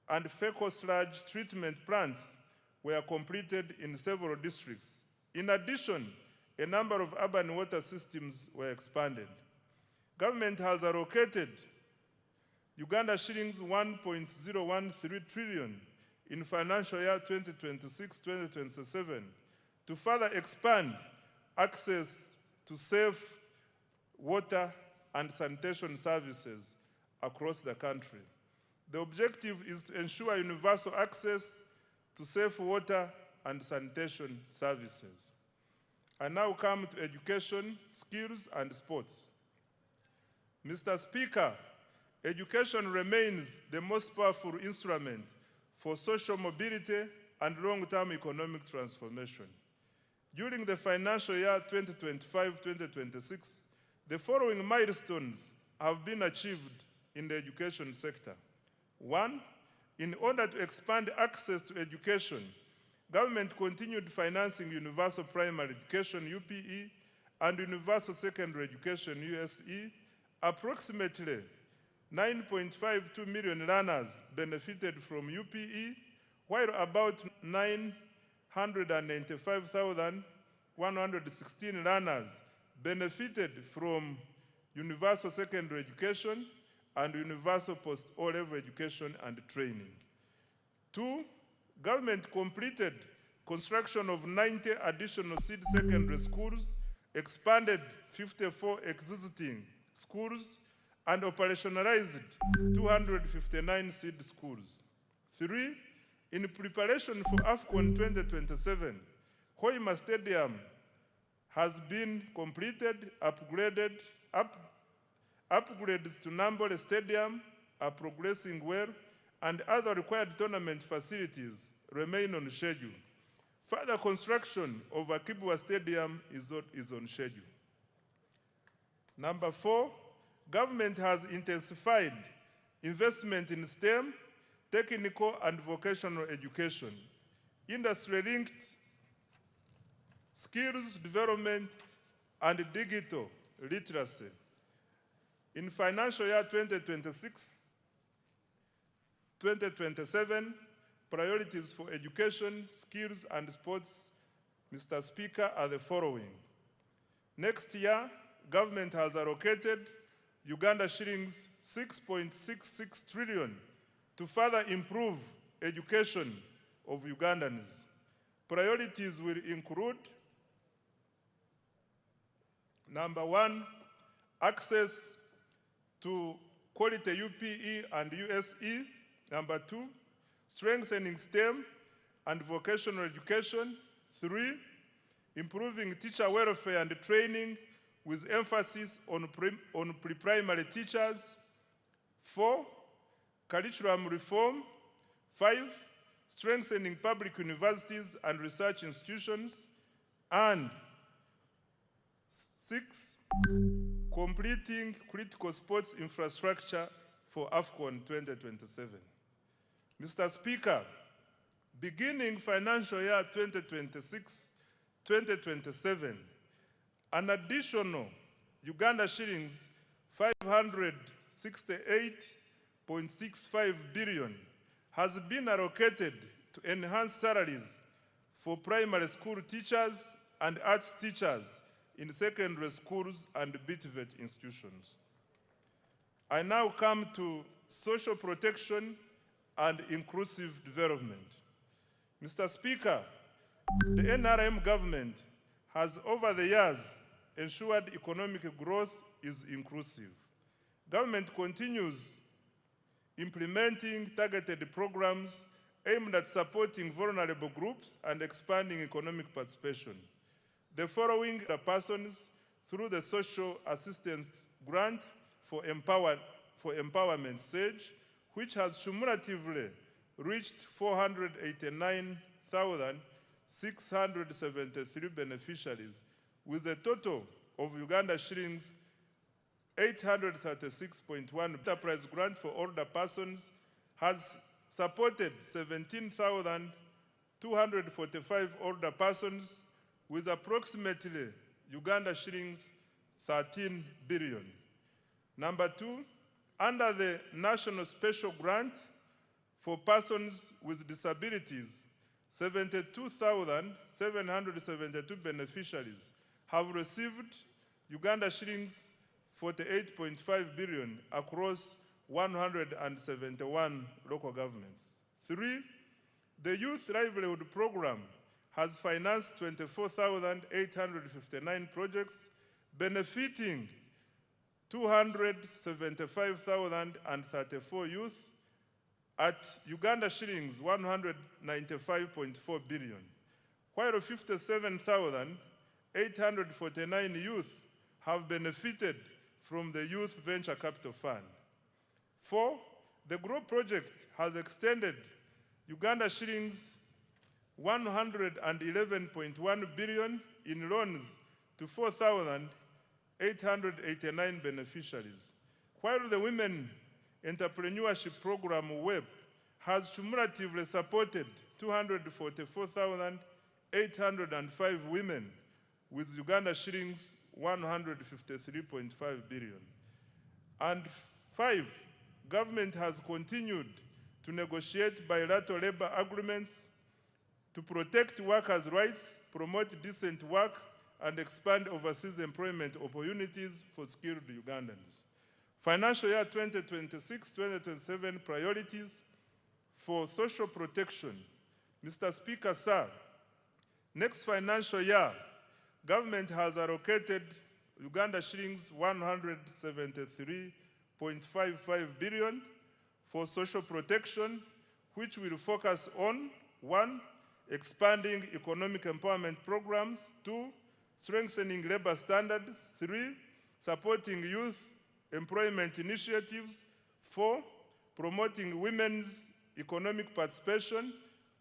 and fecal sludge treatment plants were completed in several districts. In addition, a number of urban water systems were expanded. Government has allocated Uganda shillings 1.013 trillion in financial year 2026-2027 to further expand access to safe water and sanitation services across the country. The objective is to ensure universal access to safe water and sanitation services. I now come to education, skills, and sports. Mr. Speaker, education remains the most powerful instrument for social mobility and long-term economic transformation. During the financial year 2025-2026, the following milestones have been achieved in the education sector. 1, in order to expand access to education, government continued financing universal primary education, UPE, and universal secondary education, USE. Approximately 9.52 million learners benefited from UPE, while about 995,116 learners benefited from universal secondary education and universal post-O-level education and training. 2, government completed construction of 90 additional seed secondary schools, expanded 54 existing schools, and operationalized 259 seed schools. 3, in preparation for AFCON 2027, Hoima Stadium has been completed, upgrades to Nambole Stadium are progressing well, and other required tournament facilities remain on schedule. Further construction of Akibwa Stadium is on schedule. Number 4, government has intensified investment in STEM, technical and vocational education, industry-linked skills development, and digital literacy. In financial year 2026-2027, priorities for education, skills, and sports, Mr. Speaker, are the following. Next year, government has allocated Uganda shillings 6.66 trillion to further improve education of Ugandans. Priorities will include: number 1, access to quality UPE and USE. Number 2, strengthening STEM and vocational education. 3, improving teacher welfare and training with emphasis on pre-primary teachers. 4, curriculum reform. 5, strengthening public universities and research institutions. And 6, completing critical sports infrastructure for AFCON 2027. Mr. Speaker, beginning financial year 2026-2027, an additional Uganda shillings 568.65 billion has been allocated to enhance salaries for primary school teachers and arts teachers in secondary schools and BTVET institutions. I now come to social protection and inclusive development. Mr. Speaker, the NRM government has over the years ensured economic growth is inclusive. Government continues implementing targeted programs aimed at supporting vulnerable groups and expanding economic participation. The following are persons through the Social Assistance Grant for Empowerment SAGE, which has cumulatively reached 489,673 beneficiaries, with a total of Uganda shillings 836.1. Enterprise grant for older persons has supported 17,000 245 older persons with approximately Uganda shillings 13 billion. Number two, under the National Special Grant for persons with disabilities, 72,772 beneficiaries have received Uganda shillings 48.5 billion across 171 local governments. Three, the Youth Livelihood Program has financed 24,859 projects benefiting 275,034 youth at Uganda shillings 195.4 billion, while 57,849 youth have benefited from the Youth Venture Capital Fund. Four, the GROW project has extended Uganda shillings 111.1 billion in loans to 4,889 beneficiaries, while the Women Entrepreneurship Program WEP has cumulatively supported 244,805 women with Uganda shillings 153.5 billion. And five, government has continued to negotiate bilateral labor agreements to protect workers' rights, promote decent work, and expand overseas employment opportunities for skilled Ugandans. Financial year 2026-2027 priorities for social protection. Mr. Speaker, sir, next financial year, government has allocated Uganda shillings 173.55 billion for social protection, which will focus on, one, expanding economic empowerment programs, two, strengthening labor standards, three, supporting youth employment initiatives, four, promoting women's economic participation,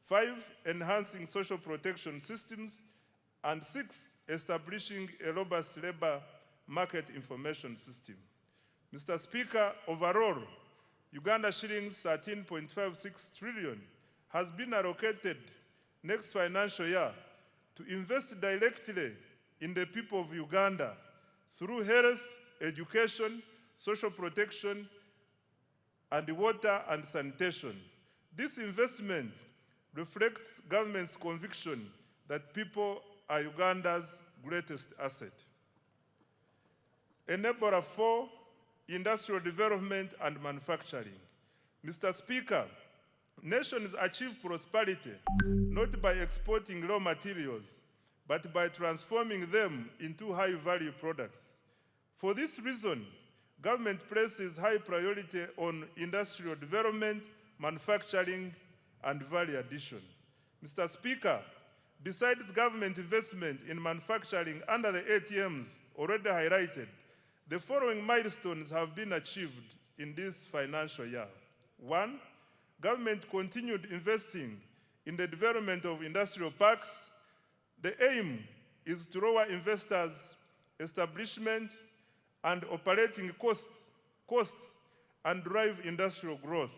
five, enhancing social protection systems, and six, establishing a robust labor market information system. Mr. Speaker, overall, Uganda shillings 13.56 trillion has been allocated next financial year to invest directly in the people of Uganda through health, education, social protection, and water and sanitation. This investment reflects government's conviction that people are Uganda's greatest asset. Enabler 4, industrial development and manufacturing. Mr. Speaker, nations achieve prosperity not by exporting raw materials, but by transforming them into high-value products. For this reason, government places high priority on industrial development, manufacturing, and value addition. Mr. Speaker, besides government investment in manufacturing under the ATMs already highlighted, the following milestones have been achieved in this financial year. One, government continued investing in the development of industrial parks. The aim is to lower investors' establishment and operating costs and drive industrial growth.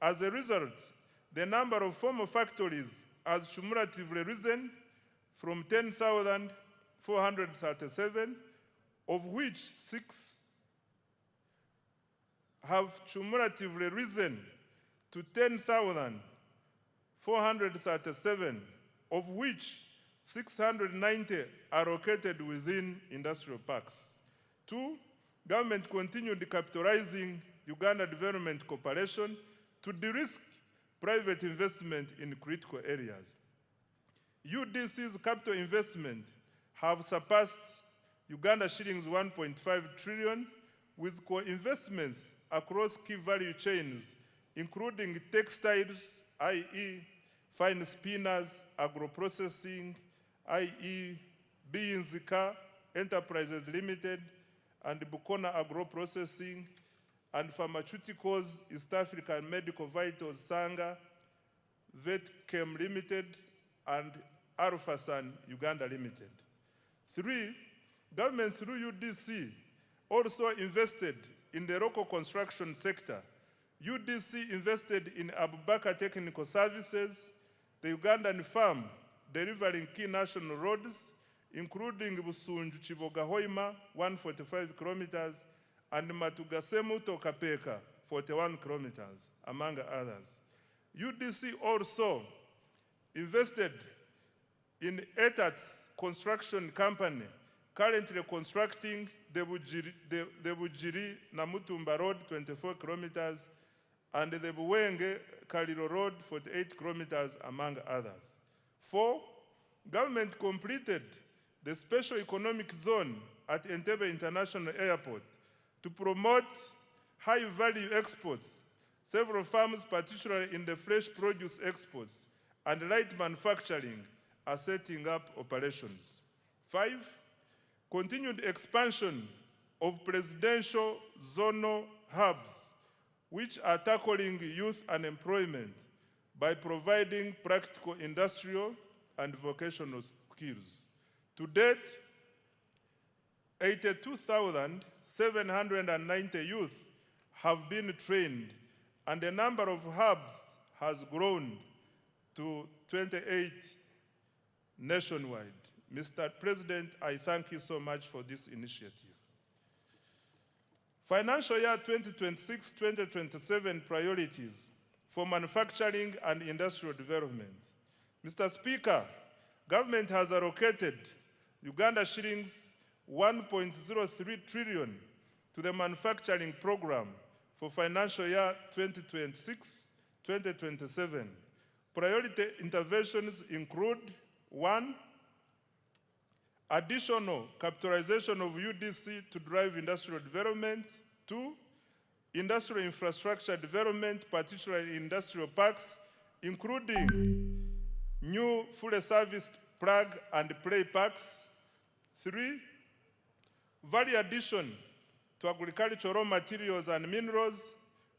As a result, the number of formal factories has cumulatively risen from 10,437, of which 6 have cumulatively risen to 10,437, of which 690 are located within industrial parks. 2, government continued capitalizing Uganda Development Corporation to de-risk private investment in critical areas. UDC's capital investment have surpassed Uganda shillings 1.5 trillion with co-investments across key value chains, including textiles, i.e. fine spinners, agro-processing, i.e. Biyinzika Enterprises Limited, and Bukona Agro-Processing, and pharmaceuticals, East African Medical Vitals Sanga, Vetchem Limited, and Alphasan Uganda Limited. 3, government through UDC also invested in the local construction sector. UDC invested in Abubakar Technical Services, the Ugandan farm, delivering key national roads, including Busunju-Chiboga-Hoima, 145 kilometers, and Matugasemu-Tokapeka, 41 kilometers, among others. UDC also invested in ETAT's construction company, currently constructing the Bujiri-Namutumba Road, 24 kilometers, and the Buwenge-Kaliro Road, 48 kilometers, among others. 4, government completed the special economic zone at Entebbe International Airport to promote high-value exports. Several farms, particularly in the fresh produce exports and light manufacturing, are setting up operations. 5, continued expansion of presidential zonal hubs, which are tackling youth unemployment by providing practical industrial and vocational skills. To date, 82,790 youth have been trained, and the number of hubs has grown to 28 nationwide. Mr. President, I thank you so much for this initiative. Financial year 2026-2027 priorities for manufacturing and industrial development. Mr. Speaker, government has allocated Uganda shillings 1.03 trillion to the manufacturing program for financial year 2026-2027. Priority interventions include: 1, additional capitalization of UDC to drive industrial development; 2, industrial infrastructure development, particularly industrial parks, including new fully serviced plug and play parks; 3, value addition to agricultural raw materials and minerals;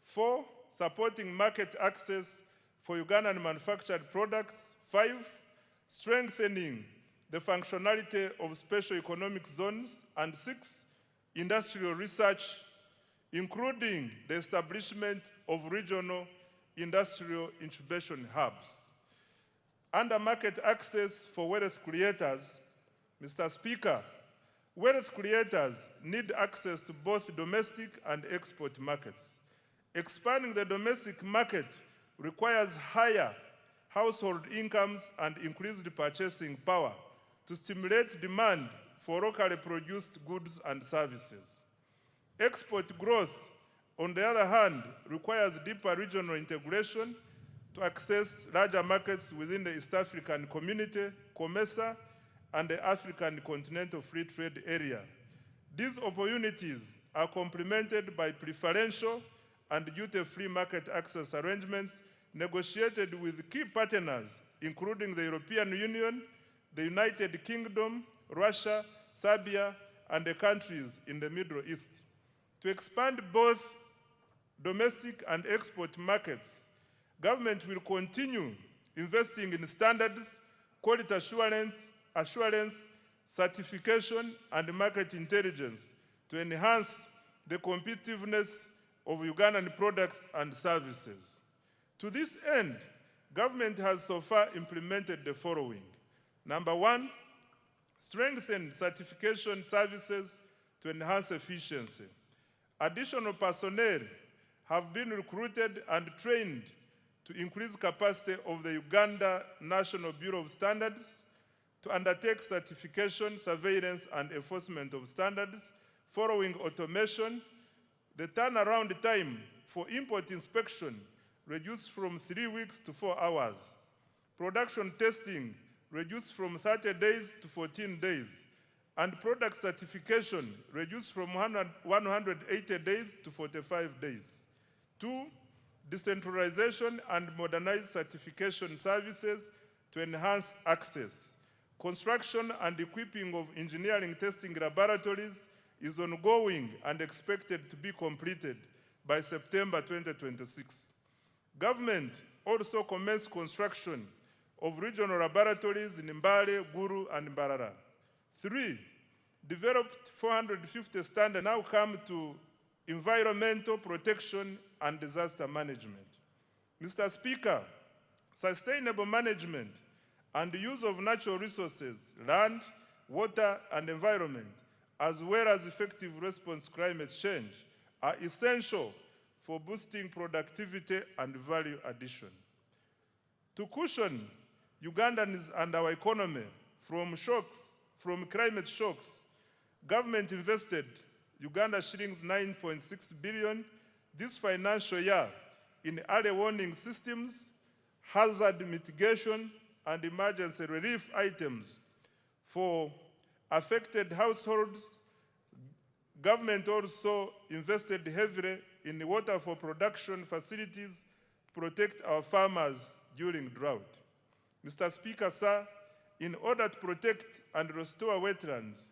4, supporting market access for Ugandan manufactured products; 5, strengthening the functionality of special economic zones; and 6, industrial research, including the establishment of regional industrial incubation hubs. Under market access for wealth creators, Mr. Speaker, wealth creators need access to both domestic and export markets. Expanding the domestic market requires higher household incomes and increased purchasing power to stimulate demand for locally produced goods and services. Export growth, on the other hand, requires deeper regional integration to access larger markets within the East African Community, COMESA, and the African Continental Free Trade Area. These opportunities are complemented by preferential and duty-free market access arrangements negotiated with key partners, including the European Union, the United Kingdom, Russia, Serbia, and the countries in the Middle East. To expand both domestic and export markets, government will continue investing in standards, quality assurance, certification, and market intelligence to enhance the competitiveness of Ugandan products and services. To this end, government has so far implemented the following. Number 1, strengthen certification services to enhance efficiency. Additional personnel have been recruited and trained to increase capacity of the Uganda National Bureau of Standards to undertake certification, surveillance, and enforcement of standards. Following automation, the turnaround time for import inspection reduced from 3 weeks to 4 hours. Production testing reduced from 30 days to 14 days. And product certification reduced from 180 days to 45 days. 2, decentralization and modernized certification services to enhance access. Construction and equipping of engineering testing laboratories is ongoing and expected to be completed by September 2026. Government also commenced construction of regional laboratories in Mbale, Guru, and Mbarara. 3, developed 450 standards. Now come to environmental protection and disaster management. Mr. Speaker, sustainable management and use of natural resources, land, water, and environment, as well as effective response to climate change, are essential for boosting productivity and value addition. To cushion Ugandans and our economy from climate shocks, government invested Uganda shillings 9.6 billion this financial year in early warning systems, hazard mitigation, and emergency relief items for affected households. Government also invested heavily in water for production facilities to protect our farmers during drought. Mr. Speaker, sir, in order to protect and restore wetlands,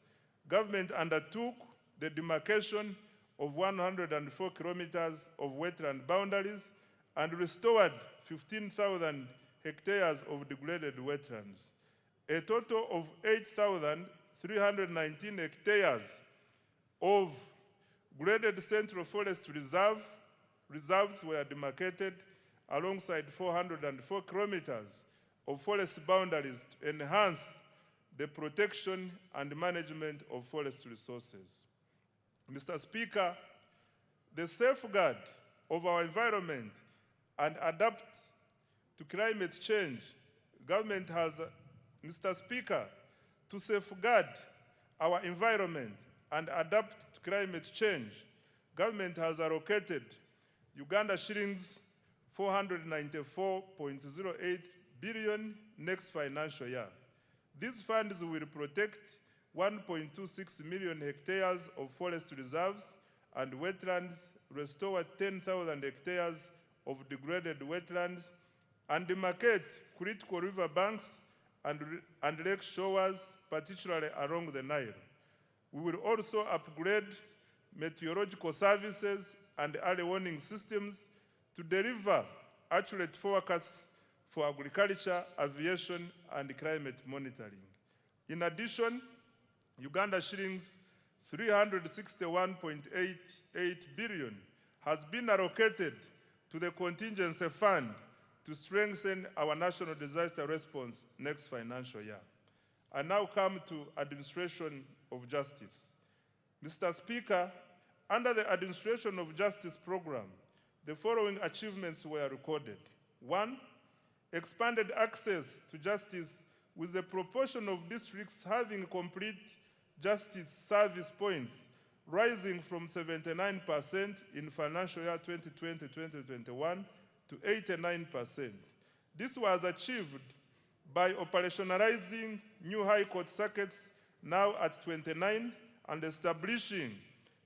government undertook the demarcation of 104 kilometers of wetland boundaries and restored 15,000 hectares of degraded wetlands. A total of 8,319 hectares of graded Central Forest reserves were demarcated alongside 404 kilometers of forest boundaries to enhance the protection and management of forest resources. Mr. Speaker, the safeguard of our environment and adapt to climate change, government has, Mr. Speaker, to safeguard our environment and adapt to climate change, government has allocated Uganda shillings 494.08 billion next financial year. These funds will protect 1.26 million hectares of forest reserves and wetlands, restore 10,000 hectares of degraded wetlands, and demarcate critical river banks and lake shores, particularly along the Nile. We will also upgrade meteorological services and early warning systems to deliver accurate forecasts for agriculture, aviation, and climate monitoring. In addition, Uganda shillings 361.88 billion has been allocated to the contingency fund to strengthen our national disaster response next financial year. I now come to administration of justice. Mr. Speaker, under the administration of justice program, the following achievements were recorded. 1, expanded access to justice with the proportion of districts having complete justice service points rising from 79% in financial year 2020-2021 to 89%. This was achieved by operationalizing new high court circuits now at 29 and establishing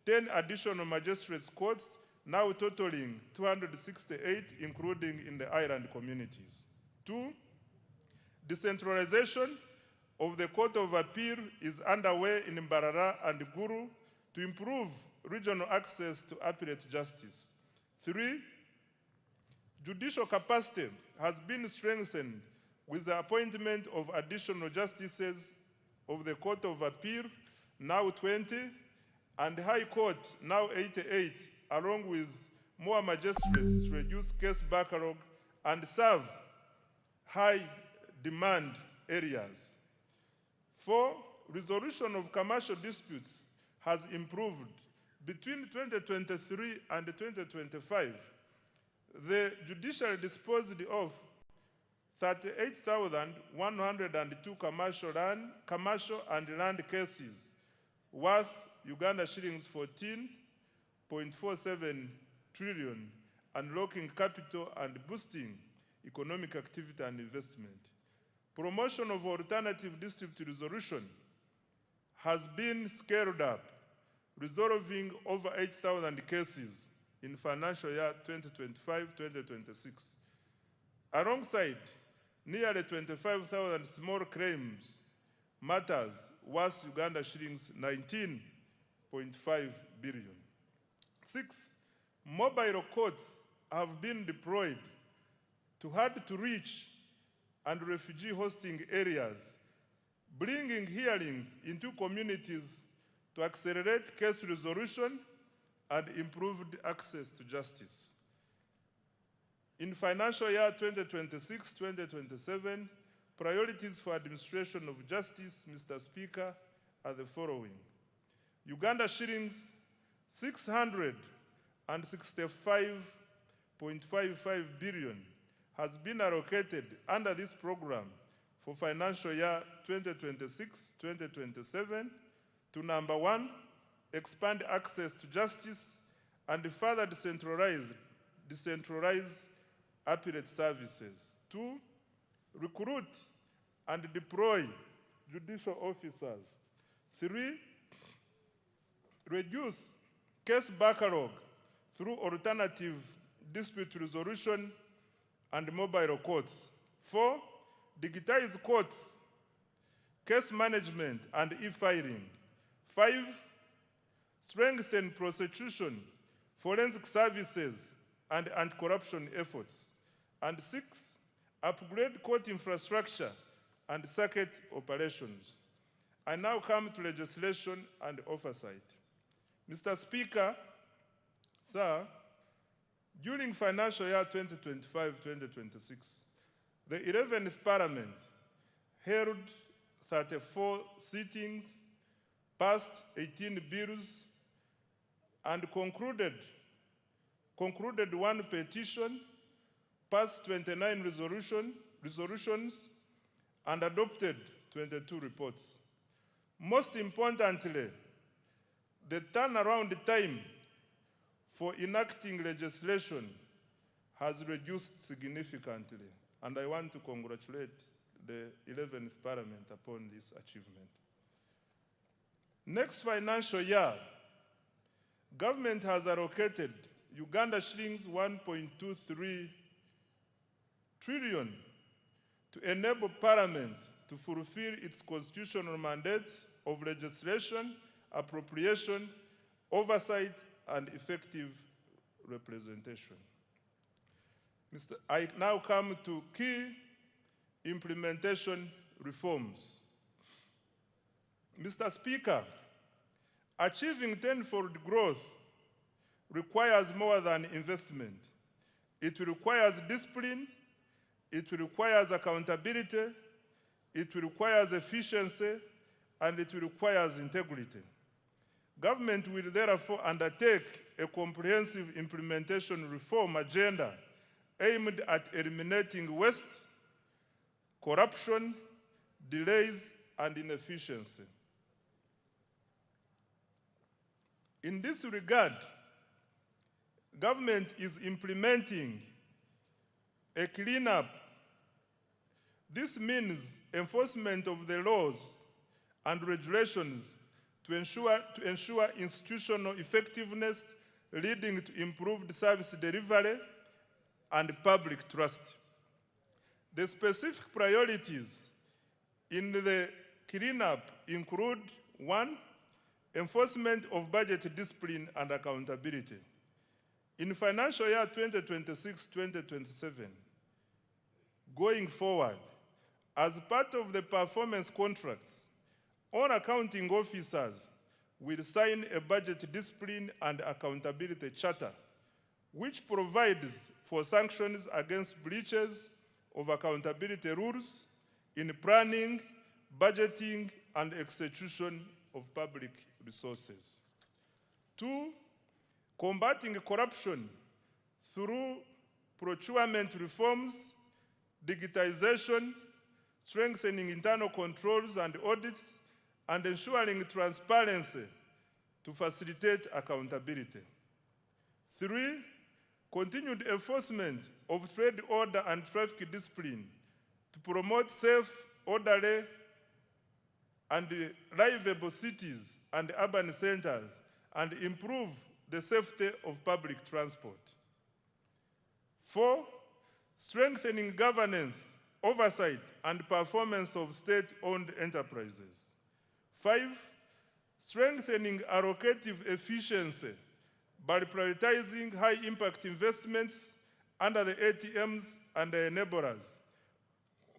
10 additional magistrates courts now totaling 268, including in the island communities. 2, decentralization of the Court of Appeal is underway in Mbarara and Gulu to improve regional access to appellate justice. 3, judicial capacity has been strengthened with the appointment of additional justices of the Court of Appeal, now 20, and High Court, now 88, along with more magistrates to reduce case backlog and serve high-demand areas. 4, resolution of commercial disputes has improved. Between 2023 and 2025, the judiciary disposed of 38,102 commercial and land cases worth Uganda shillings 14.47 trillion, unlocking capital and boosting economic activity and investment. Promotion of alternative dispute resolution has been scaled up, resolving over 8,000 cases in financial year 2025-2026. Alongside nearly 25,000 small claims matters worth Uganda shillings 19.5 billion. 6, mobile courts have been deployed to hard-to-reach and refugee hosting areas, bringing hearings into communities to accelerate case resolution and improved access to justice. In financial year 2026-2027, priorities for administration of justice, Mr. Speaker, are the following. Uganda shillings 665.55 billion has been allocated under this program for financial year 2026-2027 to number one, expand access to justice and further decentralize appellate services. 2, recruit and deploy judicial officers. 3, reduce case backlog through alternative dispute resolution and mobile courts. 4, digitize courts, case management and e-filing. 5, strengthen prosecution, forensic services and anti-corruption efforts. And 6, upgrade court infrastructure and circuit operations. I now come to legislation and oversight. Mr. Speaker, sir, during financial year 2025-2026, the 11th Parliament held 34 sittings, passed 18 bills, and concluded one petition, passed 29 resolutions, and adopted 22 reports. Most importantly, the turnaround time for enacting legislation has reduced significantly, and I want to congratulate the 11th Parliament upon this achievement. Next financial year, government has allocated Uganda shillings 1.23 trillion to enable Parliament to fulfill its constitutional mandate of legislation, appropriation, oversight, and effective representation. I now come to key implementation reforms. Mr. Speaker, achieving tenfold growth requires more than investment. It requires discipline, it requires accountability, it requires efficiency, and it requires integrity. Government will therefore undertake a comprehensive implementation reform agenda aimed at eliminating waste, corruption, delays, and inefficiency. In this regard, government is implementing a cleanup. This means enforcement of the laws and regulations to ensure institutional effectiveness, leading to improved service delivery and public trust. The specific priorities in the cleanup include: 1, enforcement of budget discipline and accountability. In financial year 2026-2027, going forward, as part of the performance contracts, all accounting officers will sign a budget discipline and accountability charter, which provides for sanctions against breaches of accountability rules in planning, budgeting, and execution of public resources. 2, combating corruption through procurement reforms, digitization, strengthening internal controls and audits, and ensuring transparency to facilitate accountability. 3, continued enforcement of trade order and traffic discipline to promote safe, orderly, and livable cities and urban centers and improve the safety of public transport. 4, strengthening governance, oversight, and performance of state-owned enterprises. 5, strengthening allocative efficiency by prioritizing high-impact investments under the ATMs and the enablers,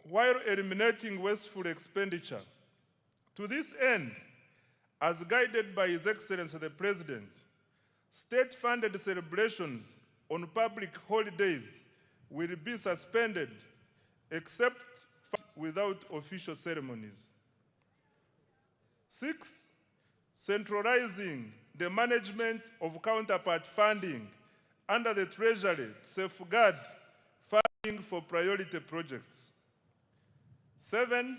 while eliminating wasteful expenditure. To this end, as guided by His Excellency the President, state-funded celebrations on public holidays will be suspended except without official ceremonies. 6, centralizing the management of counterpart funding under the Treasury to safeguard funding for priority projects. 7,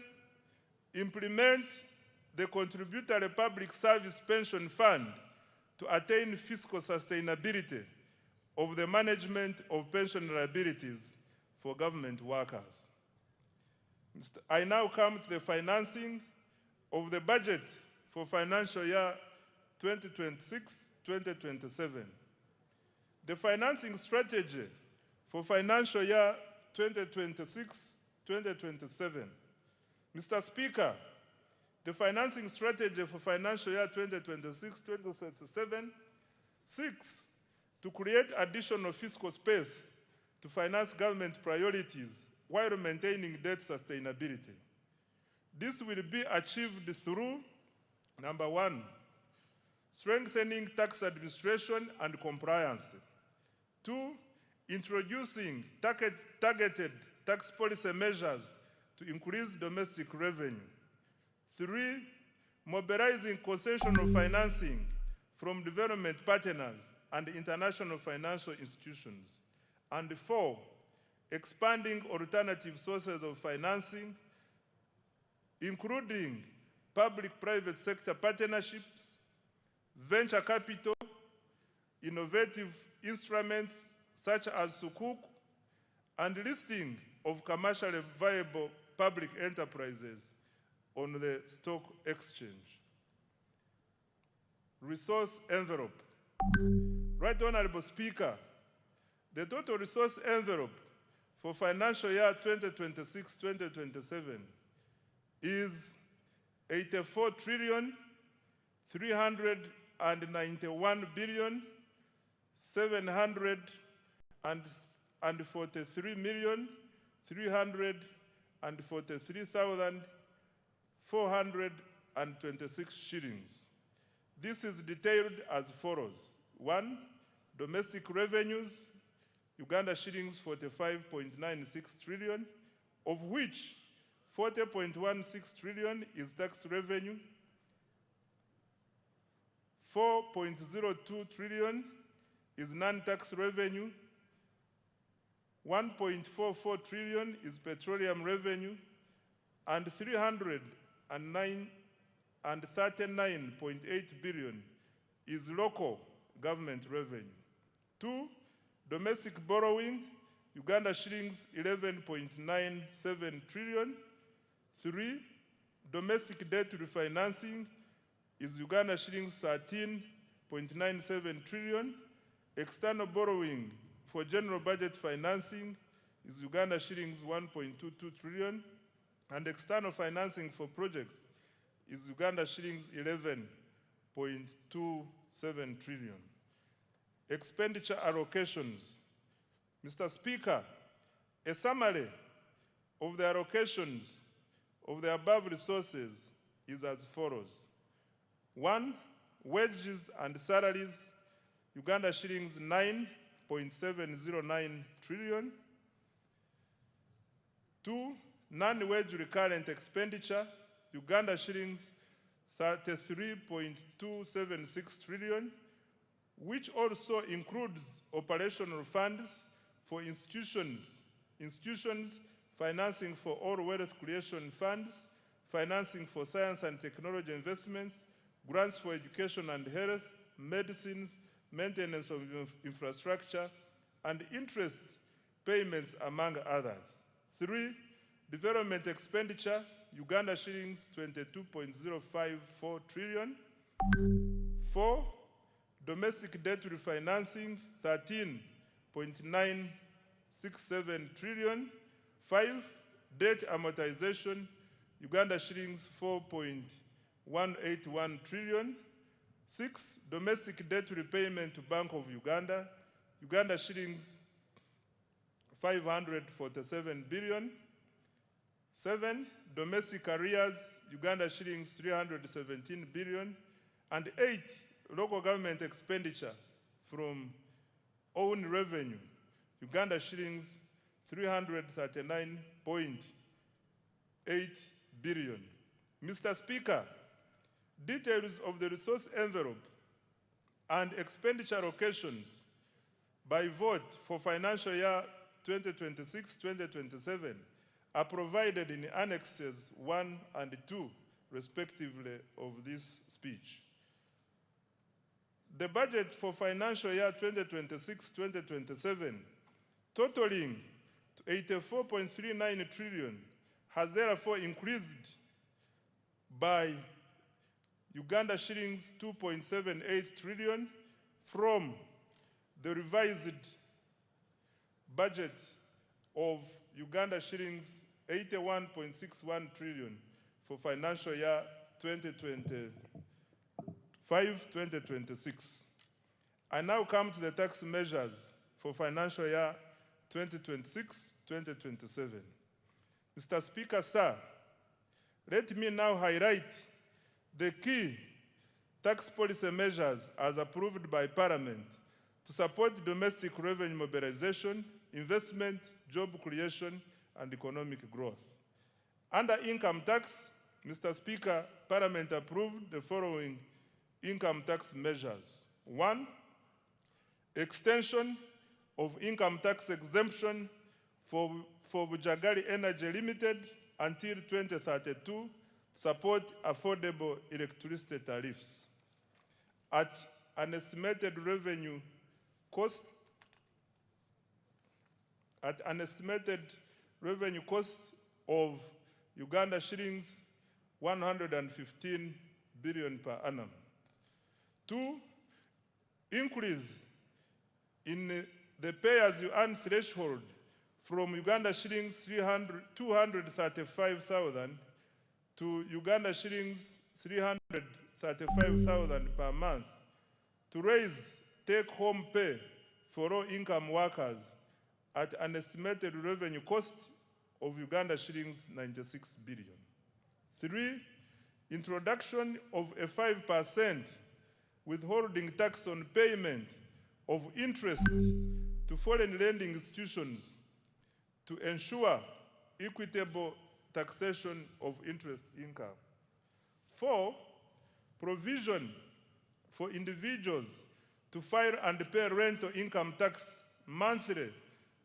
implement the Contributory Public Service Pension Fund to attain fiscal sustainability of the management of pension liabilities for government workers. I now come to the financing of the budget for financial year 2026-2027. The financing strategy for financial year 2026-2027. Mr. Speaker, the financing strategy for financial year 2026-2027 seeks to create additional fiscal space to finance government priorities while maintaining debt sustainability. This will be achieved through, number 1, strengthening tax administration and compliance. 2, introducing targeted tax policy measures to increase domestic revenue. 3, mobilizing concessional financing from development partners and international financial institutions. And 4, expanding alternative sources of financing, including public-private sector partnerships, venture capital, innovative instruments such as Sukuk, and listing of commercially viable public enterprises on the stock exchange. Resource envelope. Right Honorable Speaker, the total resource envelope for financial year 2026-2027 is 84,391,743,343,426 shillings. This is detailed as follows. 1, domestic revenues, Uganda shillings 45.96 trillion, of which 40.16 trillion is tax revenue, 4.02 trillion is non-tax revenue, 1.44 trillion is petroleum revenue, and 339.8 billion is local government revenue. 2, domestic borrowing, Uganda shillings 11.97 trillion. 3, domestic debt refinancing is Uganda shillings 13.97 trillion. External borrowing for general budget financing is Uganda shillings 1.22 trillion. And external financing for projects is Uganda shillings 11.27 trillion. Expenditure allocations. Mr. Speaker, a summary of the allocations of the above resources is as follows. 1, wages and salaries, Uganda shillings 9.709 trillion. 2, non-wage recurrent expenditure, Uganda shillings 33.276 trillion, which also includes operational funds for institutions, financing for all wealth creation funds, financing for science and technology investments, grants for education and health, medicines, maintenance of infrastructure, and interest payments, among others. 3, development expenditure, Uganda shillings 22.054 trillion. 4, domestic debt refinancing 13.967 trillion. 5, debt amortization, Uganda shillings 4.181 trillion. 6, domestic debt repayment to Bank of Uganda, Uganda shillings 547 billion. 7, domestic arrears, Uganda shillings 317 billion. And 8, local government expenditure from own revenue, Uganda shillings 339.8 billion. Mr. Speaker, details of the resource envelope and expenditure allocations by vote for financial year 2026-2027 are provided in annexes 1 and 2, respectively, of this speech. The budget for financial year 2026-2027, totaling to 84.39 trillion, has therefore increased by Uganda shillings 2.78 trillion from the revised budget of Uganda shillings 81.61 trillion for financial year 2025-2026. I now come to the tax measures for financial year 2026-2027. Mr. Speaker, sir, let me now highlight the key tax policy measures as approved by Parliament to support domestic revenue mobilization, investment, job creation, and economic growth. Under income tax, Mr. Speaker, Parliament approved the following income tax measures. 1, extension of income tax exemption for Bujagali Energy Limited until 2032 to support affordable electricity tariffs at an estimated revenue cost of Uganda shillings 115 billion per annum. 2, increase in the pay-as-you-earn threshold from Uganda shillings 235,000 to Uganda shillings 335,000 per month to raise take-home pay for low-income workers at an estimated revenue cost of Uganda shillings 96 billion. 3, introduction of a 5% withholding tax on payment of interest to foreign lending institutions to ensure equitable taxation of interest income. 4, provision for individuals to file and pay rental income tax monthly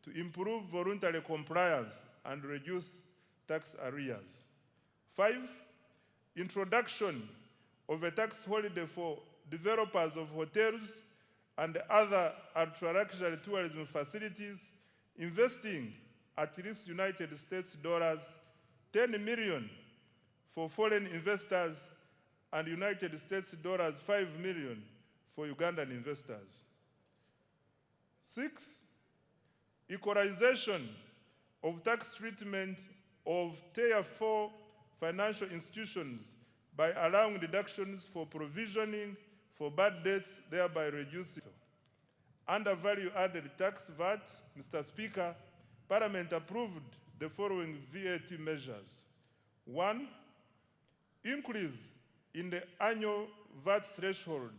to improve voluntary compliance and reduce tax arrears. 5, introduction of a tax holiday for developers of hotels and other ultra-luxury tourism facilities investing at least United States dollars 10 million for foreign investors and United States dollars 5 million for Ugandan investors. 6, equalization of tax treatment of Tier 4 financial institutions by allowing deductions for provisioning for bad debts, thereby reducing. Under value-added tax VAT, Mr. Speaker, Parliament approved the following VAT measures. 1, increase in the annual VAT threshold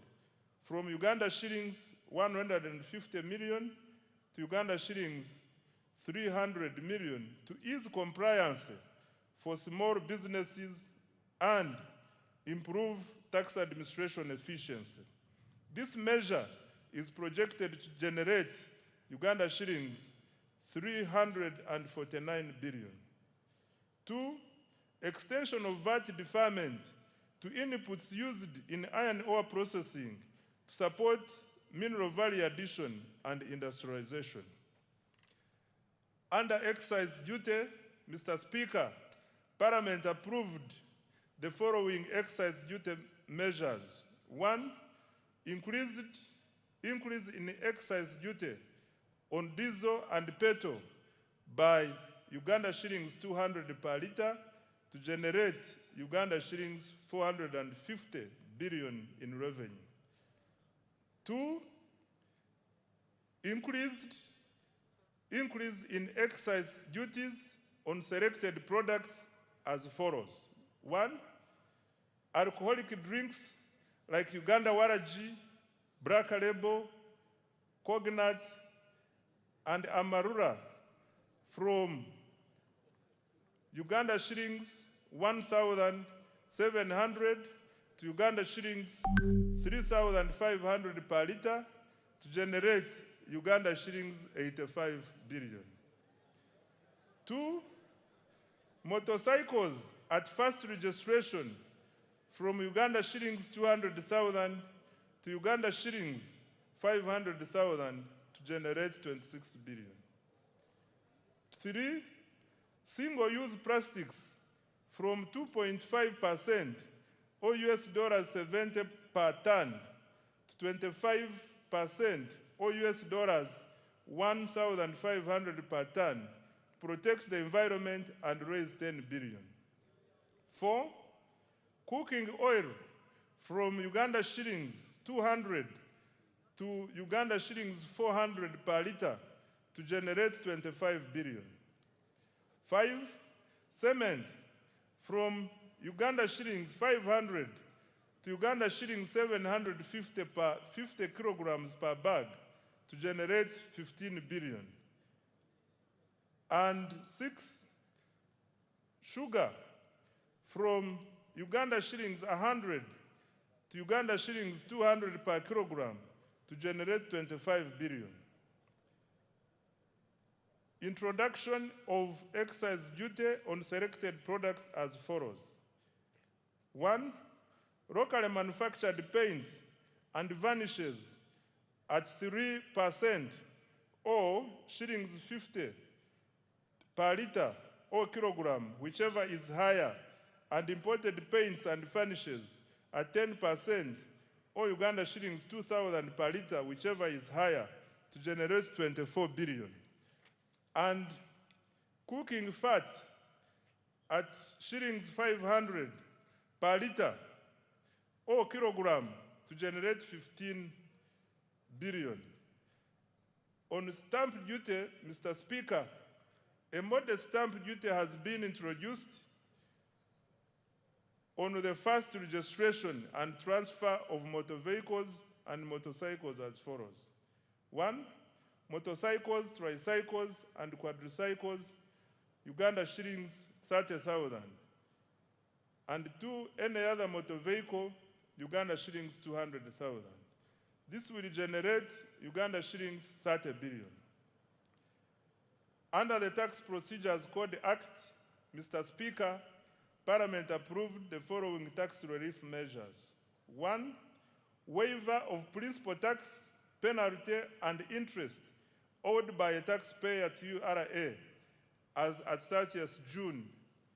from Uganda shillings 150 million to Uganda shillings 300 million to ease compliance for small businesses and improve tax administration efficiency. This measure is projected to generate Uganda shillings 349 billion. 2, extension of VAT deferment to inputs used in iron ore processing to support mineral value addition and industrialization. Under excise duty, Mr. Speaker, Parliament approved the following excise duty measures. 1, increase in excise duty on diesel and petrol by Uganda shillings 200 per litre to generate Uganda shillings 450 billion in revenue. 2, increase in excise duties on selected products as follows. 1, alcoholic drinks like Uganda Waraji, Black Label, Cognat, and Amarula from Uganda shillings 1,700 to Uganda shillings 3,500 per liter to generate Uganda shillings 85 billion. 2, motorcycles at first registration from Uganda shillings 200,000 to Uganda shillings 500,000 to generate 26 billion. 3, single-use plastics from 2.5% or $70 per ton to 25% or $1,500 per ton to protect the environment and raise 10 billion. 4, cooking oil from Uganda shillings 200 to Uganda shillings 400 per liter to generate 25 billion. 5, cement from Uganda shillings 500 to Uganda shillings 750 per 50 kilograms per bag to generate 15 billion. And 6, sugar from Uganda shillings 100 to Uganda shillings 200 per kilogram to generate 25 billion. Introduction of excise duty on selected products as follows. 1, locally manufactured paints and varnishes at 3% or shillings 50 per liter or kilogram, whichever is higher, and imported paints and varnishes at 10% or Uganda shillings 2,000 per liter, whichever is higher, to generate 24 billion. And cooking fat at shillings 500 per liter or kilogram to generate 15 billion. On stamp duty, Mr. Speaker, a modest stamp duty has been introduced on the first registration and transfer of motor vehicles and motorcycles as follows. 1, motorcycles, tricycles, and quadricycles, Uganda shillings 30,000. And 2, any other motor vehicle, Uganda shillings 200,000. This will generate Uganda shillings 30 billion. Under the Tax Procedures Code Act, Mr. Speaker, Parliament approved the following tax relief measures. 1, waiver of principal tax, penalty, and interest owed by a taxpayer to URA as at 30th June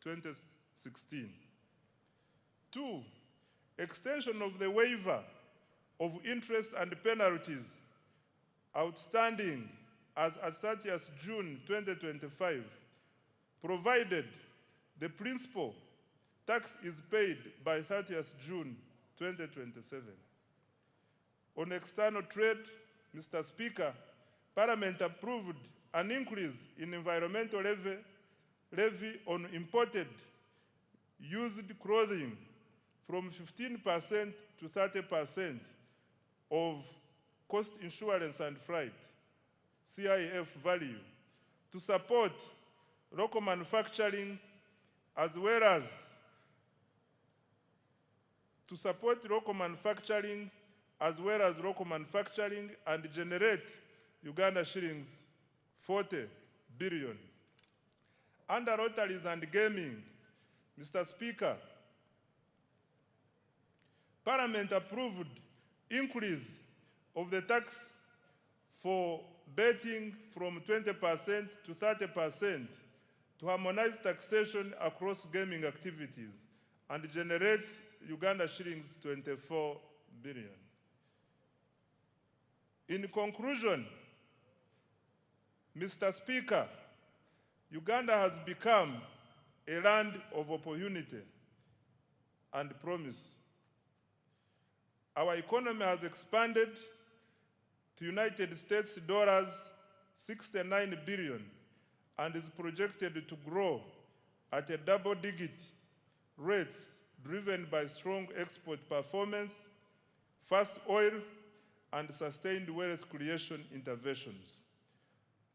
2016. 2, extension of the waiver of interest and penalties outstanding as at 30th June 2025, provided the principal tax is paid by 30th June 2027. On external trade, Mr. Speaker, Parliament approved an increase in environmental levy on imported used clothing from 15% to 30% of cost insurance and freight, CIF value, to support local manufacturing as well as local manufacturing and generate Uganda shillings 40 billion. Under lotteries and gaming, Mr. Speaker, Parliament approved increase of the tax for betting from 20% to 30% to harmonize taxation across gaming activities and generate Uganda shillings 24 billion. In conclusion, Mr. Speaker, Uganda has become a land of opportunity and promise. Our economy has expanded to United States dollars 69 billion and is projected to grow at a double-digit rates driven by strong export performance, fast oil, and sustained wealth creation interventions.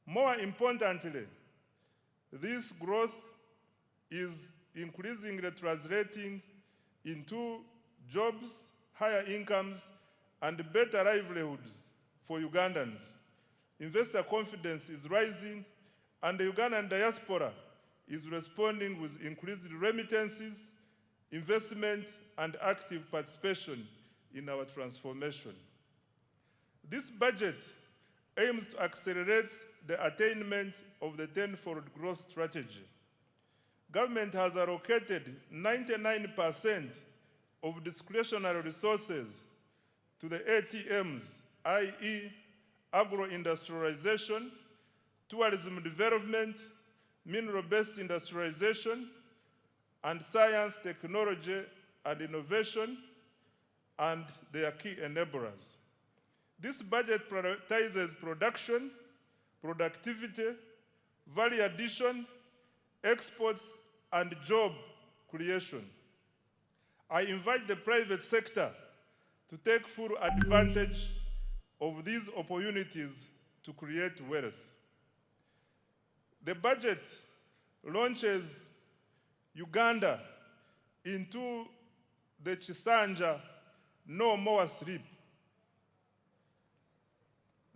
More importantly, This growth is increasingly translating into jobs, higher incomes, and better livelihoods for Ugandans. Investor confidence is rising, and the Ugandan diaspora is responding with increased remittances, investment, and active participation in our transformation. This budget aims to accelerate the attainment of the tenfold growth strategy. Government has allocated 99% of discretionary resources to the ATMs, i.e. agro-industrialization, tourism development, mineral-based industrialization, and science, technology, and innovation, and their key enablers. This budget prioritizes production, productivity, value addition, exports, and job creation. I invite the private sector to take full advantage of these opportunities to create wealth. The budget launches Uganda into the Chisanja No More Sleep.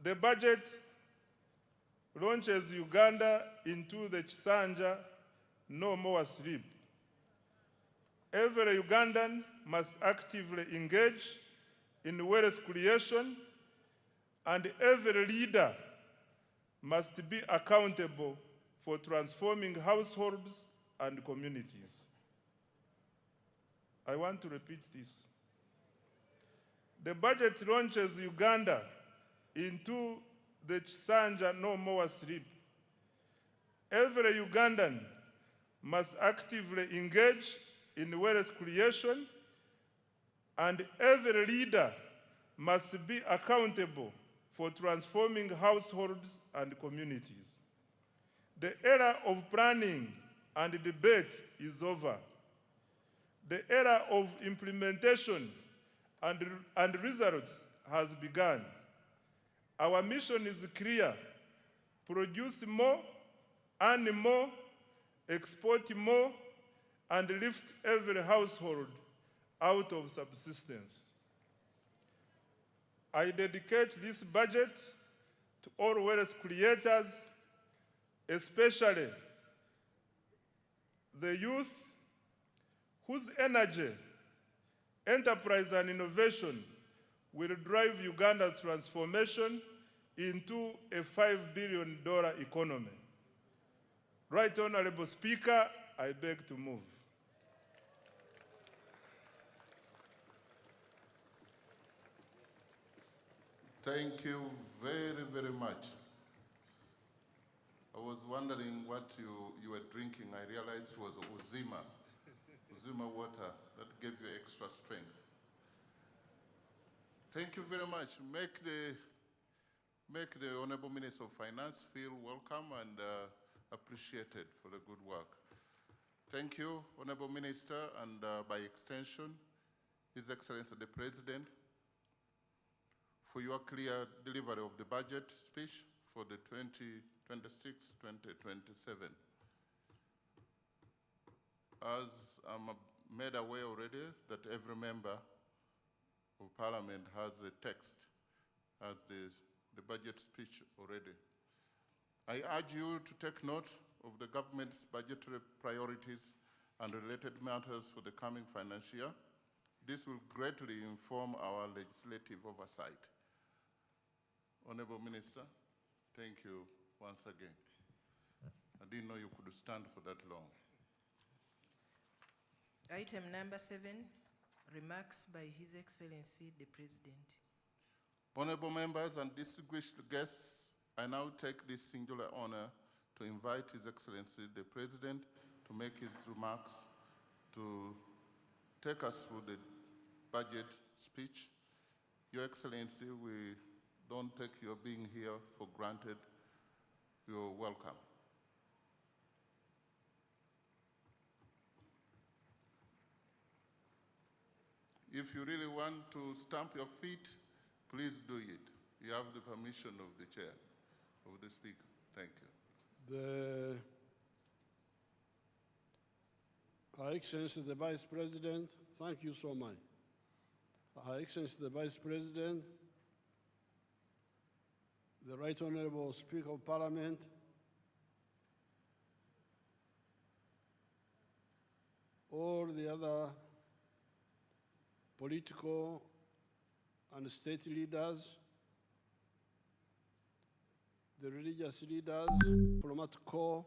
The budget launches Uganda into the Chisanja No More Sleep. Every Ugandan must actively engage in wealth creation, and every leader must be accountable for transforming households and communities. I want to repeat this. The budget launches Uganda into the Chisanja No More Sleep. Every Ugandan must actively engage in wealth creation, and every leader must be accountable for transforming households and communities. The era of planning and debate is over. The era of implementation and results has begun. Our mission is clear: produce more, earn more, export more, and lift every household out of subsistence. I dedicate this budget to all wealth creators, especially the youth whose energy, enterprise, and innovation will drive Uganda's transformation into a $5 billion economy. Right Honorable Speaker, I beg to move. Thank you very, very much. I was wondering what you were drinking. I realized it was Uzima, Uzima water that gave you extra strength. Thank you very much. Make the Honorable Minister of Finance feel welcome and appreciated for the good work. Thank you, Honorable Minister, and by extension, His Excellency the President, for your clear delivery of the budget speech for the 2026-2027. As I'm made aware already that every member of Parliament has a text as the budget speech already. I urge you to take note of the government's budgetary priorities and related matters for the coming financial year. This will greatly inform our legislative oversight. Honorable Minister, thank you once again. I didn't know you could stand for that long. Item number 7, remarks by His Excellency the President. Honorable members and distinguished guests, I now take this singular honor to invite His Excellency the President to make his remarks, to take us through the budget speech. Your Excellency, we don't take your being here for granted. You're welcome. If you really want to stamp your feet, please do it. You have the permission of the chair, of the speaker. Thank you. The Her Excellency the Vice President, thank you so much. Her Excellency the Vice President, the Right Honorable Speaker of Parliament, all the other political and state leaders, the religious leaders, diplomatic corps,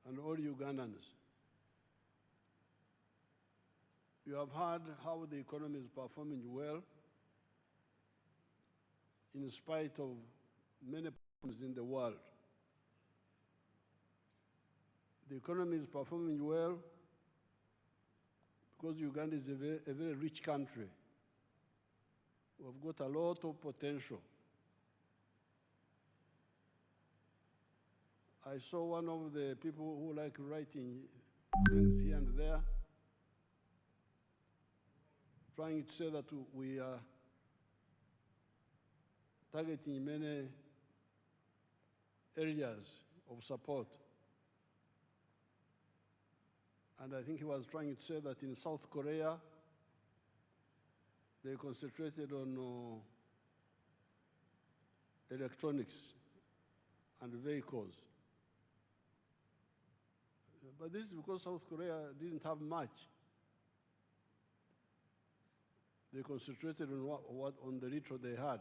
and all Ugandans. You have heard how the economy is performing well in spite of many problems in the world. The economy is performing well because Uganda is a very rich country. We've got a lot of potential. I saw one of the people who like writing things here and there, trying to say that we are targeting many areas of support. And I think he was trying to say that in South Korea, they concentrated on electronics and vehicles. But this is because South Korea didn't have much. They concentrated on on the little they had.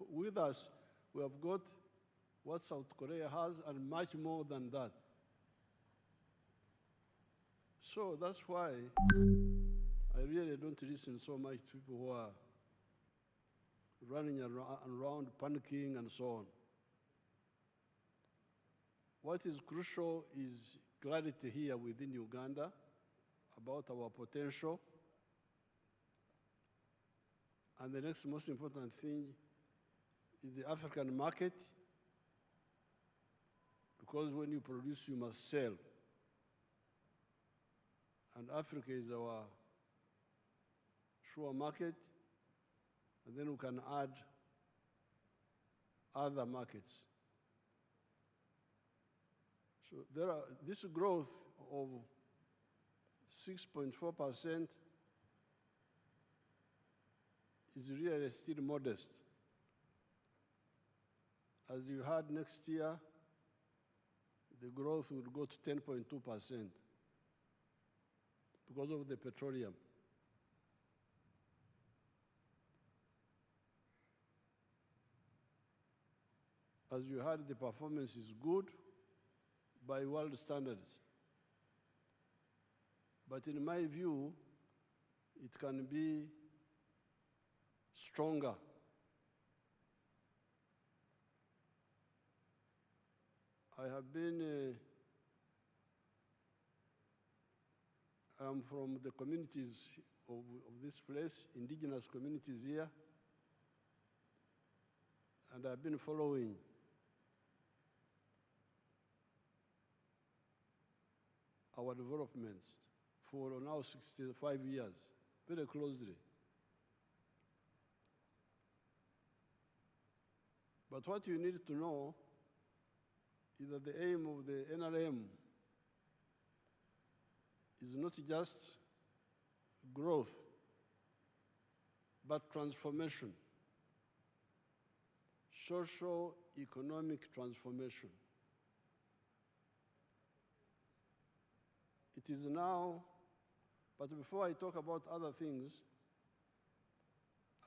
With us, we have got what South Korea has and much more than that. So that's why I really don't listen so much to people who are running around panicking and so on. What is crucial is clarity here within Uganda about our potential. And the next most important thing is the African market, because when you produce, you must sell. And Africa is our sure market, and then we can add other markets. So this growth of 6.4% is really still modest. As you heard, next year, the growth will go to 10.2% because of the petroleum. As you heard, the performance is good by world standards. But in my view, it can be stronger. I have been, I'm from the communities of this place, indigenous communities here, and I've been following our developments for now 65 years, very closely. But what you need to know is that the aim of the NRM is not just growth, but transformation, socio-economic transformation. It is now, but before I talk about other things,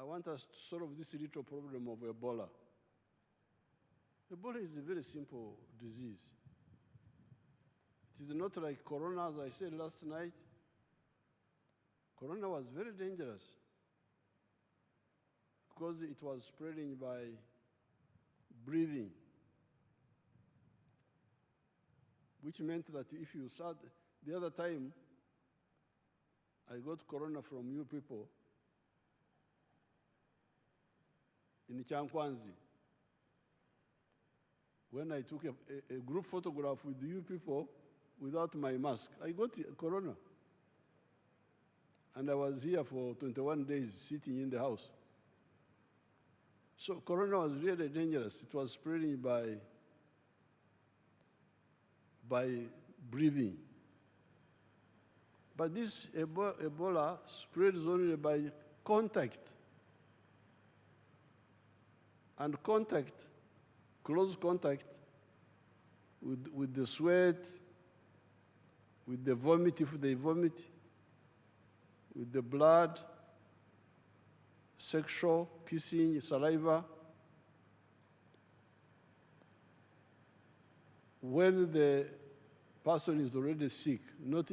I want us to solve this little problem of Ebola. Ebola is a very simple disease. It is not like Corona, as I said last night. Corona was very dangerous because it was spreading by breathing, which meant that if you sat, the other time I got Corona from you people in Chankwanzi, when I took a group photograph with you people without my mask. I got Corona. And I was here for 21 days sitting in the house. So Corona was really dangerous. It was spreading by breathing. But this Ebola spreads only by contact. And contact, close contact with the sweat, with the vomit if they vomit, with the blood, sexual, kissing, saliva. When the person is already sick, not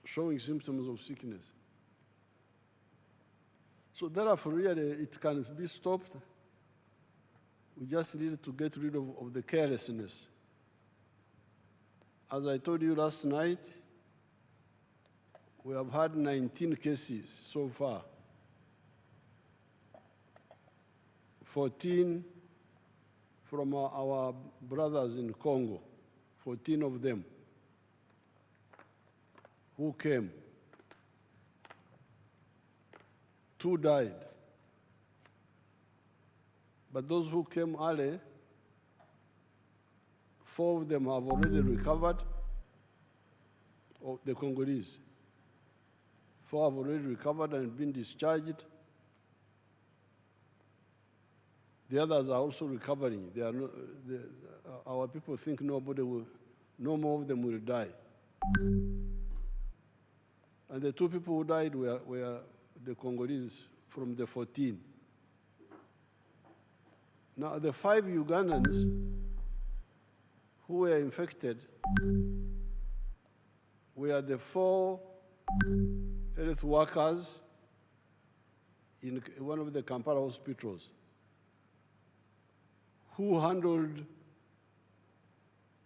showing symptoms of sickness. So therefore, really, it can be stopped. We just need to get rid of the carelessness. As I told you last night, we have had 19 cases so far. 14 from our brothers in Congo, 14 of them who came. 2 died. But those who came early, 4 of them have already recovered, the Congolese. 4 have already recovered and been discharged. The others are also recovering. They are not, our people think no more of them will die. And the 2 people who died were the Congolese from the 14. Now, the 5 Ugandans who were infected were the 4 health workers in one of the Kampala hospitals who handled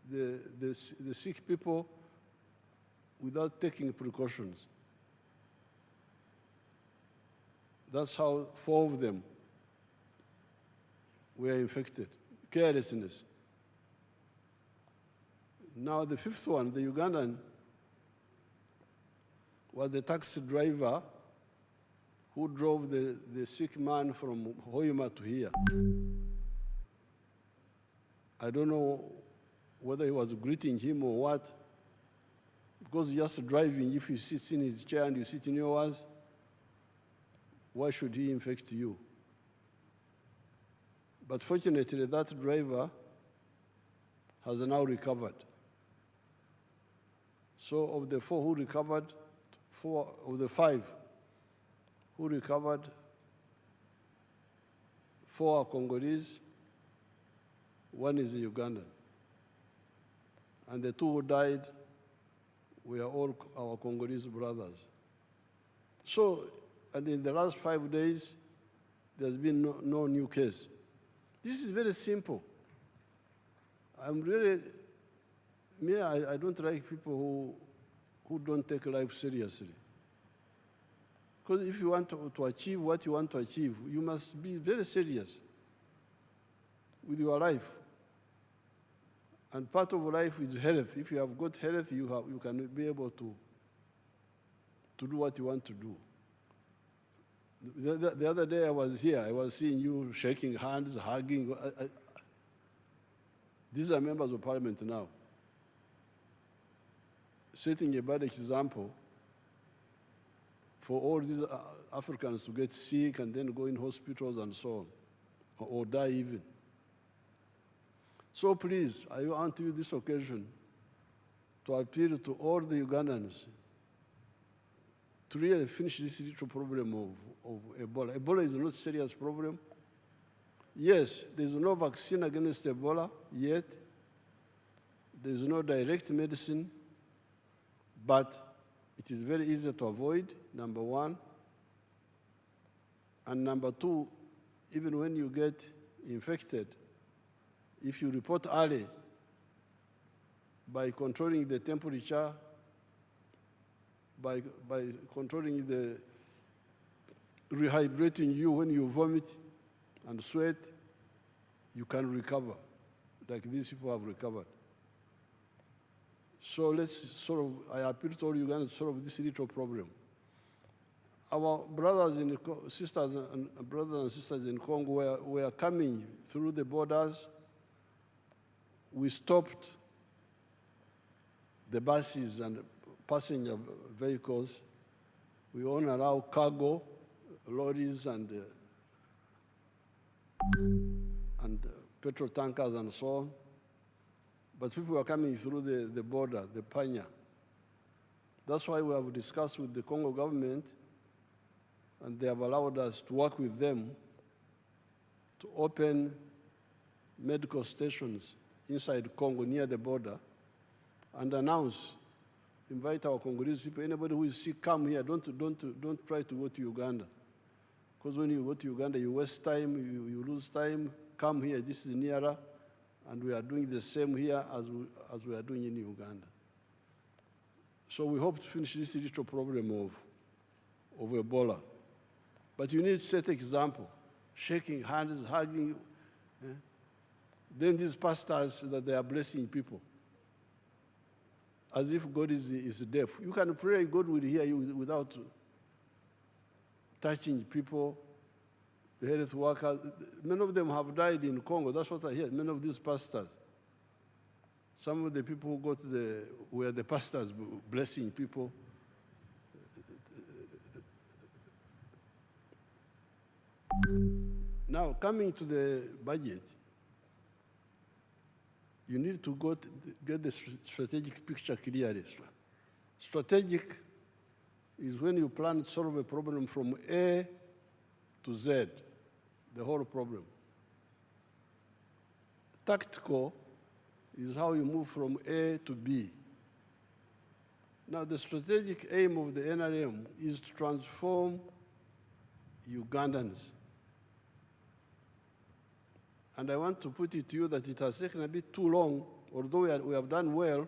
the sick people without taking precautions. That's how 4 of them were infected. Carelessness. Now the 5th one, the Ugandan, was the taxi driver who drove the sick man from Hoima to here. I don't know whether he was greeting him or what, because just driving, if he sits in his chair and you sit in yours, why should he infect you? But fortunately, that driver has now recovered. So of the 4 who recovered, 4 of the 5 who recovered, 4 are Congolese, 1 is a Ugandan. And the 2 who died were all our Congolese brothers. So, and in the last 5 days, there's been no new case. This is very simple. I'm really, I don't like people who don't take life seriously. Because if you want to achieve what you want to achieve, you must be very serious with your life. And part of life is health. If you have got health, you can be able to do what you want to do. The other day I was here, I was seeing you shaking hands, hugging. These are members of parliament now, setting a bad example for all these Africans to get sick and then go in hospitals and so on, or die even. So please, I want to use this occasion to appeal to all the Ugandans to really finish this little problem of Ebola. Ebola is not a serious problem. Yes, there's no vaccine against Ebola yet. There's no direct medicine, but it is very easy to avoid, number 1. And number 2, even when you get infected, if you report early by controlling the temperature, by controlling the rehydrating you when you vomit and sweat, you can recover, like these people have recovered. So let's I appeal to all Ugandans to solve this little problem. Our brothers and sisters in Congo were coming through the borders. We stopped the buses and passenger vehicles. We won't allow cargo, lorries and petrol tankers and so on. But people are coming through the border, the Panya. That's why we have discussed with the Congo government, and they have allowed us to work with them to open medical stations inside Congo near the border and announce, invite our Congolese people, anybody who is sick, come here. Don't try to go to Uganda. Because when you go to Uganda, you waste time, you lose time. Come here, this is nearer. And we are doing the same here as we are doing in Uganda. So we hope to finish this little problem of Ebola. But you need to set example, shaking hands, hugging. Then these pastors that they are blessing people, as if God is deaf. You can pray, God will hear you without touching people, the health workers. Many of them have died in Congo. That's what I hear. Many of these pastors. Some of the people who were the pastors blessing people. Now, coming to the budget, you need to get the strategic picture clearly. Strategic is when you plan to solve a problem from A to Z, the whole problem. Tactical is how you move from A to B. Now, the strategic aim of the NRM is to transform Ugandans. And I want to put it to you that it has taken a bit too long, although we have done well,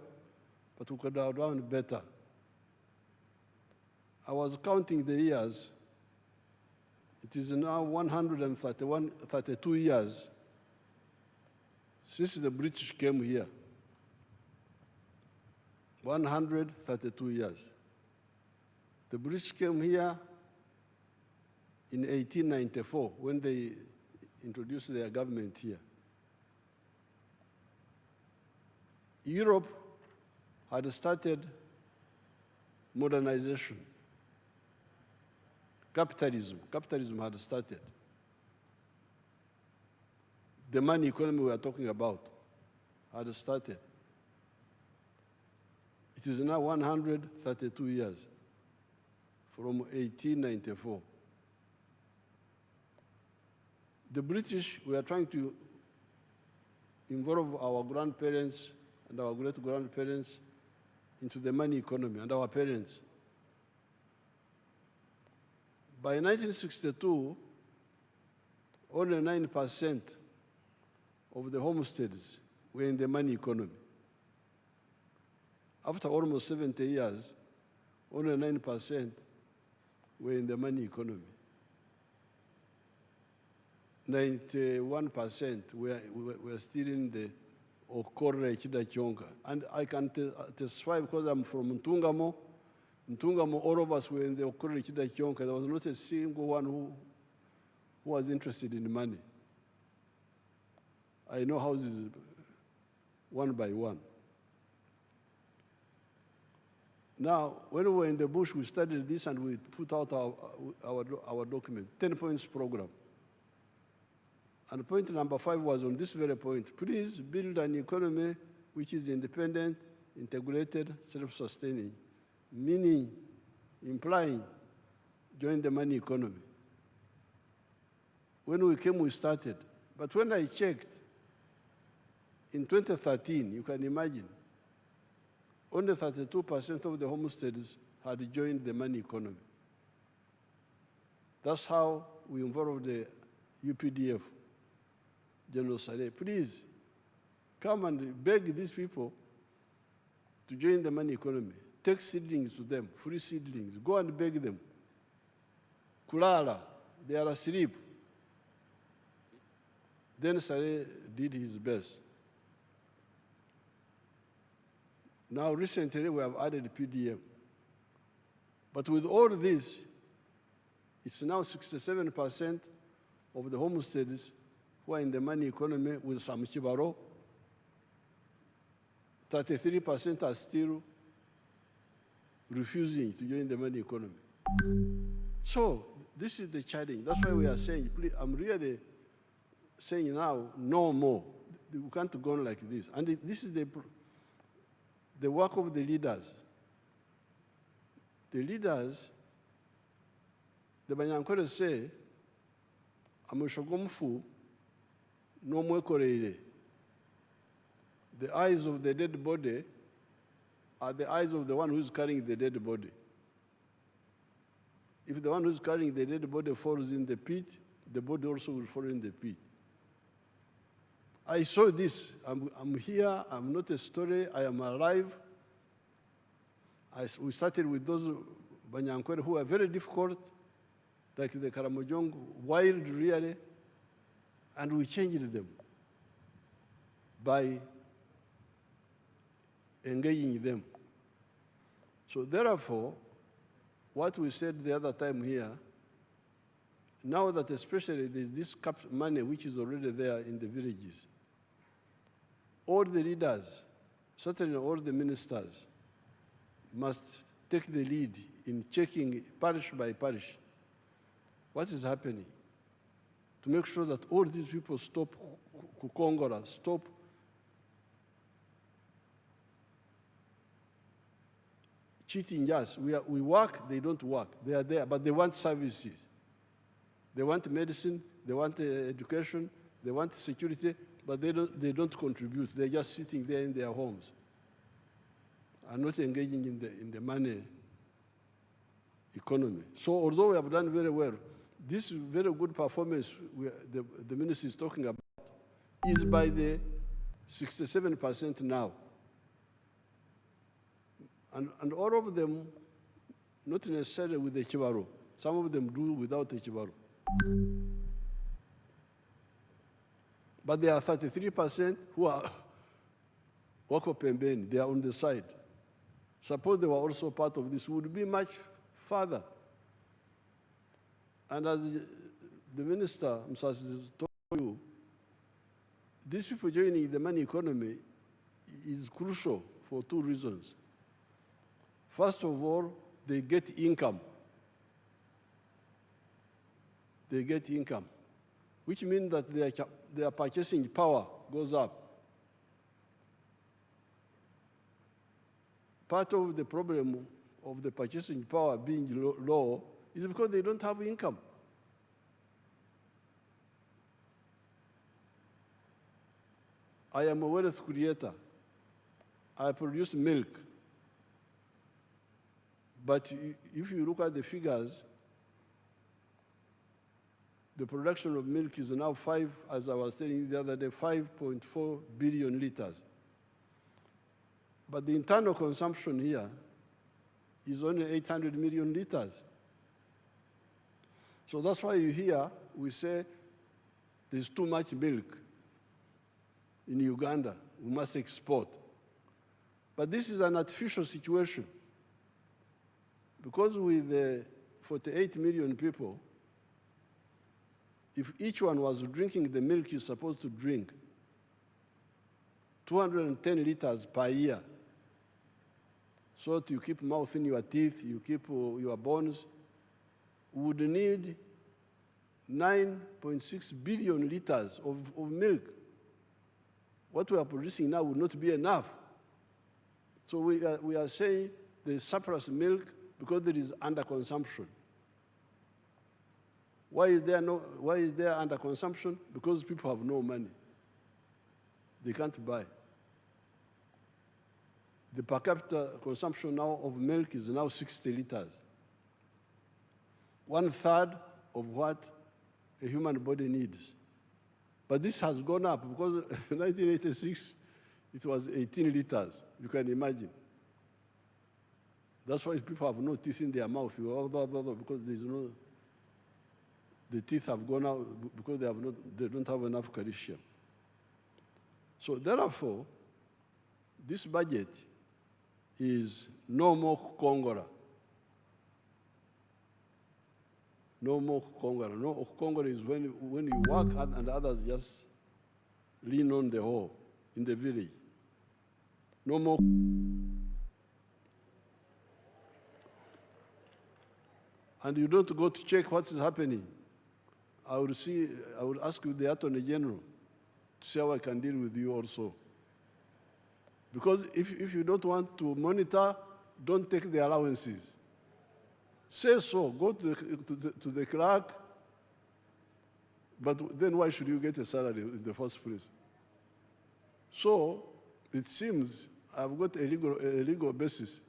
but we could have done better. I was counting the years. It is now 132 years since the British came here. 132 years. The British came here in 1894 when they introduced their government here. Europe had started modernization. Capitalism had started. The money economy we are talking about had started. It is now 132 years from 1894. The British were trying to involve our grandparents and our great-grandparents into the money economy, and our parents. By 1962, only 9% of the homesteads were in the money economy. After almost 70 years, only 9% were in the money economy. 91% were still in the Okorre Chidachonga. And I can testify because I'm from Ntungamo. Ntungamo, all of us were in the Okorre Chidachonga. There was not a single one who was interested in money. I know houses one by one. Now, when we were in the bush, we studied this and we put out our document, 10 points program. And point number 5 was on this very point. Please build an economy which is independent, integrated, self-sustaining, meaning, implying, join the money economy. When we came, we started. But when I checked, in 2013, you can imagine, only 32% of the homesteads had joined the money economy. That's how we involved the UPDF. General Saleh, please come and beg these people to join the money economy. Take seedlings to them, free seedlings. Go and beg them. Kulala, they are asleep. Then Saleh did his best. Now, recently, we have added PDM. But with all this, it's now 67% of the homesteads who are in the money economy with some Chibaro, 33% are still refusing to join the money economy. So this is the challenge. That's why we are saying, please, I'm really saying now, no more. We can't go on like this. And this is the work of the leaders. The leaders, the Banyankore say, Amushogomfu no mwekoreire. The eyes of the dead body are the eyes of the one who's carrying the dead body. If the one who's carrying the dead body falls in the pit, the body also will fall in the pit. I saw this. I'm here. I'm not a story. I am alive. We started with those Banyankore who are very difficult, like the Karamojong, wild really, and we changed them by engaging them. So therefore, what we said the other time here, now that especially there's this money which is already there in the villages, all the leaders, certainly all the ministers, must take the lead in checking parish by parish what is happening to make sure that all these people stop Kukongora, stop cheating us. We work, they don't work. They are there, but they want services. They want medicine, they want education, they want security, but they don't contribute. They're just sitting there in their homes and not engaging in the money economy. So although we have done very well, this very good performance the minister is talking about is by the 67% now. And all of them, not necessarily with the Chibaro. Some of them do without the Chibaro. But there are 33% who are Wako Pembeni, they are on the side. Suppose they were also part of this, would be much further. And as the minister, Msasi, told you, these people joining the money economy is crucial for two reasons. First of all, they get income. They get income, which means that their purchasing power goes up. Part of the problem of the purchasing power being low is because they don't have income. I am a wealth creator. I produce milk. But if you look at the figures, the production of milk is now as I was telling you the other day, 5.4 billion liters. But the internal consumption here is only 800 million liters. So that's why you hear we say there's too much milk in Uganda, we must export. But this is an artificial situation. Because with 48 million people, if each one was drinking the milk you're supposed to drink, 210 liters per year, so that you keep mouth in your teeth, you keep your bones, would need 9.6 billion liters of milk. What we are producing now would not be enough. So we are saying there's surplus milk because there is underconsumption. Why is there underconsumption? Because people have no money. They can't buy. The per capita consumption now of milk is now 60 liters. 1/3 of what a human body needs. But this has gone up because in 1986, it was 18 liters. You can imagine. That's why people have no teeth in their mouth, because there's no, the teeth have gone out because they don't have enough calcium. So therefore, this budget is no more Kongora. No more Kongora. No, Kongora is when you work and others just lean on the hoe in the village. No more. And you don't go to check what is happening. I would ask you, the Attorney General, to see how I can deal with you also. Because if you don't want to monitor, don't take the allowances. Say so, go to the clerk, but then why should you get a salary in the first place? So it seems I've got a legal basis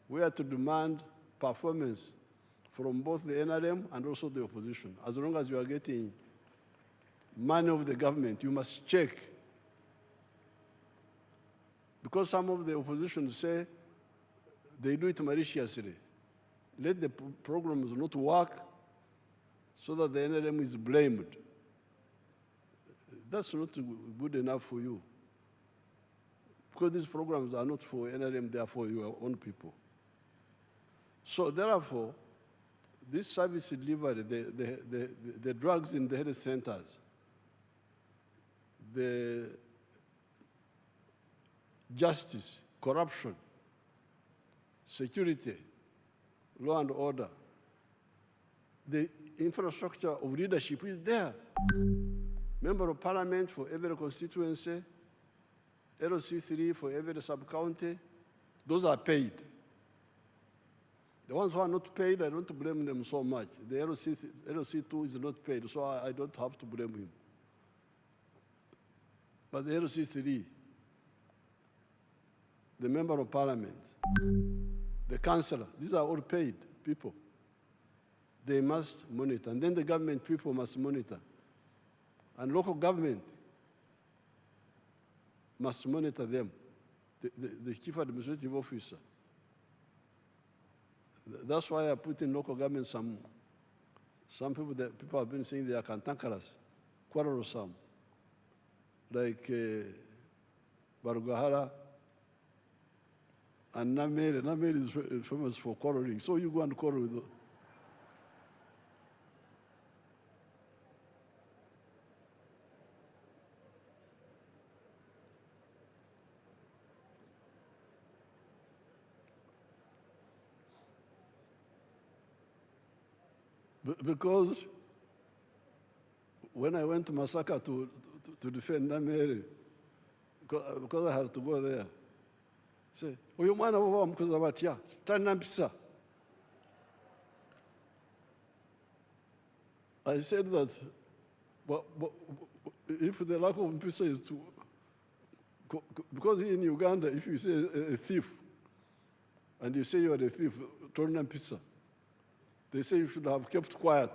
where to demand performance from both the NRM and also the opposition. As long as you are getting money of the government, you must check. Because some of the opposition say they do it maliciously. Let the programs not work so that the NRM is blamed. That's not good enough for you. Because these programs are not for NRM, they are for your own people. So therefore, this service delivery, the drugs in the health centers, the justice, corruption, security, law and order, the infrastructure of leadership is there. Member of Parliament for every constituency, LC3 for every sub-county, those are paid. The ones who are not paid, I don't blame them so much. The LC2 is not paid, so I don't have to blame him. But the LC3, the Member of Parliament, the councillor, these are all paid people. They must monitor, and then the government people must monitor. And local government must monitor them, the chief administrative officer. That's why I put in local government some people that people have been saying they are cantankerous, quarrelsome, like Barugahara and Namere. Namere is famous for quarreling, so you go and quarrel with them. Because when I went to Masaka to defend Namere, because I had to go there, say, "Uyu mwana baba mkuza batya, tana mpisa." I said that, but if the lack of mpisa is to, because in Uganda, if you say a thief, and you say you are a thief, tana mpisa. They say you should have kept quiet,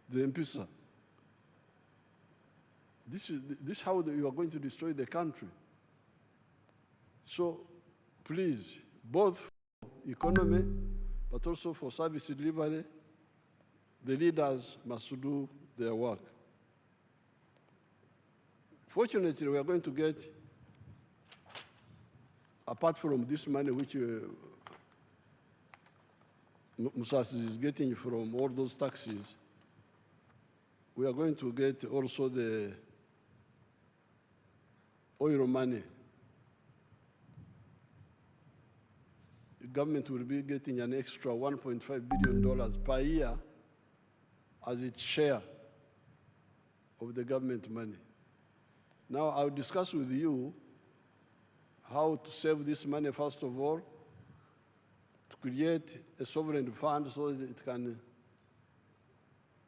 the Mpisa. This is how you are going to destroy the country. So please, both for economy, but also for service delivery, the leaders must do their work. Fortunately, we are going to get, apart from this money which Musasi is getting from all those taxes, we are going to get also the oil money. The government will be getting an extra $1.5 billion per year as its share of the government money. Now, I'll discuss with you how to save this money, first of all, to create a sovereign fund so that it can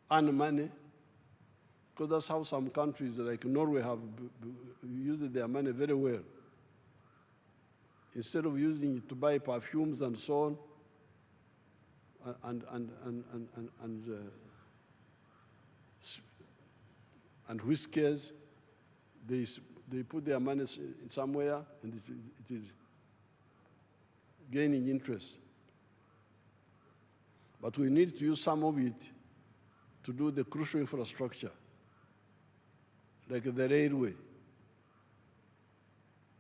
earn money, because that's how some countries like Norway have used their money very well. Instead of using it to buy perfumes and so on, and whiskers, they put their money somewhere and it is gaining interest. But we need to use some of it to do the crucial infrastructure, like the railway.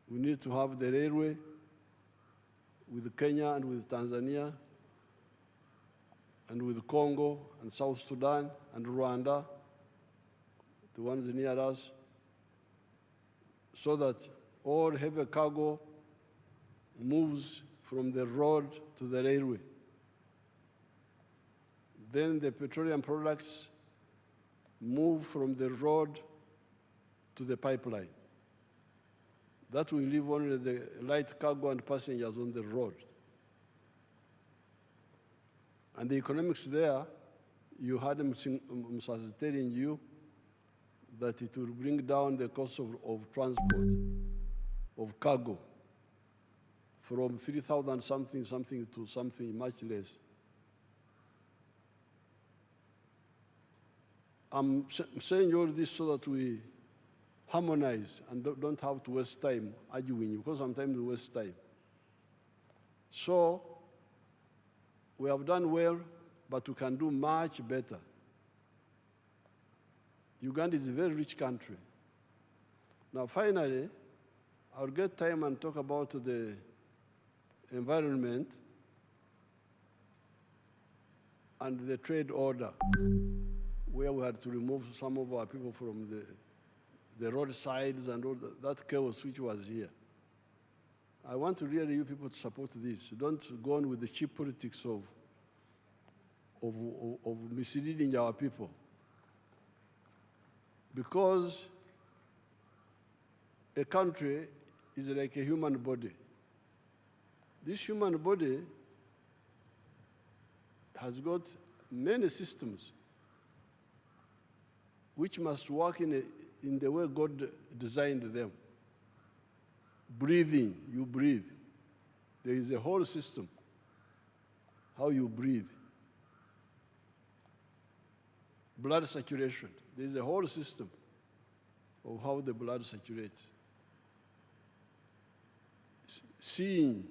We need to have the railway with Kenya and with Tanzania and with Congo and South Sudan and Rwanda, the ones near us, so that all heavy cargo moves from the road to the railway. Then the petroleum products move from the road to the pipeline. That will leave only the light cargo and passengers on the road. And the economics there, you had Musas telling you that it will bring down the cost of transport, of cargo, from 3,000 something to something much less. I'm saying all this so that we harmonize and don't have to waste time arguing, because sometimes we waste time. So we have done well, but we can do much better. Uganda is a very rich country. Now, finally, I'll get time and talk about the environment and the trade order, where we had to remove some of our people from the roadsides and all that chaos which was here. I want to really you people to support this. Don't go on with the cheap politics of misleading our people. Because a country is like a human body. This human body has got many systems which must work in the way God designed them. Breathing, you breathe. There is a whole system, how you breathe. Blood saturation, there is a whole system of how the blood saturates. Seeing,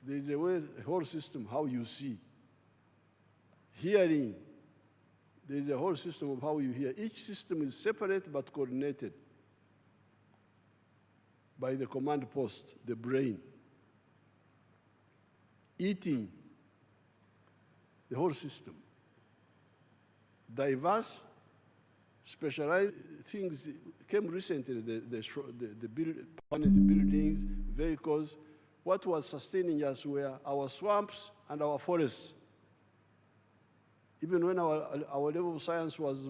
there is a whole system how you see. Hearing, there is a whole system of how you hear. Each system is separate but coordinated by the command post, the brain. Eating, the whole system. Diverse, specialized things came recently, the permanent buildings, vehicles. What was sustaining us were our swamps and our forests. Even when our level of science was